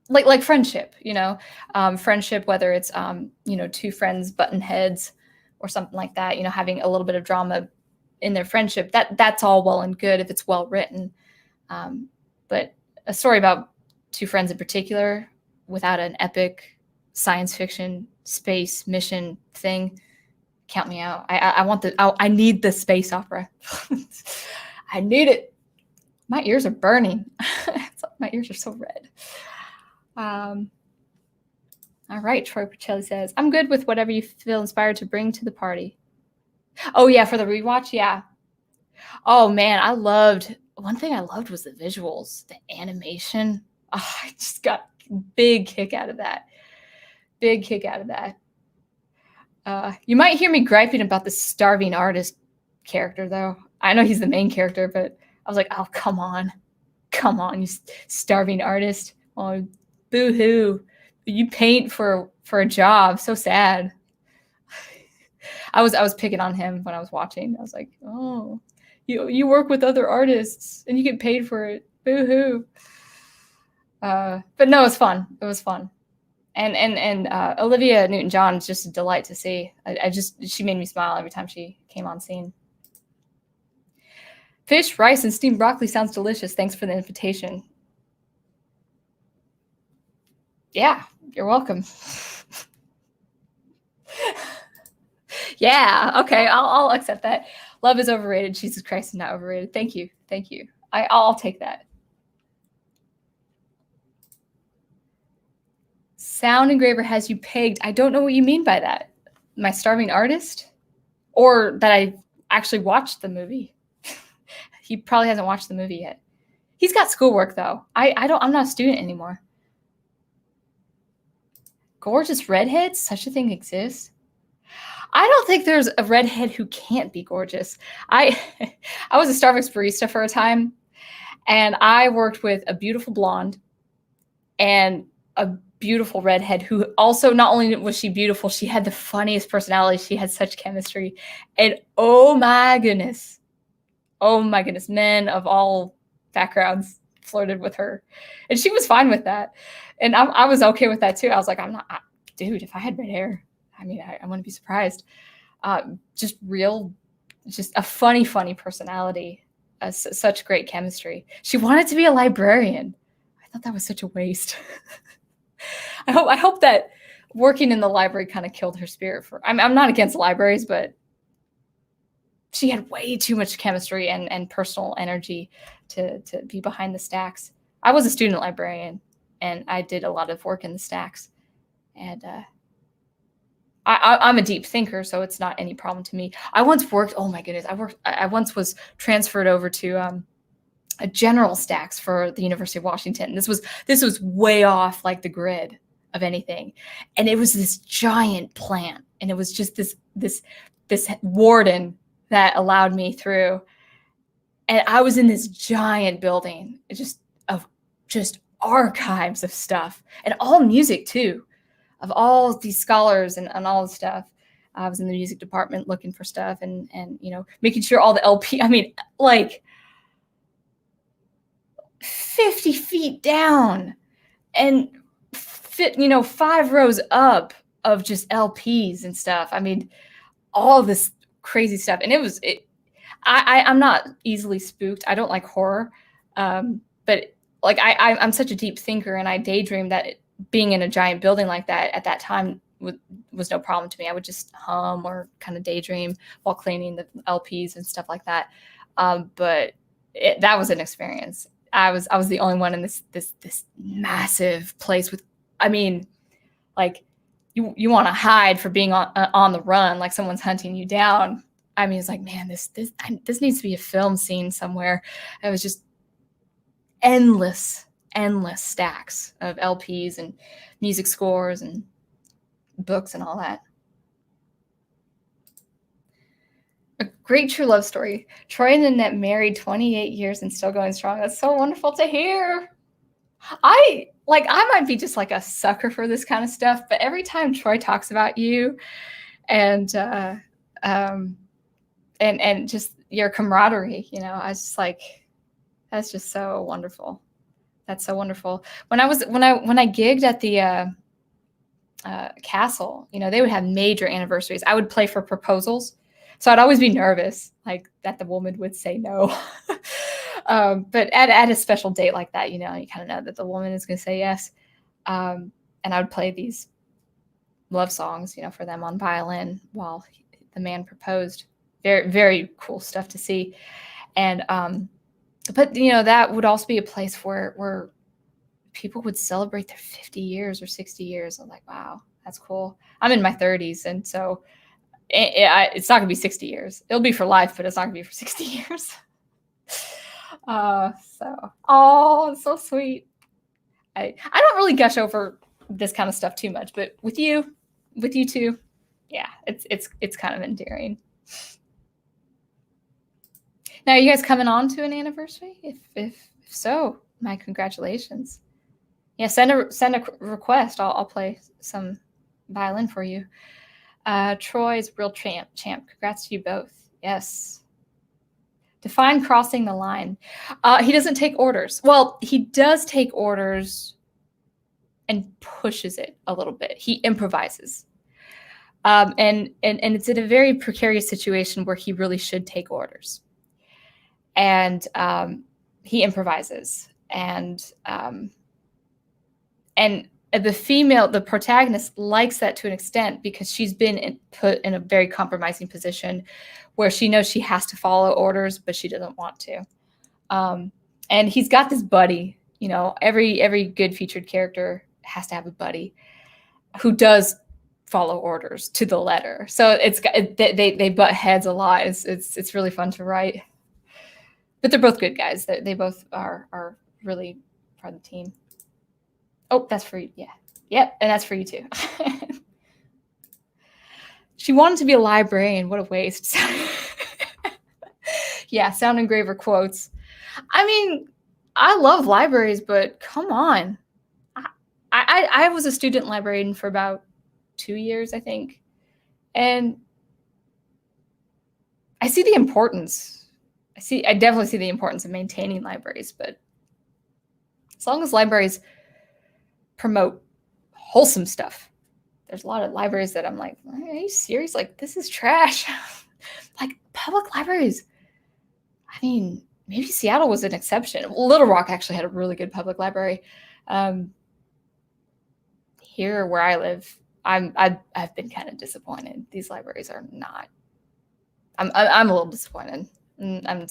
like friendship. Friendship, whether it's two friends button heads or something like that. Having a little bit of drama in their friendship, that's all well and good if it's well written. But a story about two friends in particular without an epic science fiction space mission thing, count me out. I need the space opera. I need it. My ears are burning. My ears are so red. All right, Troy Pacelli says, I'm good with whatever you feel inspired to bring to the party. Oh yeah, for the rewatch, yeah. Oh man, one thing I loved was the visuals, the animation. Oh, I just got big kick out of that. You might hear me griping about the starving artist character, though. I know he's the main character, but I was like, oh, come on, you starving artist. Oh, boo-hoo. You paint for a job. So sad. I was picking on him when I was watching. I was like, oh, you work with other artists and you get paid for it. Boo-hoo. But no, it was fun. And Olivia Newton-John is just a delight to see. She made me smile every time she came on scene. Fish, rice, and steamed broccoli sounds delicious. Thanks for the invitation. Yeah, you're welcome. Yeah, okay, I'll accept that. Love is overrated. Jesus Christ is not overrated. Thank you. I'll take that. Sound Engraver has you pegged. I don't know what you mean by that. My starving artist? Or that I actually watched the movie. He probably hasn't watched the movie yet. He's got schoolwork though. I'm not a student anymore. Gorgeous redheads? Such a thing exists? I don't think there's a redhead who can't be gorgeous. I was a Starbucks barista for a time, and I worked with a beautiful blonde and a beautiful redhead who also, not only was she beautiful, she had the funniest personality. She had such chemistry. And oh my goodness, men of all backgrounds flirted with her. And she was fine with that. And I was okay with that too. I was like, dude, if I had red hair, I wouldn't be surprised. Just a funny personality. Such great chemistry. She wanted to be a librarian. I thought that was such a waste. I hope that working in the library kind of killed her spirit. I'm not against libraries, but she had way too much chemistry and personal energy to be behind the stacks. I was a student librarian, and I did a lot of work in the stacks. And I'm a deep thinker, so it's not any problem to me. I once worked. Oh my goodness, I once was transferred over to a general stacks for the University of Washington. This was way off like the grid of anything, and it was this giant plant, and it was just this warden that allowed me through, and I was in this giant building, just archives of stuff, and all music too, of all these scholars and all the stuff. I was in the music department looking for stuff and making sure all the LP. 50 feet down and fit, 5 rows up of just LPs and stuff. I mean, all this crazy stuff. And I'm not easily spooked. I don't like horror. But like I'm such a deep thinker, and I daydream that being in a giant building like that at that time was no problem to me. I would just hum or kind of daydream while cleaning the LPs and stuff like that. But that was an experience. I was the only one in this massive place with, I mean, like you want to hide for being on the run, like someone's hunting you down. I mean, it's like, man, this needs to be a film scene somewhere. It was just endless stacks of LPs and music scores and books and all that. A great true love story. Troy and Annette married 28 years and still going strong. That's so wonderful to hear. I might be just like a sucker for this kind of stuff, but every time Troy talks about you and just your camaraderie, I was just like, that's just so wonderful. That's so wonderful. When I gigged at the castle, they would have major anniversaries. I would play for proposals, so I'd always be nervous, like that the woman would say no. But at a special date like that, you kind of know that the woman is going to say yes. And I would play these love songs, for them on violin while the man proposed. Very, very cool stuff to see. And but that would also be a place where people would celebrate their 50 years or 60 years. I'm like, wow, that's cool. I'm in my 30s, and so it's not going to be 60 years. It'll be for life, but it's not going to be for 60 years. It's so sweet. I don't really gush over this kind of stuff too much, but with you two, yeah, it's kind of endearing. Now, are you guys coming on to an anniversary? If so, my congratulations. Yeah, send a request. I'll play some violin for you. Troy's real champ. Congrats to you both. Yes. Define crossing the line. He doesn't take orders. Well, he does take orders and pushes it a little bit. He improvises. And it's in a very precarious situation where he really should take orders. And he improvises. And the protagonist likes that to an extent because she's been put in a very compromising position where she knows she has to follow orders, but she doesn't want to. And he's got this buddy, every good featured character has to have a buddy who does follow orders to the letter. So they butt heads a lot. It's really fun to write. But they're both good guys. They both are really part of the team. Oh, that's for you. Yeah. Yep. And that's for you too. She wanted to be a librarian. What a waste. Yeah. Sound Engraver quotes. I mean, I love libraries, but come on. I was a student librarian for about 2 years, I think. And I see the importance. I definitely see the importance of maintaining libraries, but as long as libraries promote wholesome stuff. There's a lot of libraries that I'm like, are you serious? Like, this is trash. Like, public libraries. I mean, maybe Seattle was an exception. Little Rock actually had a really good public library. Here where I live, I've been kind of disappointed. These libraries are not. I'm a little disappointed. I'm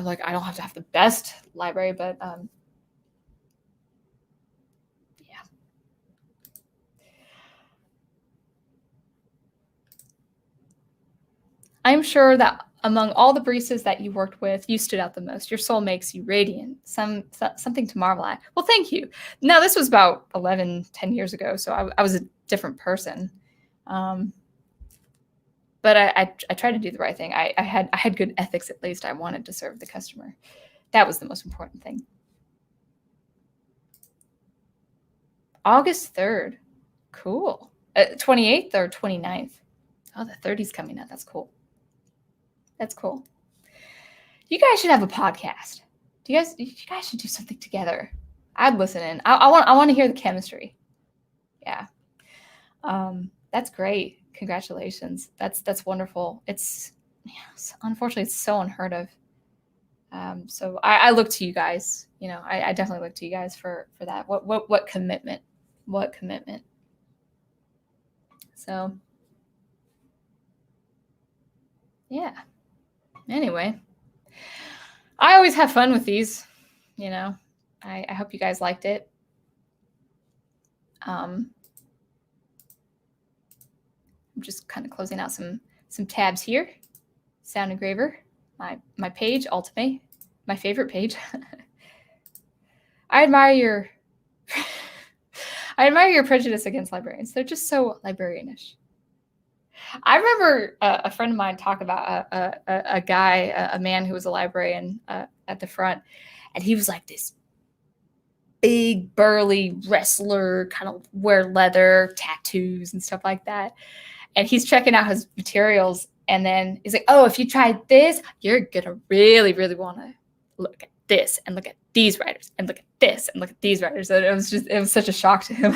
like, I don't have to have the best library, but yeah. I'm sure that among all the baristas that you worked with, you stood out the most. Your soul makes you radiant, something to marvel at. Well, thank you. Now, this was about 10 years ago, so I was a different person. But I tried to do the right thing. I had good ethics, at least. I wanted to serve the customer. That was the most important thing. August 3rd. Cool. 28th or 29th? Oh, the 30's coming up. That's cool. That's cool. You guys should have a podcast. You guys should do something together. I'd listen in. I want to hear the chemistry. Yeah. That's great. Congratulations. That's wonderful. Unfortunately, it's so unheard of. So I look to you guys. I definitely look to you guys for that. What commitment? What commitment? So yeah. Anyway, I always have fun with these. I hope you guys liked it. I'm just kind of closing out some tabs here. Sound Engraver, my page, Ultimate, my favorite page. I admire your prejudice against librarians. They're just so librarianish. I remember a friend of mine talk about a guy, a man who was a librarian at the front, and he was like this big, burly wrestler, kind of wear leather, tattoos, and stuff like that. And he's checking out his materials, and then he's like, "Oh, if you tried this, you're gonna really, really want to look at this, and look at these writers, and look at this, and look at these writers." And it was such a shock to him.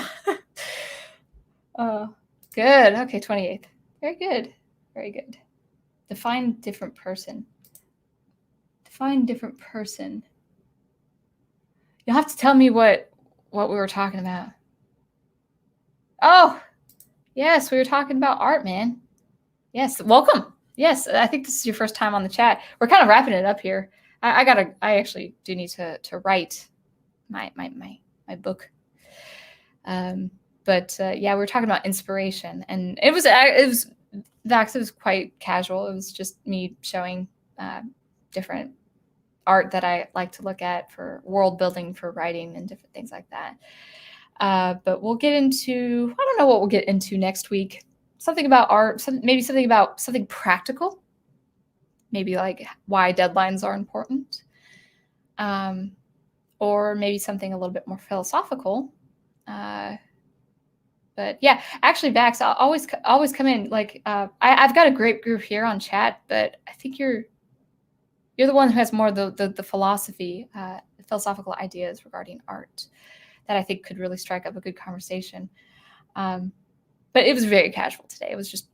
Good. Okay, 28th. Very good. Very good. Define different person. Define different person. You'll have to tell me what we were talking about. Oh, yes, we were talking about art, man. Yes, welcome. Yes, I think this is your first time on the chat. We're kind of wrapping it up here. I actually do need to write my book. But yeah, we were talking about inspiration, and it was quite casual. It was just me showing different art that I like to look at for world building, for writing, and different things like that. But we'll get into, I don't know what we'll get into next week. Something about art, maybe something about something practical. Maybe like why deadlines are important. Or maybe something a little bit more philosophical. But yeah, actually, Vax, I'll always come in. Like I've got a great group here on chat, but I think you're the one who has more of the philosophy, the philosophical ideas regarding art that I think could really strike up a good conversation. But it was very casual today. It was just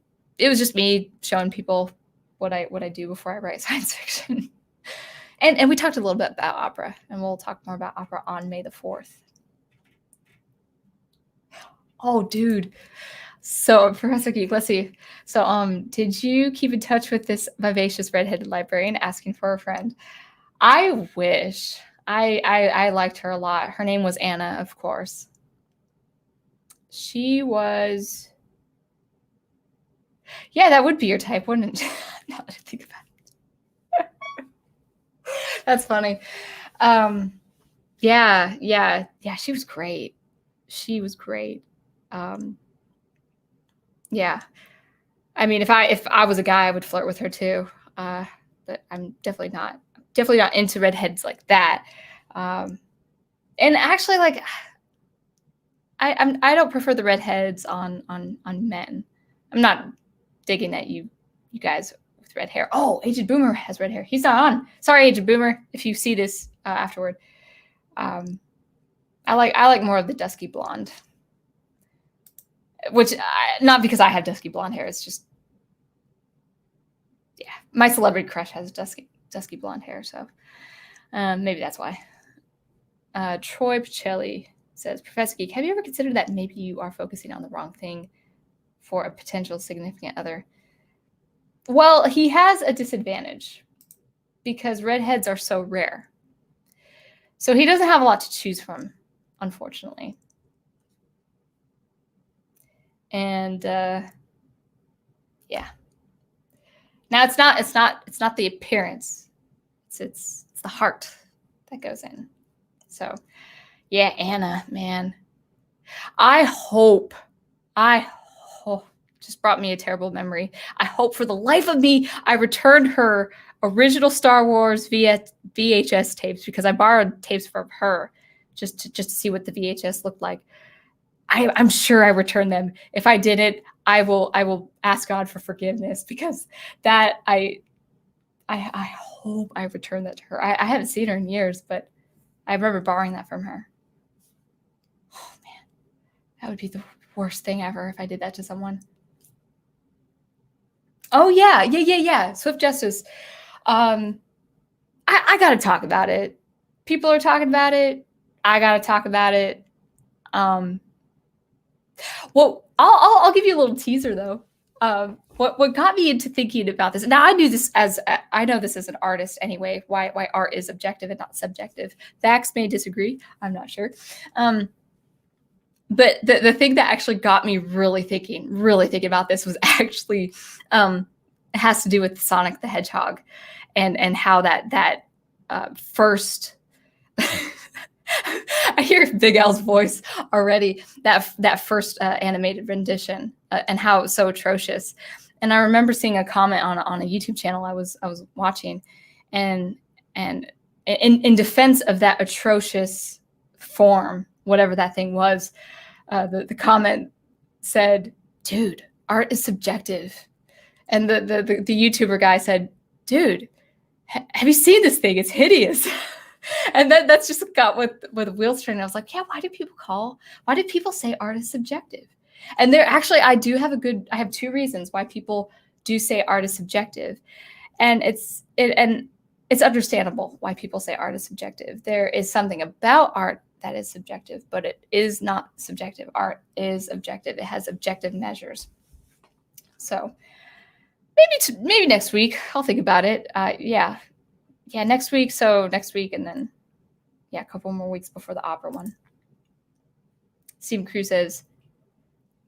me showing people what I do before I write science fiction. And we talked a little bit about opera, and we'll talk more about opera on May the 4th. Oh, dude. So, Professor Geek, let's see. So, did you keep in touch with this vivacious redheaded librarian asking for a friend? I wish. I liked her a lot. Her name was Anna, of course. She was... Yeah, that would be your type, wouldn't it? Now that I think about it. That's funny. Yeah, she was great. She was great. Yeah. I mean, if I was a guy, I would flirt with her too. But I'm definitely not into redheads like that. And actually, like, I don't prefer the redheads on men. I'm not digging at you guys with red hair. Oh, Aged Boomer has red hair. He's not on. Sorry, Aged Boomer, if you see this afterward. I like more of the dusky blonde. Which, not because I have dusky blonde hair. It's just, yeah, my celebrity crush has dusky blonde hair, so maybe that's why. Troy Pacelli says, Professor Geek, have you ever considered that maybe you are focusing on the wrong thing for a potential significant other? Well, he has a disadvantage because redheads are so rare. So he doesn't have a lot to choose from, unfortunately. And yeah. Now it's not the appearance. It's the heart that goes in. So yeah, Anna, man. I hope just brought me a terrible memory. I hope for the life of me I returned her original Star Wars VHS tapes, because I borrowed tapes from her just to see what the VHS looked like. I'm sure I returned them. If I didn't, I will ask God for forgiveness, because that I hope I return that to her. I haven't seen her in years, but I remember borrowing that from her. Oh man, that would be the worst thing ever if I did that to someone. Oh yeah. Swift Justice. I gotta talk about it. People are talking about it. I gotta talk about it. Well, I'll give you a little teaser though. What got me into thinking about this? Now I know this as an artist anyway. Why art is objective and not subjective. Vax may disagree. I'm not sure. But the thing that actually got me really thinking about this was actually it has to do with Sonic the Hedgehog, and how that first. I hear Big Al's voice already. That first animated rendition and how it was so atrocious. And I remember seeing a comment on a YouTube channel I was watching, and in defense of that atrocious form, whatever that thing was, the comment said, "Dude, art is subjective." And the YouTuber guy said, "Dude, have you seen this thing? It's hideous." And that's just got with wheels turning. I was like, yeah, why do people say art is subjective? And there actually, I have two reasons why people do say art is subjective. And it's understandable why people say art is subjective. There is something about art that is subjective, but it is not subjective. Art is objective. It has objective measures. So maybe next week I'll think about it. Yeah, next week. So next week, and then, a couple more weeks before the opera one. Stephen Cruz says,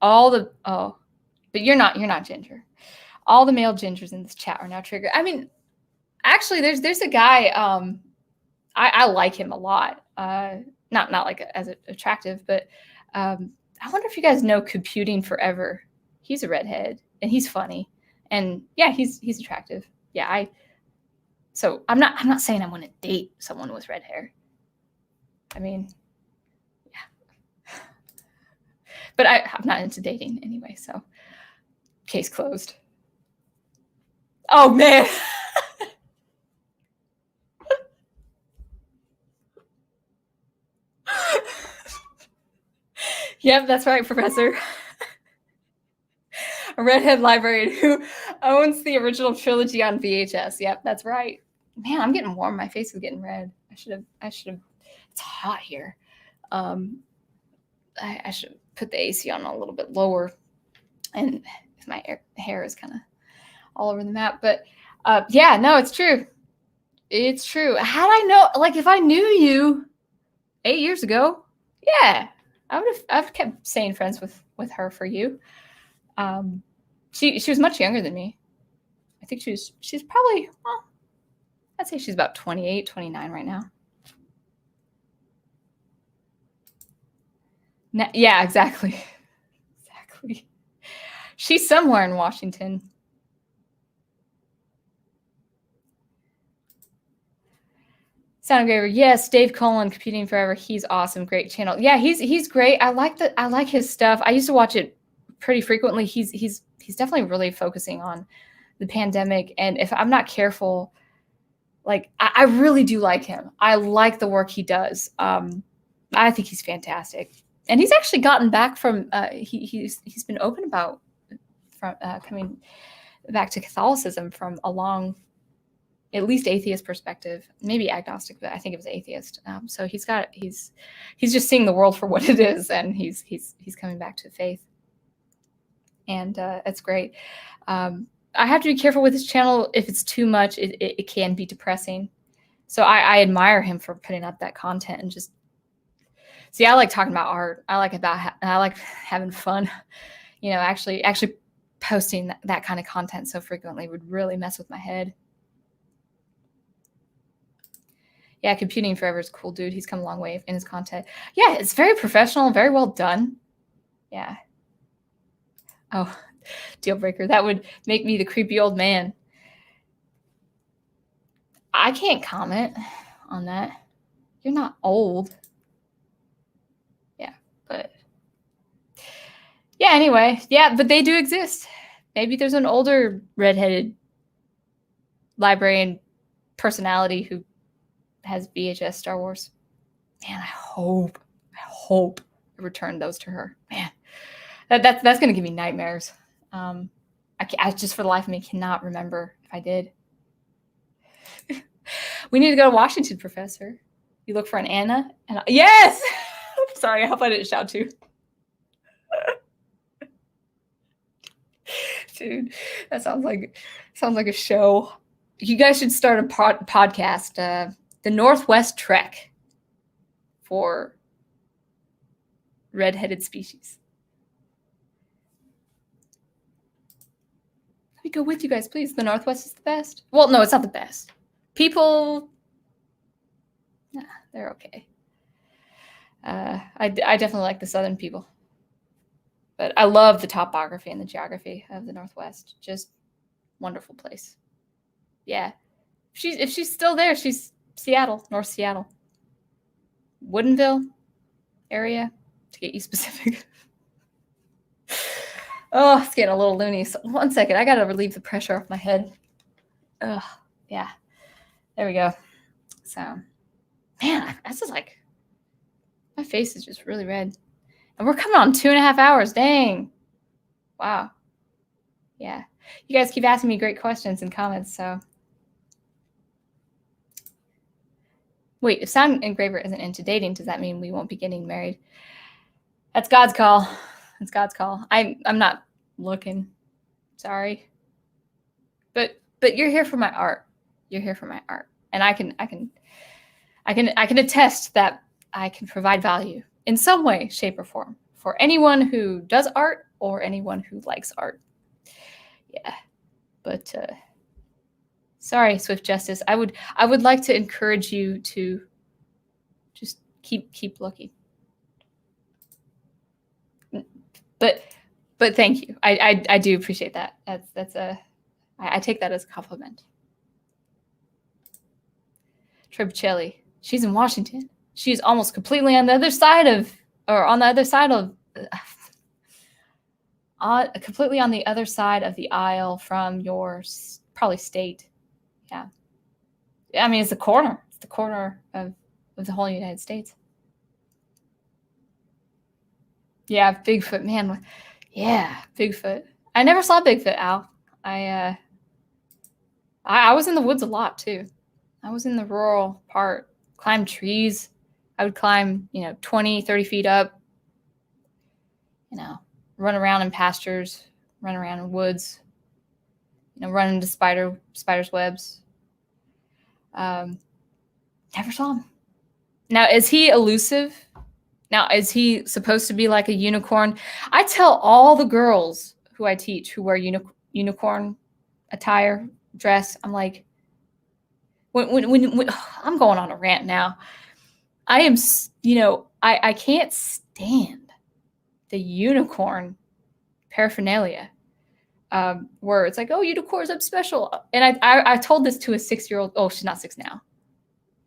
but you're not Ginger. All the male Gingers in this chat are now triggered. I mean, actually, there's a guy, I like him a lot. Not like as attractive, but I wonder if you guys know Computing Forever. He's a redhead, and he's funny. And yeah, he's attractive. Yeah, So I'm not saying I want to date someone with red hair. I mean, yeah. But I'm not into dating anyway, so case closed. Oh man. Yep, that's right, Professor. A redhead librarian who owns the original trilogy on VHS. Yep, that's right. Man, I'm getting warm. My face is getting red. I should have. It's hot here. I should put the AC on a little bit lower, and my hair is kind of all over the map. But yeah, no, it's true. It's true. Had I know, like, if I knew you 8 years ago, yeah, I've kept staying friends with her for you. She was much younger than me. I think she's probably, well, I'd say she's about 28, 29 right now. Yeah, exactly. Exactly. She's somewhere in Washington. Sound Engraver, yes. Dave Cullen, Computing Forever. He's awesome. Great channel. Yeah, he's great. I like his stuff. I used to watch it pretty frequently. He's definitely really focusing on the pandemic. And if I'm not careful, like I really do like him. I like the work he does. I think he's fantastic. And he's actually gotten back from he's been open about coming back to Catholicism from a long, at least atheist perspective, maybe agnostic, but I think it was atheist. So he's just seeing the world for what it is, and he's coming back to faith, and it's great. I have to be careful with his channel. If it's too much, it can be depressing. So I admire him for putting up that content and just see. I like talking about art. I like having fun. You know, actually posting that kind of content so frequently would really mess with my head. Yeah, Computing Forever is cool, dude. He's come a long way in his content. Yeah, it's very professional, very well done. Yeah. Oh, deal breaker. That would make me the creepy old man. I can't comment on that. You're not old. Yeah, but yeah, anyway. Yeah, but they do exist. Maybe there's an older redheaded librarian personality who has VHS Star Wars. Man, I hope I return those to her. Man, that's going to give me nightmares. I just for the life of me cannot remember if I did. We need to go to Washington, Professor. You look for an Anna? And yes! Sorry, I hope I didn't shout too. Dude, that sounds like a show. You guys should start a podcast, the Northwest Trek for redheaded species. Let me go with you guys, please. The Northwest is the best. Well, no, it's not the best. People, nah, they're okay. I definitely like the Southern people. But I love the topography and the geography of the Northwest. Just wonderful place. Yeah. If she's still there, she's Seattle, North Seattle. Woodinville area, to get you specific. Oh, it's getting a little loony. So 1 second. I got to relieve the pressure off my head. Oh, yeah. There we go. So, man, that's just like, my face is just really red. And we're coming on 2.5 hours. Dang. Wow. Yeah. You guys keep asking me great questions and comments, so. Wait, if Sound Engraver isn't into dating, does that mean we won't be getting married? That's God's call. That's God's call. I'm not looking. Sorry. But you're here for my art. You're here for my art. And I can attest that I can provide value in some way, shape, or form for anyone who does art or anyone who likes art. Yeah. But sorry, Swift Justice. I would like to encourage you to just keep looking. But thank you. I do appreciate that. I take that as a compliment. Tribucelli. She's in Washington. She's almost completely on the other side of, completely on the other side of the aisle from your probably state. Yeah. I mean, it's the corner. It's the corner of the whole United States. Yeah, Bigfoot, man. Yeah, Bigfoot. I never saw Bigfoot, Al. I was in the woods a lot too. I was in the rural part, climbed trees. I would climb, 20, 30 feet up, run around in pastures, run around in woods, run into spiders' webs. Never saw him. Now, is he elusive? Now, is he supposed to be like a unicorn? I tell all the girls who I teach who wear unicorn attire, dress, I'm like, when I'm going on a rant now. I am, I can't stand the unicorn paraphernalia where it's like, oh, unicorns, I'm special. And I told this to a 6-year-old. Oh, she's not 6 now.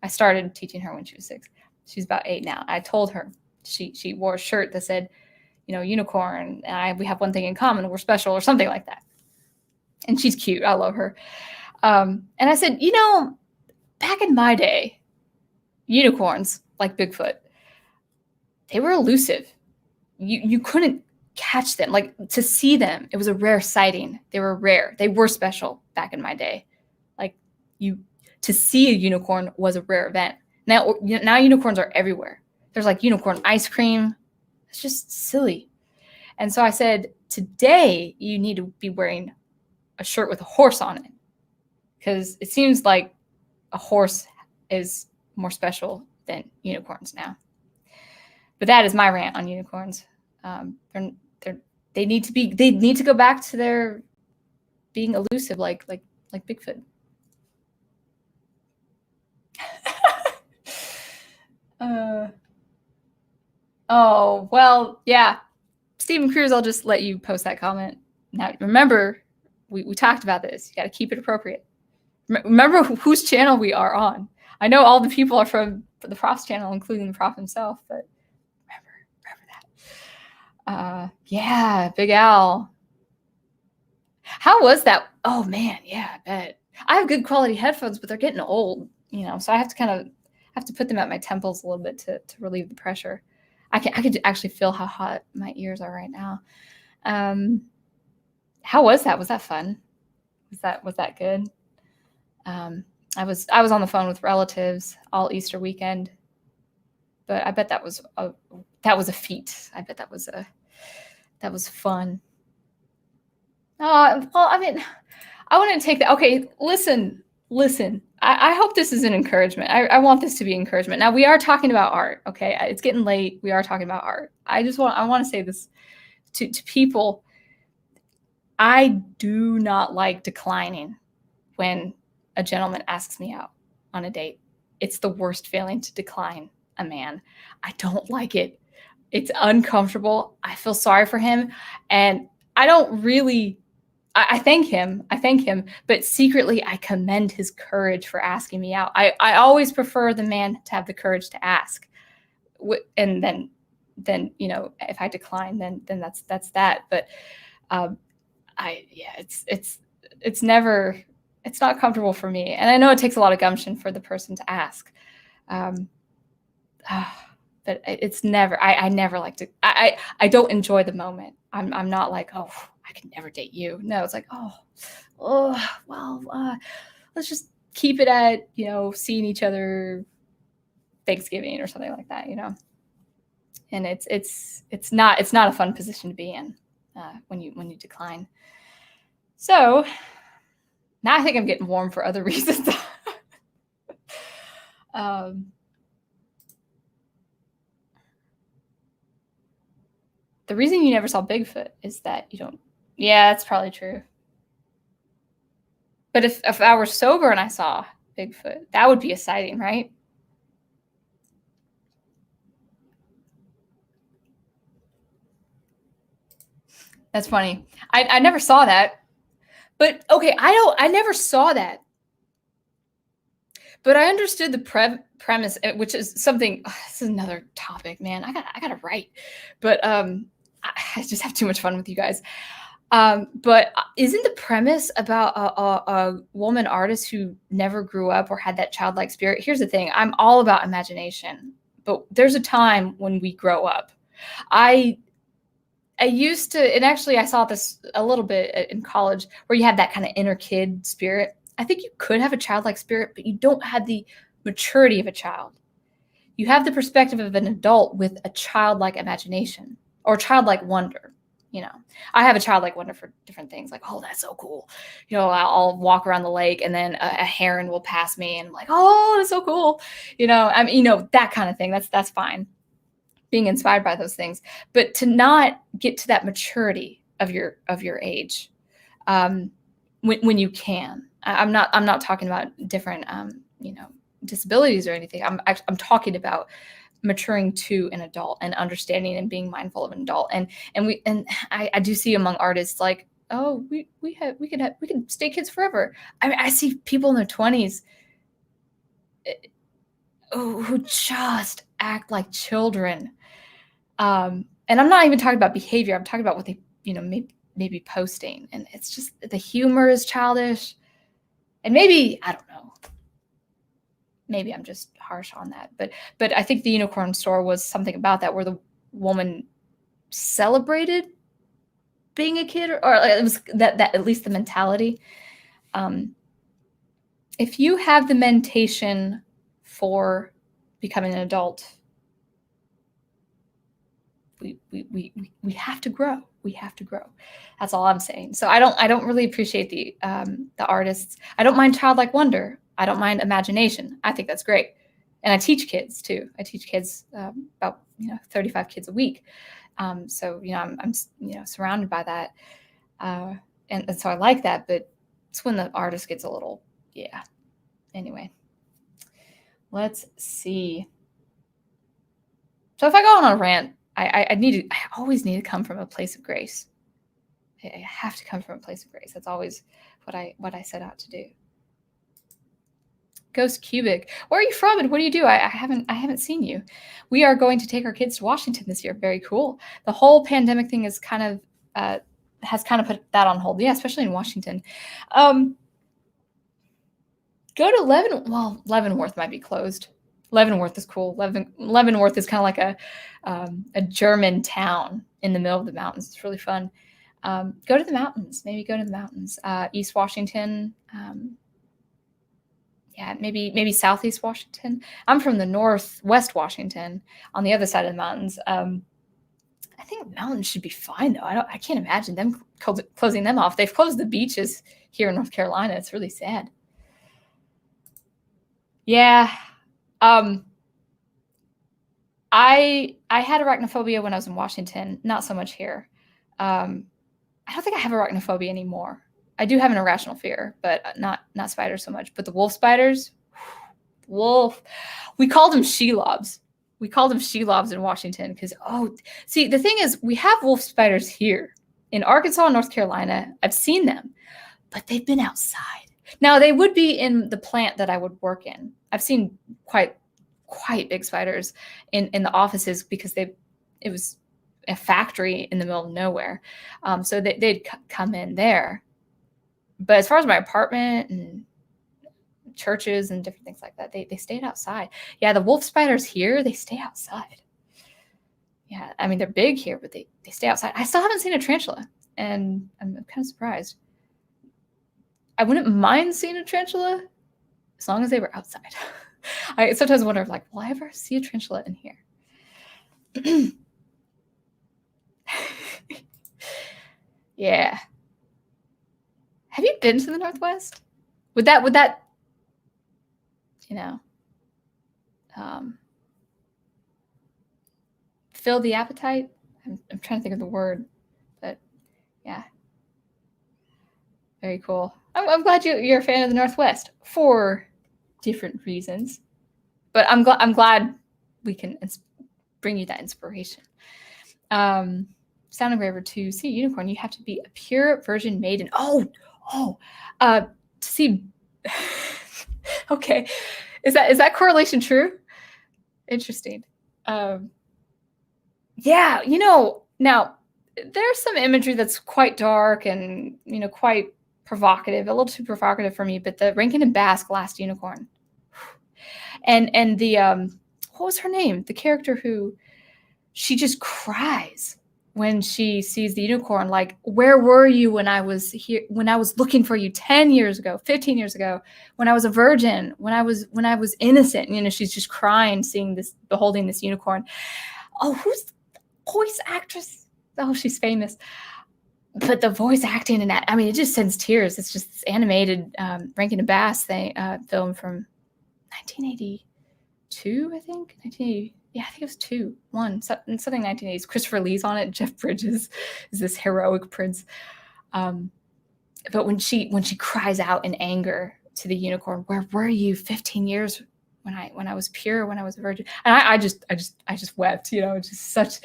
I started teaching her when she was 6. She's about 8 now. I told her she wore a shirt that said, unicorn, and we have one thing in common. We're special or something like that. And she's cute. I love her. And I said, back in my day, unicorns, like Bigfoot, they were elusive. You couldn't catch them. Like, to see them, it was a rare sighting. They were rare. They were special back in my day. Like, to see a unicorn was a rare event. Now unicorns are everywhere. There's like unicorn ice cream. It's just silly. And so I said, today you need to be wearing a shirt with a horse on it, because it seems like a horse is more special than unicorns now. But that is my rant on unicorns. They need to go back to their being elusive, like Bigfoot. Oh, well, yeah. Stephen Cruz, I'll just let you post that comment. Now, remember, we talked about this. You got to keep it appropriate. Remember whose channel we are on. I know all the people are from the Prof's channel, including the Prof himself, but remember that. Yeah, Big Al. How was that? Oh, man, yeah, I bet. I have good quality headphones, but they're getting old, so I have to put them at my temples a little bit to relieve the pressure. I could actually feel how hot my ears are right now. How was that? Was that fun? Was that good? I was on the phone with relatives all Easter weekend, but I bet that was a feat. I bet that was fun. Well, I mean, I want to take that. Okay, listen. I hope this is an encouragement. I want this to be encouragement. Now, we are talking about art, okay? It's getting late. We are talking about art. I want to say this to people. I do not like declining when a gentleman asks me out on a date. It's the worst feeling to decline a man. I don't like it. It's uncomfortable. I feel sorry for him. And I don't really, I thank him, but secretly I commend his courage for asking me out. I always prefer the man to have the courage to ask. And then, if I decline, then that's that. But it's not comfortable for me. And I know it takes a lot of gumption for the person to ask. But it's never, I never like to, I don't enjoy the moment. I'm not like, oh, I can never date you. No, it's like, well, let's just keep it at, seeing each other Thanksgiving or something like that, and it's not a fun position to be in when you decline. So now I think I'm getting warm for other reasons. The reason you never saw Bigfoot is that you don't. Yeah, that's probably true. But if I were sober and I saw Bigfoot, that would be a sighting, right? That's funny. I never saw that. But okay, I never saw that. But I understood the premise, which is something. This is another topic, man. I gotta write, but I just have too much fun with you guys. But isn't the premise about a woman artist who never grew up or had that childlike spirit? Here's the thing: I'm all about imagination, but there's a time when we grow up. I used to, and actually I saw this a little bit in college, where you have that kind of inner kid spirit. I think you could have a childlike spirit, but you don't have the maturity of a child. You have the perspective of an adult with a childlike imagination or childlike wonder. I have a childlike wonder for different things, like, oh, that's so cool. I'll walk around the lake and then a heron will pass me and I'm like, oh, that's so cool. That kind of thing. That's fine. Being inspired by those things, but to not get to that maturity of your age, when you can. I'm not talking about different disabilities or anything. I'm talking about maturing to an adult and understanding and being mindful of an adult. And I do see among artists like, oh, we can stay kids forever. I mean, I see people in their 20s who just act like children. And I'm not even talking about behavior. I'm talking about what they, maybe posting. And it's just, the humor is childish. And maybe, I don't know, maybe I'm just harsh on that. But I think the Unicorn Store was something about that, where the woman celebrated being a kid, or it was that at least the mentality. If you have the mentation for becoming an adult, we have to grow. We have to grow. That's all I'm saying. So I don't really appreciate the artists. I don't mind childlike wonder. I don't mind imagination. I think that's great. And I teach kids too. I teach kids about 35 kids a week. So I'm surrounded by that, and so I like that. But it's when the artist gets a little, yeah. Anyway, let's see. So if I go on a rant, I always need to come from a place of grace. I have to come from a place of grace. That's always what I set out to do. Ghost Cubic, where are you from and what do you do? I haven't seen you. We are going to take our kids to Washington this year. Very cool. The whole pandemic thing is kind of has put that on hold. Yeah, especially in Washington. Go to Leavenworth might be closed. Leavenworth is cool. Leavenworth is kind of like a German town in the middle of the mountains. It's really fun. Go to the mountains. Maybe go to the mountains. East Washington. Yeah, maybe Southeast Washington. I'm from the Northwest Washington, on the other side of the mountains. I think mountains should be fine though. I can't imagine them closing them off. They've closed the beaches here in North Carolina. It's really sad. Yeah. I had arachnophobia when I was in Washington, not so much here. I don't think I have arachnophobia anymore. I do have an irrational fear, but not spiders so much. But the wolf spiders, wolf, we called them Shelobs. We called them Shelobs in Washington because, see, the thing is, we have wolf spiders here in Arkansas and North Carolina. I've seen them, but they've been outside. Now, they would be in the plant that I would work in. I've seen quite big spiders in the offices because it was a factory in the middle of nowhere. So they'd come in there. But as far as my apartment and churches and different things like that, they stayed outside. Yeah, the wolf spiders here, they stay outside. Yeah, I mean, they're big here, but they stay outside. I still haven't seen a tarantula, and I'm kind of surprised. I wouldn't mind seeing a tarantula as long as they were outside. I sometimes wonder, like, will I ever see a tarantula in here? Yeah. Have you been to the Northwest? Would that, fill the appetite? I'm trying to think of the word, but yeah. Very cool. I'm glad you're a fan of the Northwest for different reasons, but I'm glad we can bring you that inspiration. Sound Engraver to see unicorn, you have to be a pure virgin maiden. To see. Okay, is that correlation true? Interesting. Yeah, now there's some imagery that's quite dark and quite provocative, a little too provocative for me. But the Rankin and Bass glass unicorn, and the what was her name? The character who she just cries when she sees the unicorn. Like, where were you when I was here? When I was looking for you 10 years ago, 15 years ago, when I was a virgin, when I was innocent. She's just crying, beholding this unicorn. Oh, who's the voice actress? Oh, she's famous. But the voice acting in that, I mean, it just sends tears. It's just this animated Rankin and Bass film from 1982, I think. 1980. Yeah, I think it was something 1980s. Christopher Lee's on it. Jeff Bridges is this heroic prince. But when she cries out in anger to the unicorn, where were you 15 years when I was pure, when I was a virgin? And I just wept. It's just such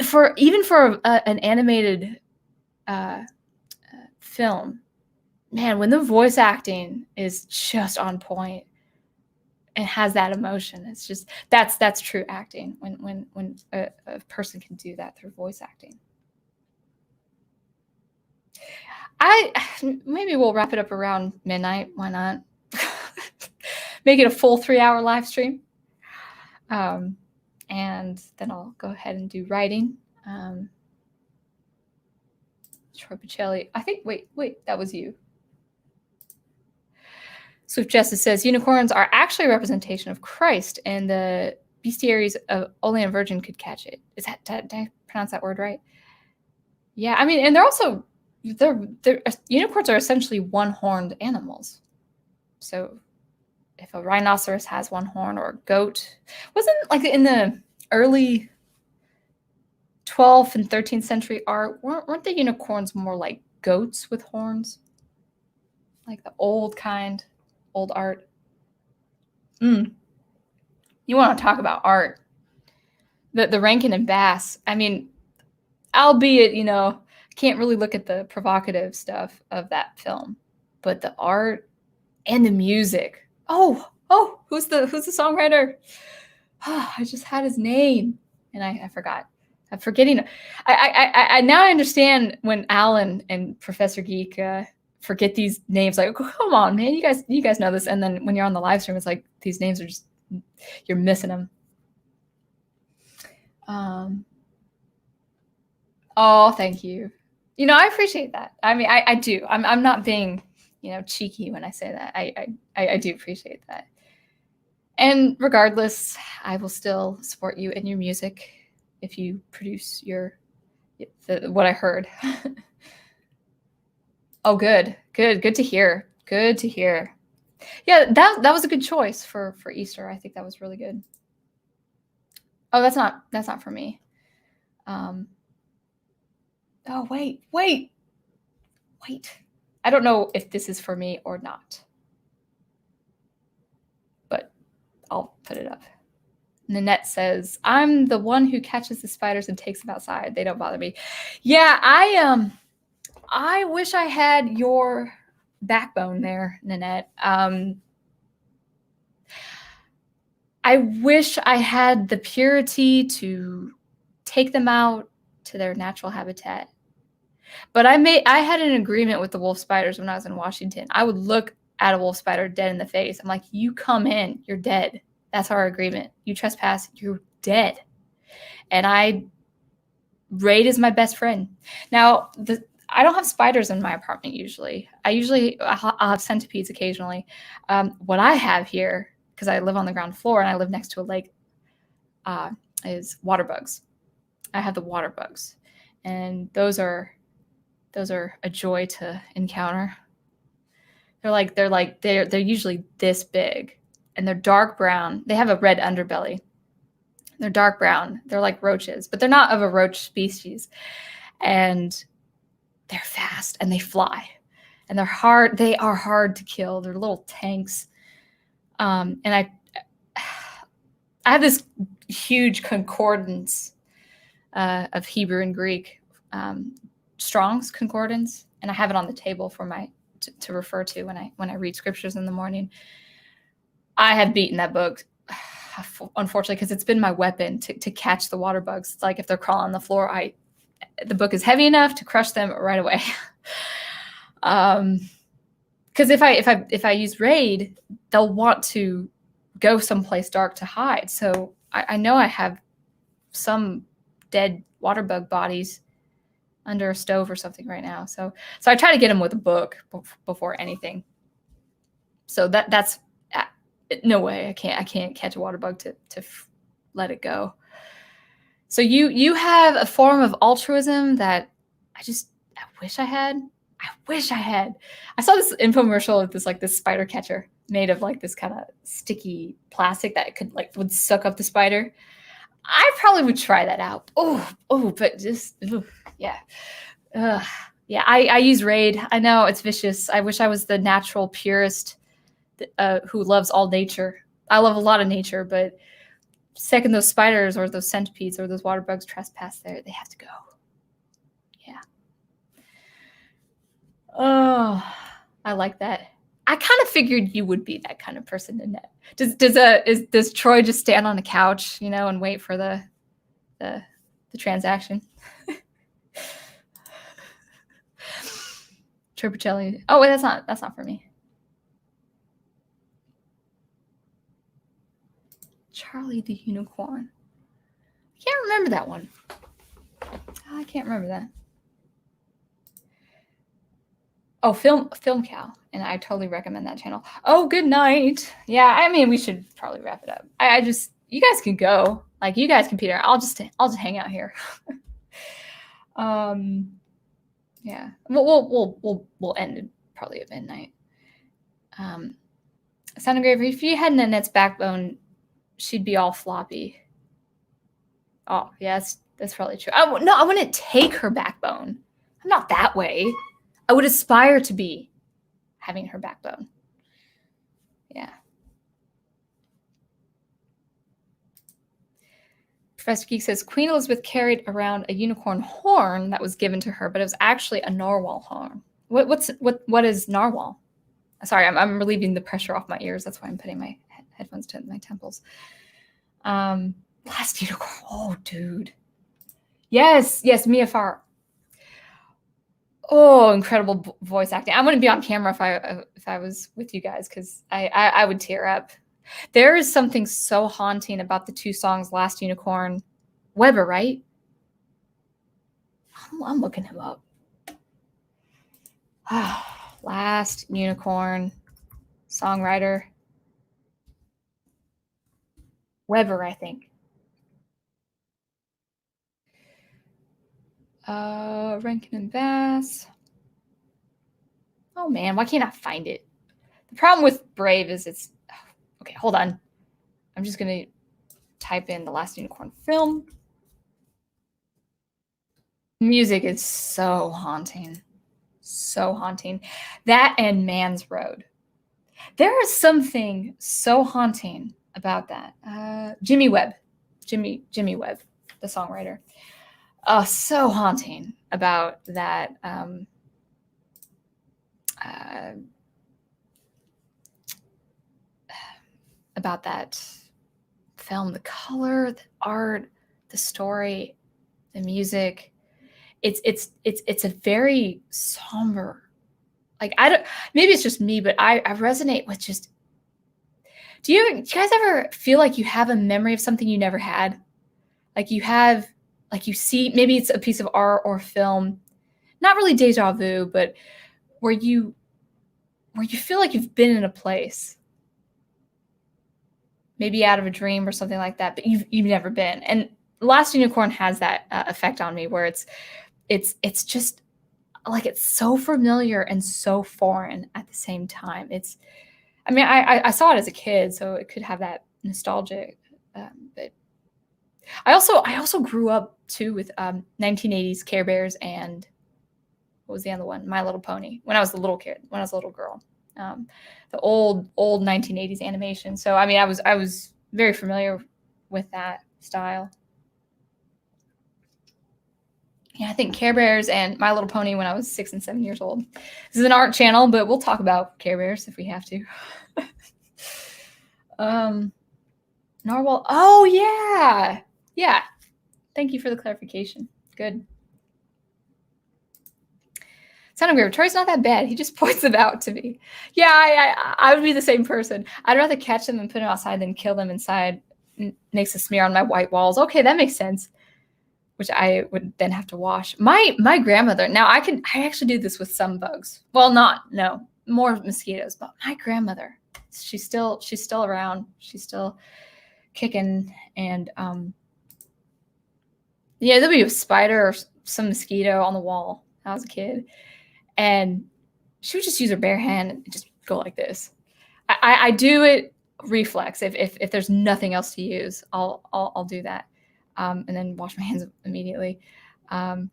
for an animated film, man, when the voice acting is just on point and has that emotion, it's just that's true acting when a person can do that through voice acting. Maybe we'll wrap it up around midnight. Why not? Make it a full 3-hour live stream. And then I'll go ahead and do writing. Troy Pacelli. I think, wait, that was you. Swift Justice says, unicorns are actually a representation of Christ, and the bestiaries of only a virgin could catch it. Did I pronounce that word right? Yeah, I mean, and unicorns are essentially one-horned animals. So if a rhinoceros has one horn, or a goat, wasn't like in the early 12th and 13th century art, weren't the unicorns more like goats with horns? Like the old art. You want to talk about art. The Rankin and Bass, I mean, albeit, can't really look at the provocative stuff of that film, but the art and the music. Oh, who's the songwriter? Oh, I just had his name and I forgot. I'm forgetting. I now I understand when Alan and Professor Geek forget these names. Like, come on, man, you guys know this. And then when you're on the live stream, it's like these names are just, you're missing them. Oh, thank you. You know, I appreciate that. I mean, I do. I'm not being, you know, cheeky when I say that. I do appreciate that. And regardless, I will still support you in your music if you produce what I heard. Oh, good to hear. Good to hear. Yeah, that was a good choice for Easter. I think that was really good. Oh, that's not for me. Oh, wait. I don't know if this is for me or not, but I'll put it up. Nanette says, I'm the one who catches the spiders and takes them outside. They don't bother me. Yeah, I wish I had your backbone there, Nanette. I wish I had the purity to take them out to their natural habitat. But I had an agreement with the wolf spiders when I was in Washington. I would look at a wolf spider dead in the face. I'm like, you come in, you're dead. That's our agreement. You trespass, you're dead. And Raid is my best friend. Now, I don't have spiders in my apartment usually. I'll have centipedes occasionally. What I have here, because I live on the ground floor and I live next to a lake, is water bugs. I have the water bugs, and those are a joy to encounter. They're usually this big, and they're dark brown. They have a red underbelly. They're dark brown. They're like roaches, but they're not of a roach species. And they're fast and they fly, and they're hard. They are hard to kill. They're little tanks. And I have this huge concordance of Hebrew and Greek, Strong's concordance, and I have it on the table for to refer to when I read scriptures in the morning. I have beaten that book, unfortunately, because it's been my weapon to catch the water bugs. It's like if they're crawling on the floor, the book is heavy enough to crush them right away. Because if I use Raid, they'll want to go someplace dark to hide. So I know I have some dead water bug bodies under a stove or something right now. So I try to get them with a book before anything. So that's no way. I can't catch a water bug to let it go. So you have a form of altruism that I wish I had. I saw this infomercial of this spider catcher made of like this kind of sticky plastic that would suck up the spider. I probably would try that out. But just yeah. Yeah, I use Raid. I know it's vicious. I wish I was the natural purist who loves all nature. I love a lot of nature, but second those spiders or those centipedes or those water bugs trespass there, they have to go. Yeah. Oh, I like that. I kind of figured you would be that kind of person, Annette. Does Troy just stand on the couch, and wait for the transaction? Tripicelli. Oh wait, that's not for me. Charlie the Unicorn. I can't remember that one. I can't remember that. Oh, Film Cow, and I totally recommend that channel. Oh, good night. Yeah, I mean, we should probably wrap it up. You guys can go. Like, you guys can Peter. I'll just hang out here. Yeah. We'll end it probably at midnight. Sound Engraver, if you had Nanette's backbone, she'd be all floppy. Oh, yes, that's probably true. I wouldn't take her backbone. I'm not that way. I would aspire to be having her backbone. Yeah. Professor Geek says, Queen Elizabeth carried around a unicorn horn that was given to her, but it was actually a narwhal horn. What is narwhal? Sorry, I'm relieving the pressure off my ears. That's why I'm putting my headphones to my temples. Last unicorn. Oh, dude. Yes, Mia Farr. Oh, incredible voice acting. I wouldn't be on camera if I was with you guys, because I would tear up. There is something so haunting about the two songs, Last Unicorn, Weber, right? I'm looking him up. Last Unicorn, songwriter, Weber, I think. Rankin and Bass. Oh man, why can't I find it? The problem with Brave is it's okay. Hold on, I'm just gonna type in the Last Unicorn film. Music is so haunting, so haunting. That and Man's Road. There is something so haunting about that. Jimmy Webb, Jimmy Webb, the songwriter. So haunting about that. About that film, the color, the art, the story, the music. It's a very somber. Like, I don't. Maybe it's just me, but I resonate with just. Do you guys ever feel like you have a memory of something you never had? Like you have. Like you see, maybe it's a piece of art or film, not really deja vu, but where you feel like you've been in a place, maybe out of a dream or something like that, but you've never been. And Last Unicorn has that effect on me, where it's just like it's so familiar and so foreign at the same time. I mean, I saw it as a kid, so it could have that nostalgic, but I also grew up too with 1980s Care Bears and what was the other one? My Little Pony. When I was a little kid, when I was a little girl, the old 1980s animation. So I mean, I was very familiar with that style. Yeah, I think Care Bears and My Little Pony when I was 6 and 7 years old. This is an art channel, but we'll talk about Care Bears if we have to. Narwhal. Oh yeah. Yeah. Thank you for the clarification. Good. Sound Engraver. Troy's not that bad. He just points them out to me. Yeah, I would be the same person. I'd rather catch them and put them outside than kill them inside. Makes a smear on my white walls. Okay, that makes sense. Which I would then have to wash. My grandmother. Now I actually do this with some bugs. Well, more mosquitoes. But my grandmother, she's still around. She's still kicking, and yeah, there'll be a spider or some mosquito on the wall. I was a kid, and she would just use her bare hand and just go like this. I do it reflex. If there's nothing else to use, I'll do that, and then wash my hands immediately. But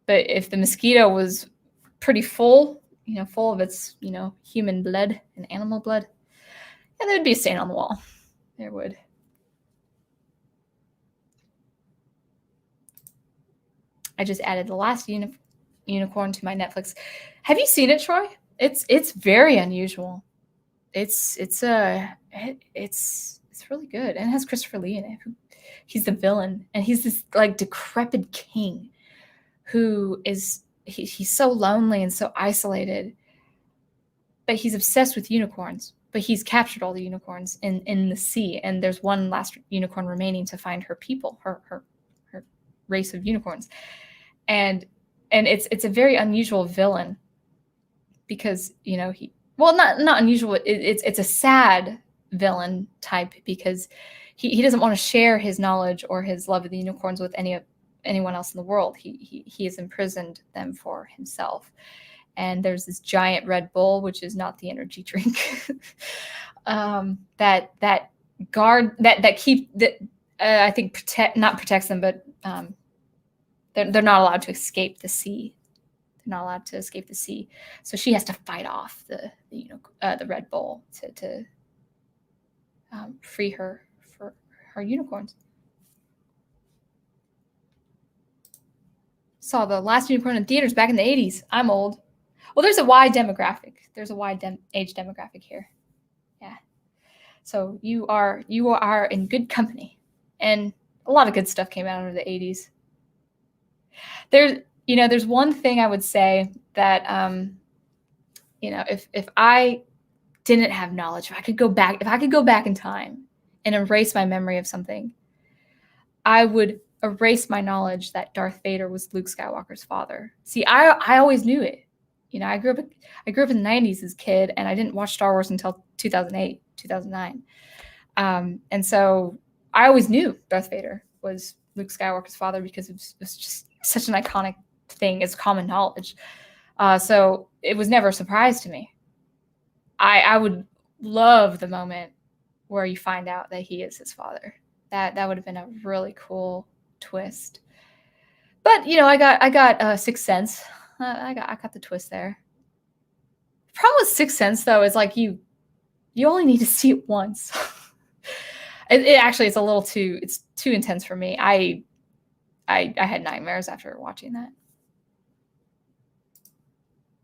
if the mosquito was pretty full, full of its human blood and animal blood, yeah, there'd be a stain on the wall. There would. I just added the Last Unicorn to my Netflix. Have you seen it, Troy? It's very unusual. It's really good, and it has Christopher Lee in it. He's the villain, and he's this like decrepit king who is he's so lonely and so isolated, but he's obsessed with unicorns. But he's captured all the unicorns in the sea, and there's one last unicorn remaining to find her people, her race of unicorns. And it's a very unusual villain, because not unusual. It's a sad villain type, because he doesn't want to share his knowledge or his love of the unicorns with anyone else in the world. He has imprisoned them for himself. And there's this giant Red Bull, which is not the energy drink, that guard that keep that I think protects them, but they're not allowed to escape the sea. They're not allowed to escape the sea. So she has to fight off the Red Bull to free her for her unicorns. Saw the Last Unicorn in theaters back in the 80s. I'm old. Well, there's a wide demographic. There's a wide age demographic here. Yeah. So you are in good company, and a lot of good stuff came out of the 80s. There's one thing I would say that, if I didn't have knowledge, if I could go back in time and erase my memory of something, I would erase my knowledge that Darth Vader was Luke Skywalker's father. See, I always knew it. I grew up in the 90s as a kid, and I didn't watch Star Wars until 2008, 2009. And so I always knew Darth Vader was Luke Skywalker's father because it was just such an iconic thing. It's common knowledge. So it was never a surprise to me. I would love the moment where you find out that he is his father. That would have been a really cool twist. But I got Sixth Sense. I got the twist there. The problem with Sixth Sense though is like you only need to see it once. It's a little too intense for me. I had nightmares after watching that.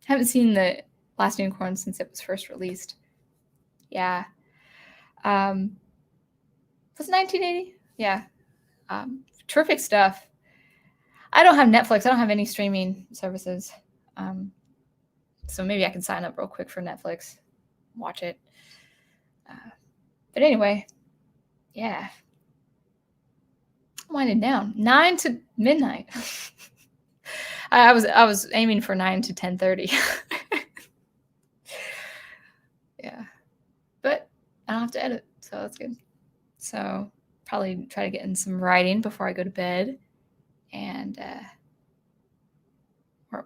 Haven't seen The Last Unicorn since it was first released. Yeah. Was it 1980? Yeah. Terrific stuff. I don't have Netflix. I don't have any streaming services. So maybe I can sign up real quick for Netflix, watch it. But anyway, yeah. Winding down. 9 to midnight. I was aiming for 9 to 10:30. Yeah. But I don't have to edit, so that's good. So probably try to get in some writing before I go to bed and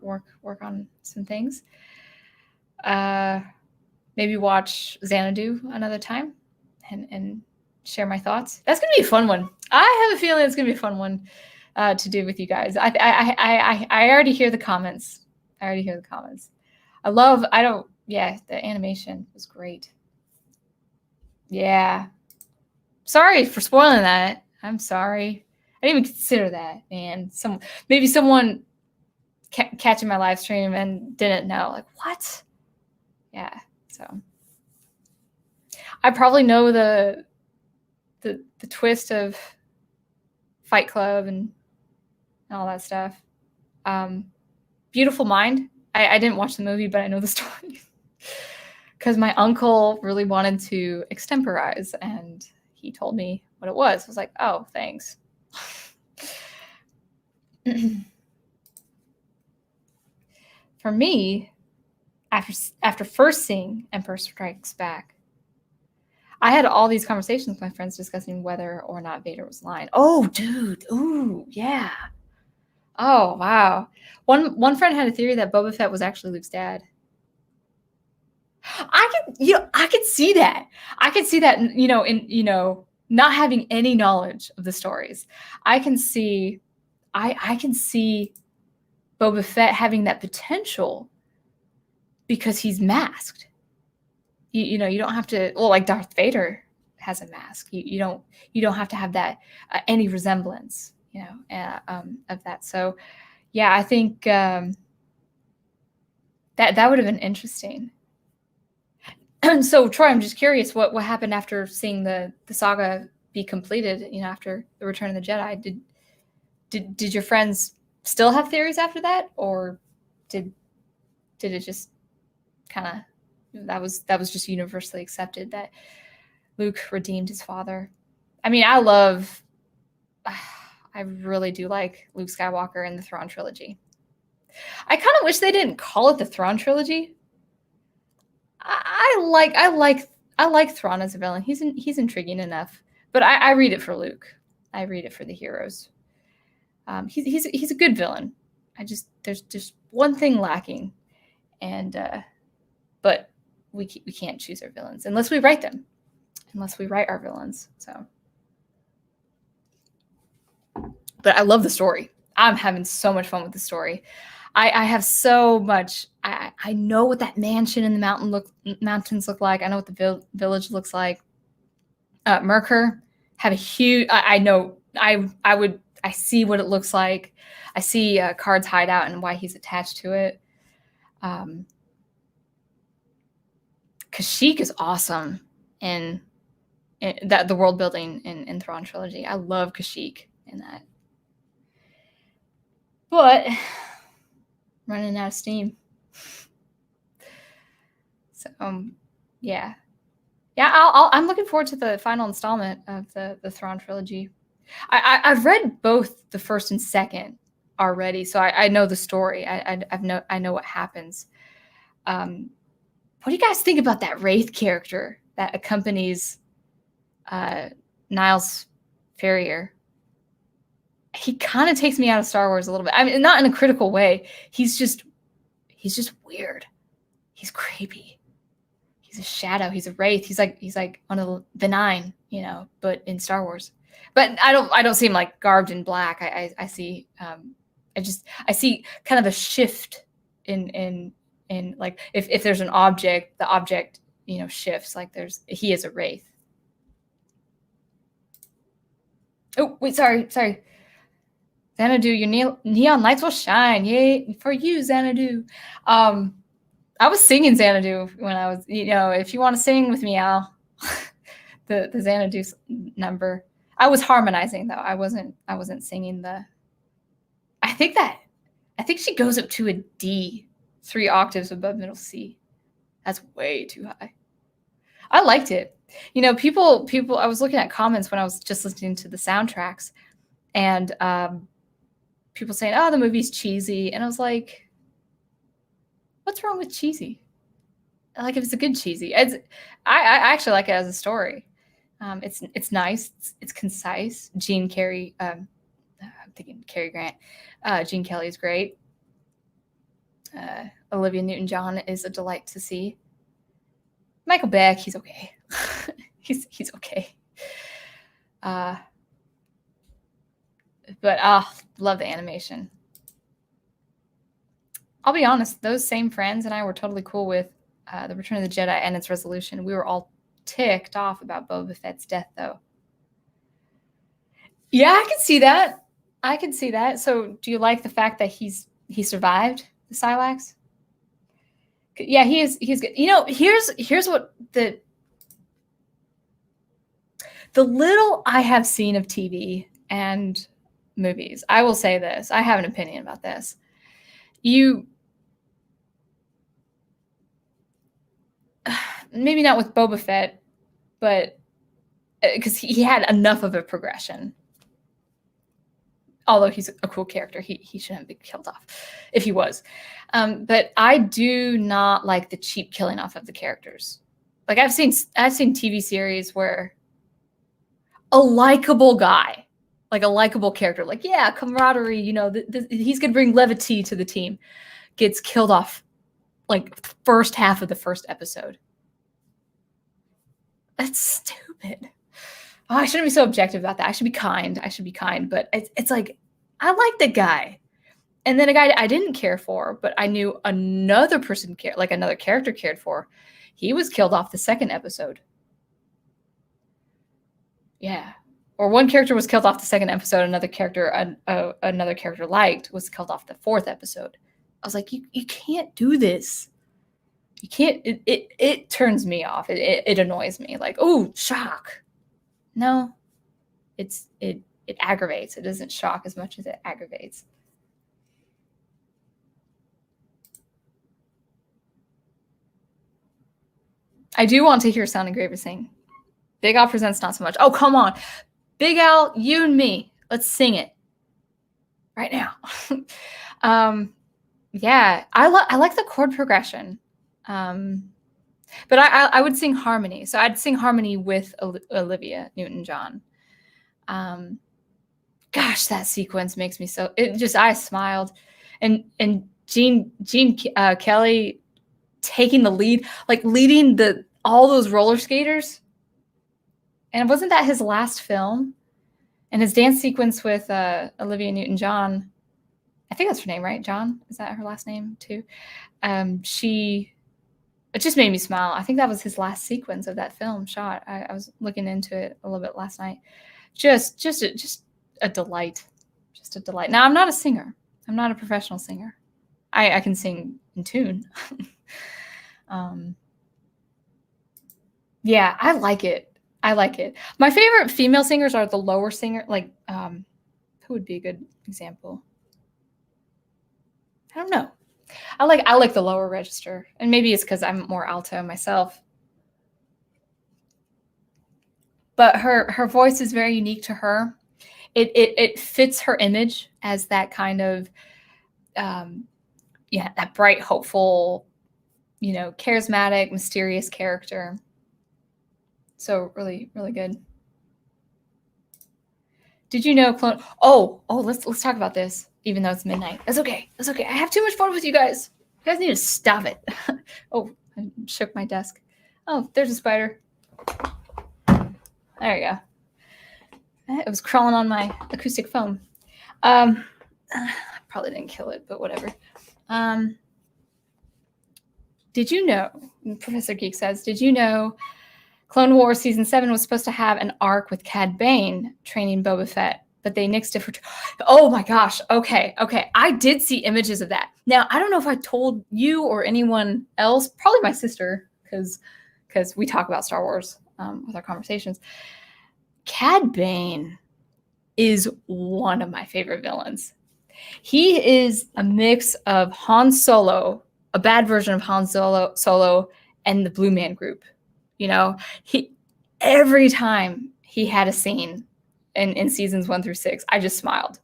work on some things. Maybe watch Xanadu another time and share my thoughts. That's gonna be a fun one. I have a feeling it's gonna be a fun one to do with you guys. I already hear the comments. The animation was great. Yeah. Sorry for spoiling that. I'm sorry. I didn't even consider that, man. Maybe someone catching my live stream and didn't know. Like, what? Yeah. So I probably know the twist of Fight Club and all that stuff. Beautiful Mind. I didn't watch the movie, but I know the story. Because my uncle really wanted to extemporize, and he told me what it was. I was like, oh, thanks. For me, after first seeing Empire Strikes Back, I had all these conversations with my friends discussing whether or not Vader was lying. Oh, dude. Ooh, yeah. Oh, wow. One friend had a theory that Boba Fett was actually Luke's dad. I could see that. I could see that, not having any knowledge of the stories. I can see Boba Fett having that potential because he's masked. You don't have to, well, like Darth Vader has a mask. You don't have to have that any resemblance, of that. So yeah, I think that would have been interesting. So Troy, I'm just curious what happened after seeing the saga be completed, after the Return of the Jedi. Did your friends still have theories after that, or did it just kind of that was just universally accepted that Luke redeemed his father? I mean, I really do like Luke Skywalker in the Thrawn trilogy. I kind of wish they didn't call it the Thrawn trilogy. I like Thrawn as a villain. He's intriguing enough, but I read it for Luke. I read it for the heroes. He's a good villain. There's just one thing lacking, and but we can't choose our villains unless we write them, unless we write our villains. So, but I love the story. I'm having so much fun with the story. I have so much. I know what that mansion in the mountains look like. I know what the village looks like. Merkur had a huge. I know. I see what it looks like. I see Card's hideout and why he's attached to it. Kashyyyk is awesome in the world building in Thrawn trilogy. I love Kashyyyk in that. But running out of steam. So yeah. I'm looking forward to the final installment of the Thrawn trilogy. I've read both the first and second already, so I know the story. I know what happens. What do you guys think about that Wraith character that accompanies Niles Ferrier? He kind of takes me out of Star Wars a little bit. I mean, not in a critical way. He's just weird. He's creepy. He's a shadow. He's a wraith. He's like one of the nine, but in Star Wars. But I don't see him like garbed in black. I see I see kind of a shift in like if there's an object, the object shifts. Like he is a wraith. Oh wait, sorry. Xanadu, your neon lights will shine. Yay for you, Xanadu. I was singing Xanadu when I was, if you want to sing with me, Al, the Xanadu number. I was harmonizing though. I wasn't singing I think she goes up to a D, 3 octaves above middle C. That's way too high. I liked it. People, I was looking at comments when I was just listening to the soundtracks, and people saying, oh, the movie's cheesy. And I was like, what's wrong with cheesy? Like, if it's a good cheesy. I actually like it as a story. It's nice. It's concise. Gene Carey, I'm thinking Cary Grant. Gene Kelly is great. Olivia Newton-John is a delight to see. Michael Beck, he's okay. he's okay. But love the animation. I'll be honest, those same friends and I were totally cool with The Return of the Jedi and its resolution. We were all ticked off about Boba Fett's death, though. Yeah, I can see that. So do you like the fact that he survived the Silax? Yeah, he's good. Here's what the little I have seen of TV and movies. I will say this. I have an opinion about this. Maybe not with Boba Fett, but because he had enough of a progression. Although he's a cool character, he shouldn't be killed off if he was. But I do not like the cheap killing off of the characters. Like I've seen TV series where a likable guy, like a likable character, like yeah, camaraderie, he's gonna bring levity to the team, gets killed off like first half of the first episode. That's stupid. Oh, I shouldn't be so objective about that. I should be kind. But it's like, I like the guy. And then a guy I didn't care for, but I knew another person another character cared for. He was killed off the second episode. Yeah. Or one character was killed off the second episode. Another character liked was killed off the fourth episode. I was like, you can't do this. You can't, it turns me off. It annoys me. Like, oh, shock. No, it aggravates. It doesn't shock as much as it aggravates. I do want to hear Sound Engraver sing. Big Al Presents not so much. Oh, come on. Big Al, you and me. Let's sing it right now. Yeah, I like the chord progression. But I would sing harmony. So I'd sing harmony with Olivia Newton-John. Gosh, that sequence makes me I smiled. And Gene Kelly taking the lead, like leading all those roller skaters. And wasn't that his last film? And his dance sequence with Olivia Newton-John, I think that's her name, right? John? Is that her last name too? It just made me smile. I think that was his last sequence of that film shot. I was looking into it a little bit last night. Just a delight. Just a delight. Now, I'm not a singer. I'm not a professional singer. I can sing in tune. Yeah, I like it. My favorite female singers are the lower singer. Like, who would be a good example? I don't know. I like the lower register, and maybe it's because I'm more alto myself. But her voice is very unique to her. It fits her image as that kind of that bright, hopeful, charismatic, mysterious character. So really, really good. Did you know clone? Oh, let's talk about this. Even though it's midnight, that's okay. That's okay. I have too much fun with you guys. You guys need to stop it. Oh, I shook my desk. Oh, there's a spider. There you go. It was crawling on my acoustic foam. I probably didn't kill it, but whatever. Did you know, Professor Geek says, did you know Clone Wars Season 7 was supposed to have an arc with Cad Bane training Boba Fett, but they nixed it for... Oh my gosh. Okay. I did see images of that. Now, I don't know if I told you or anyone else, probably my sister, because we talk about Star Wars with our conversations. Cad Bane is one of my favorite villains. He is a mix of Han Solo, a bad version of Han Solo, and the Blue Man Group. Every time he had a scene in seasons 1 through 6, I just smiled.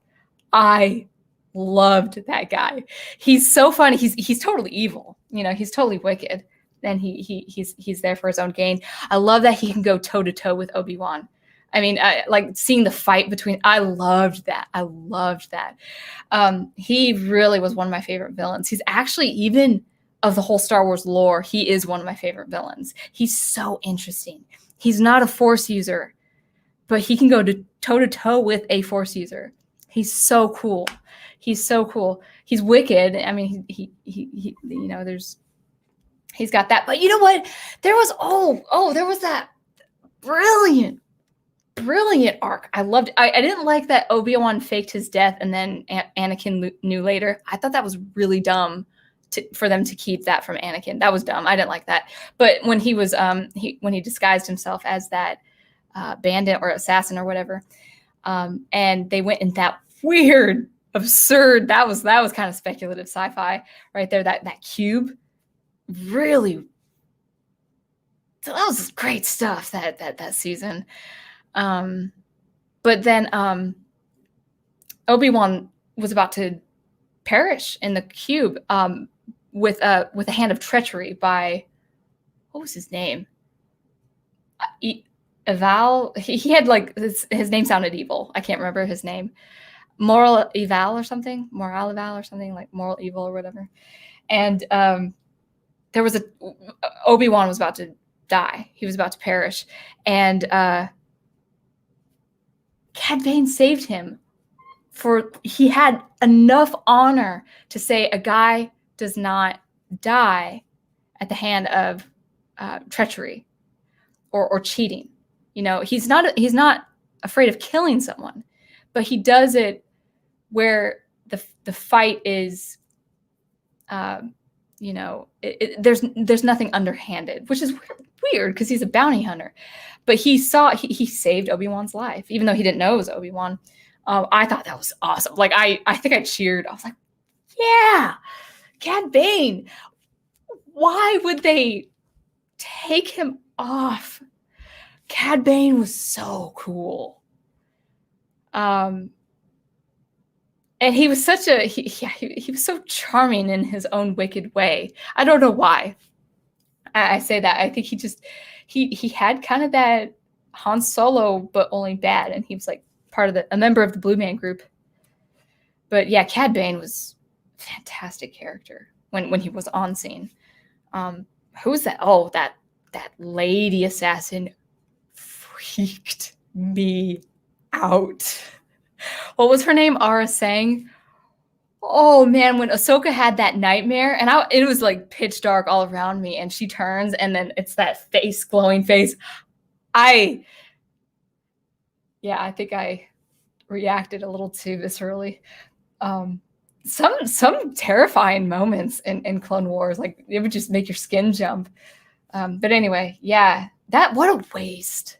I loved that guy. He's so funny. He's totally evil. He's totally wicked. And he's there for his own gain. I love that he can go toe to toe with Obi-Wan. I mean, like seeing the fight between. I loved that. He really was one of my favorite villains. He's actually, even of the whole Star Wars lore, he is one of my favorite villains. He's so interesting. He's not a Force user, but he can go toe to toe with a Force user. He's so cool. He's wicked. I mean, he he's got that. But you know what? There was that brilliant arc. I loved it. I didn't like that Obi-Wan faked his death and then Anakin knew later. I thought that was really dumb for them to keep that from Anakin. That was dumb. I didn't like that. But when he was when he disguised himself as that bandit or assassin or whatever, and they went in that weird, absurd, that was kind of speculative sci-fi right there. That cube, really, that was great stuff. That season. But then Obi-Wan was about to perish in the cube with a hand of treachery by, what was his name? Eval. He had like his name sounded evil. I can't remember his name. Moral Eval or something. Moral Eval or something, like moral evil or whatever. And there was Obi-Wan was about to die. He was about to perish, and Cad Bane saved him. He had enough honor to say a guy does not die at the hand of treachery or cheating. He's not afraid of killing someone, but he does it where the fight is, there's nothing underhanded, which is weird because he's a bounty hunter. But he saved Obi-Wan's life, even though he didn't know it was Obi-Wan. I thought that was awesome. Like, I think I cheered. I was like, yeah, Cad Bane. Why would they take him off? Cad Bane was so cool. And he was he was so charming in his own wicked way. I don't know why I say that. I think he had kind of that Han Solo, but only bad. And he was like a member of the Blue Man Group. But yeah, Cad Bane was a fantastic character when he was on scene. Who was that? Oh, that lady assassin freaked me out. What was her name? Ara Sang. Oh man, when Ahsoka had that nightmare, and it was like pitch dark all around me, and she turns, and then it's that glowing face. I think I reacted a little too viscerally. Some terrifying moments in Clone Wars, like it would just make your skin jump. But anyway, yeah, what a waste.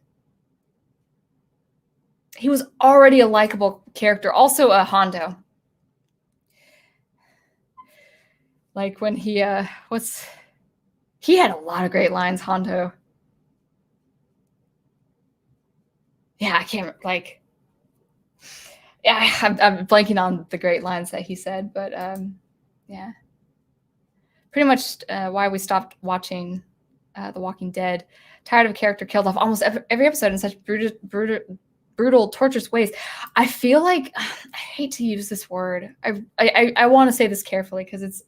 He was already a likable character, also a Hondo. Like when he had a lot of great lines, Hondo. Yeah, I can't yeah, I'm blanking on the great lines that he said, but yeah, pretty much why we stopped watching The Walking Dead. Tired of a character killed off almost every episode in such brutal, torturous ways. I feel like I hate to use this word. I want to say this carefully because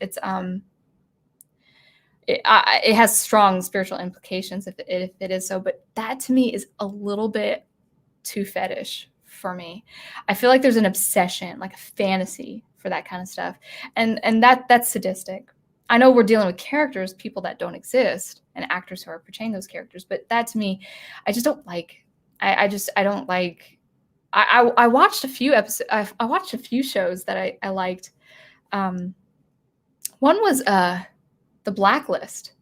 it has strong spiritual implications if it is so. But that to me is a little bit too fetish for me. I feel like there's an obsession, like a fantasy for that kind of stuff, and that's sadistic. I know we're dealing with characters, people that don't exist, and actors who are portraying those characters, but that to me, I just don't like. I don't like. I watched a few episodes. I watched a few shows that I liked. One was The Blacklist.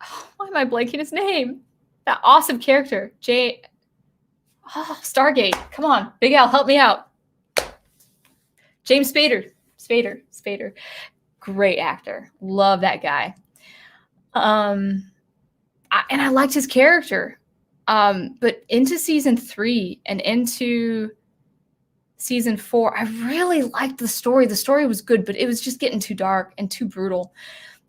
Oh, why am I blanking his name? That awesome character, Stargate. Come on, Big Al, help me out. James Spader. Great actor. Love that guy. And I liked his character. But into season 3 and into season 4, I really liked the story. The story was good, but it was just getting too dark and too brutal.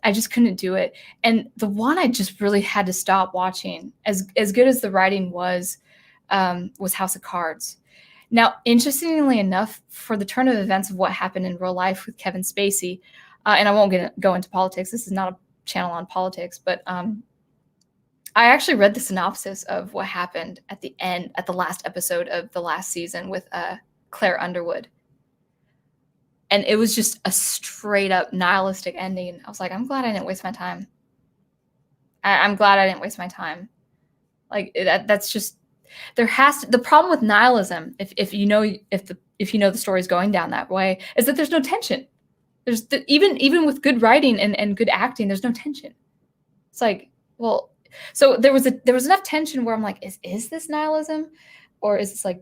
I just couldn't do it. And the one I just really had to stop watching, as good as the writing was House of Cards. Now, interestingly enough, for the turn of events of what happened in real life with Kevin Spacey, and I won't go into politics. This is not a channel on politics, but I actually read the synopsis of what happened at the last episode of the last season with Claire Underwood. And it was just a straight up nihilistic ending. I was like, I'm glad I didn't waste my time. I'm glad I didn't waste my time. Like that's just, the problem with nihilism, if you know the story's going down that way, is that there's no tension. There's even with good writing and good acting, there's no tension. It's like, well, so there was enough tension where I'm like, is this nihilism, or is this like,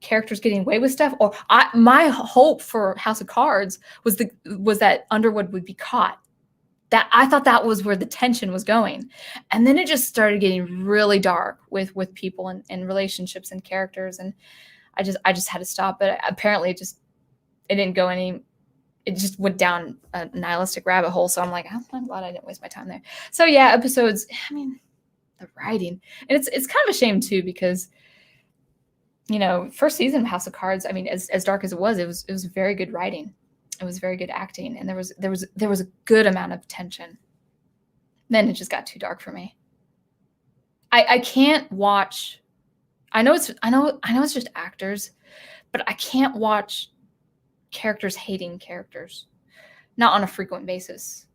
characters getting away with stuff? Or my hope for House of Cards was that Underwood would be caught. That I thought that was where the tension was going, and then it just started getting really dark with people and relationships and characters, and I just had to stop. But apparently, it didn't go any. It just went down a nihilistic rabbit hole. So I'm like, I'm glad I didn't waste my time there. So yeah, episodes. I mean, the writing, and it's kind of a shame too, because first season of House of Cards, I mean, as dark as it was very good writing. It was very good acting, and there was a good amount of tension. Then it just got too dark for me. I can't watch. I know it's just actors, but I can't watch characters hating characters, not on a frequent basis.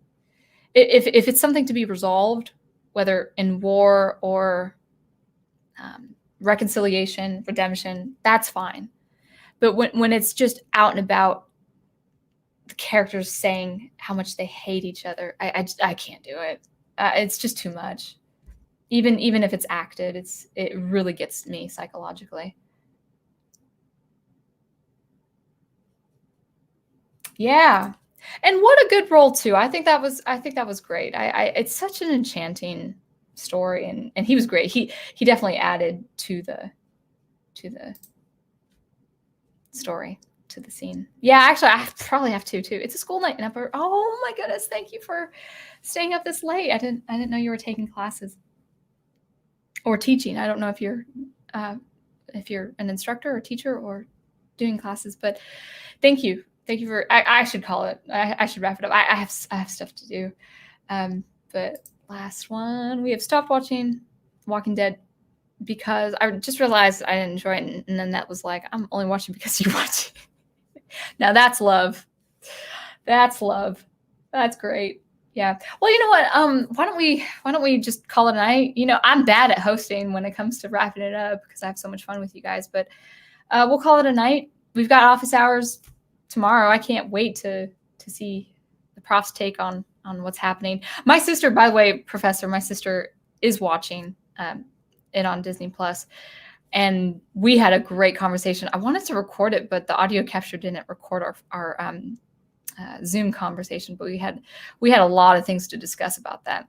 If it's something to be resolved, whether in war or reconciliation, redemption, that's fine. But when it's just out and about, the characters saying how much they hate each other, I can't do it. It's just too much. Even if it's acted, it really gets me psychologically. Yeah. And what a good role too. I think that was great. It's such an enchanting story, and he was great. He definitely added to the story, to the scene. Yeah, actually I probably have to too. It's a school night, and oh my goodness, thank you for staying up this late. I didn't know you were taking classes or teaching. I don't know if you're an instructor or teacher or doing classes, but thank you. Thank you for. I should call it. I should wrap it up. I have stuff to do. But last one, we have stopped watching Walking Dead because I just realized I didn't enjoy it, and then that was like, I'm only watching because you watch it. Now that's love. That's love. That's great. Yeah. Well, you know what? Why don't we just call it a night? I'm bad at hosting when it comes to wrapping it up because I have so much fun with you guys. But we'll call it a night. We've got office hours tomorrow. I can't wait to see the prof's take on what's happening. My sister, by the way, Professor, my sister is watching it on Disney Plus, and we had a great conversation. I wanted to record it, but the audio capture didn't record our Zoom conversation, but we had a lot of things to discuss about that.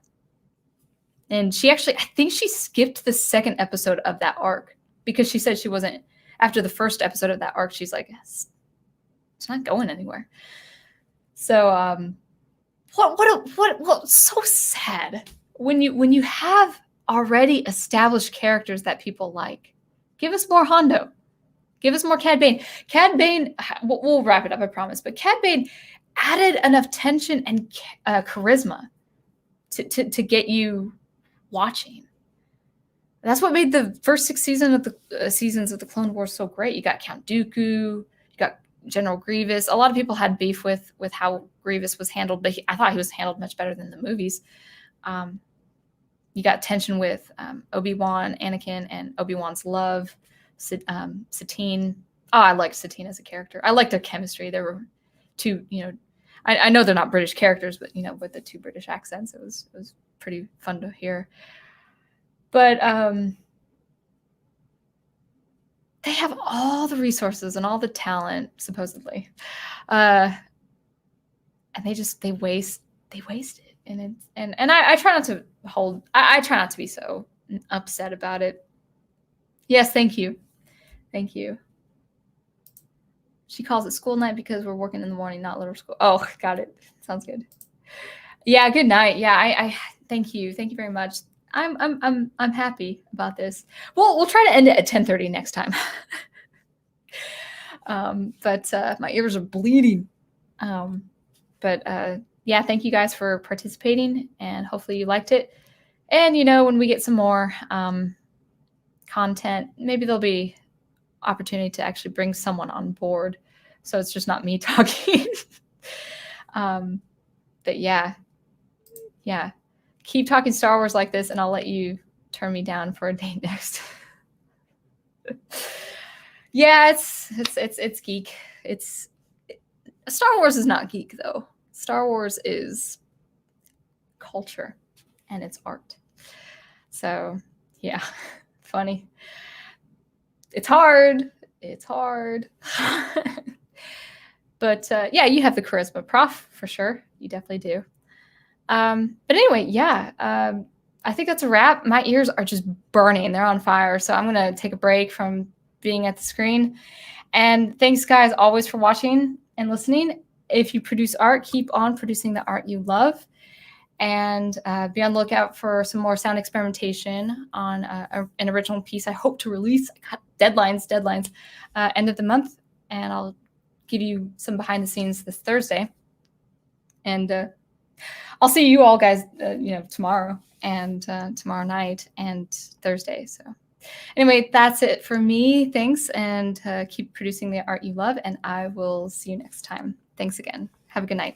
And I think she skipped the second episode of that arc because she said she wasn't, after the first episode of that arc, she's like, it's not going anywhere. So, so sad when you have already established characters that people like. Give us more Hondo. Give us more Cad Bane. Cad Bane, we'll wrap it up, I promise. But Cad Bane added enough tension and charisma to get you watching. That's what made the first 6 seasons of the Clone Wars so great. You got Count Dooku, you got General Grievous. A lot of people had beef with how Grievous was handled, but I thought he was handled much better than the movies. You got tension with Obi-Wan, Anakin, and Obi-Wan's love. Satine. Oh, I liked Satine as a character. I liked their chemistry. There were two, I know they're not British characters, but with the 2 British accents, it was pretty fun to hear. But they have all the resources and all the talent, supposedly, and they waste it. And I try not to I try not to be so upset about it. Yes, thank you. She calls it school night because we're working in the morning, not little school. Oh, got it. Sounds good. Yeah, good night. Yeah, I thank you very much. I'm happy about this. We'll try to end it at 10:30 next time. But my ears are bleeding. Yeah, thank you guys for participating, and hopefully you liked it. And when we get some more content, maybe there'll be opportunity to actually bring someone on board, so it's just not me talking. But yeah, keep talking Star Wars like this, and I'll let you turn me down for a date next. Yeah, it's geek. Star Wars is not geek though. Star Wars is culture and it's art. So yeah, funny. It's hard. But yeah, you have the charisma, Prof, for sure. You definitely do. But anyway, yeah, I think that's a wrap. My ears are just burning. They're on fire. So I'm going to take a break from being at the screen. And thanks, guys, always for watching and listening. If you produce art, keep on producing the art you love. And be on the lookout for some more sound experimentation on an original piece I hope to release. I got deadlines, end of the month. And I'll give you some behind the scenes this Thursday. And I'll see you all guys, tomorrow and tomorrow night and Thursday. So anyway, that's it for me. Thanks. And keep producing the art you love. And I will see you next time. Thanks again. Have a good night.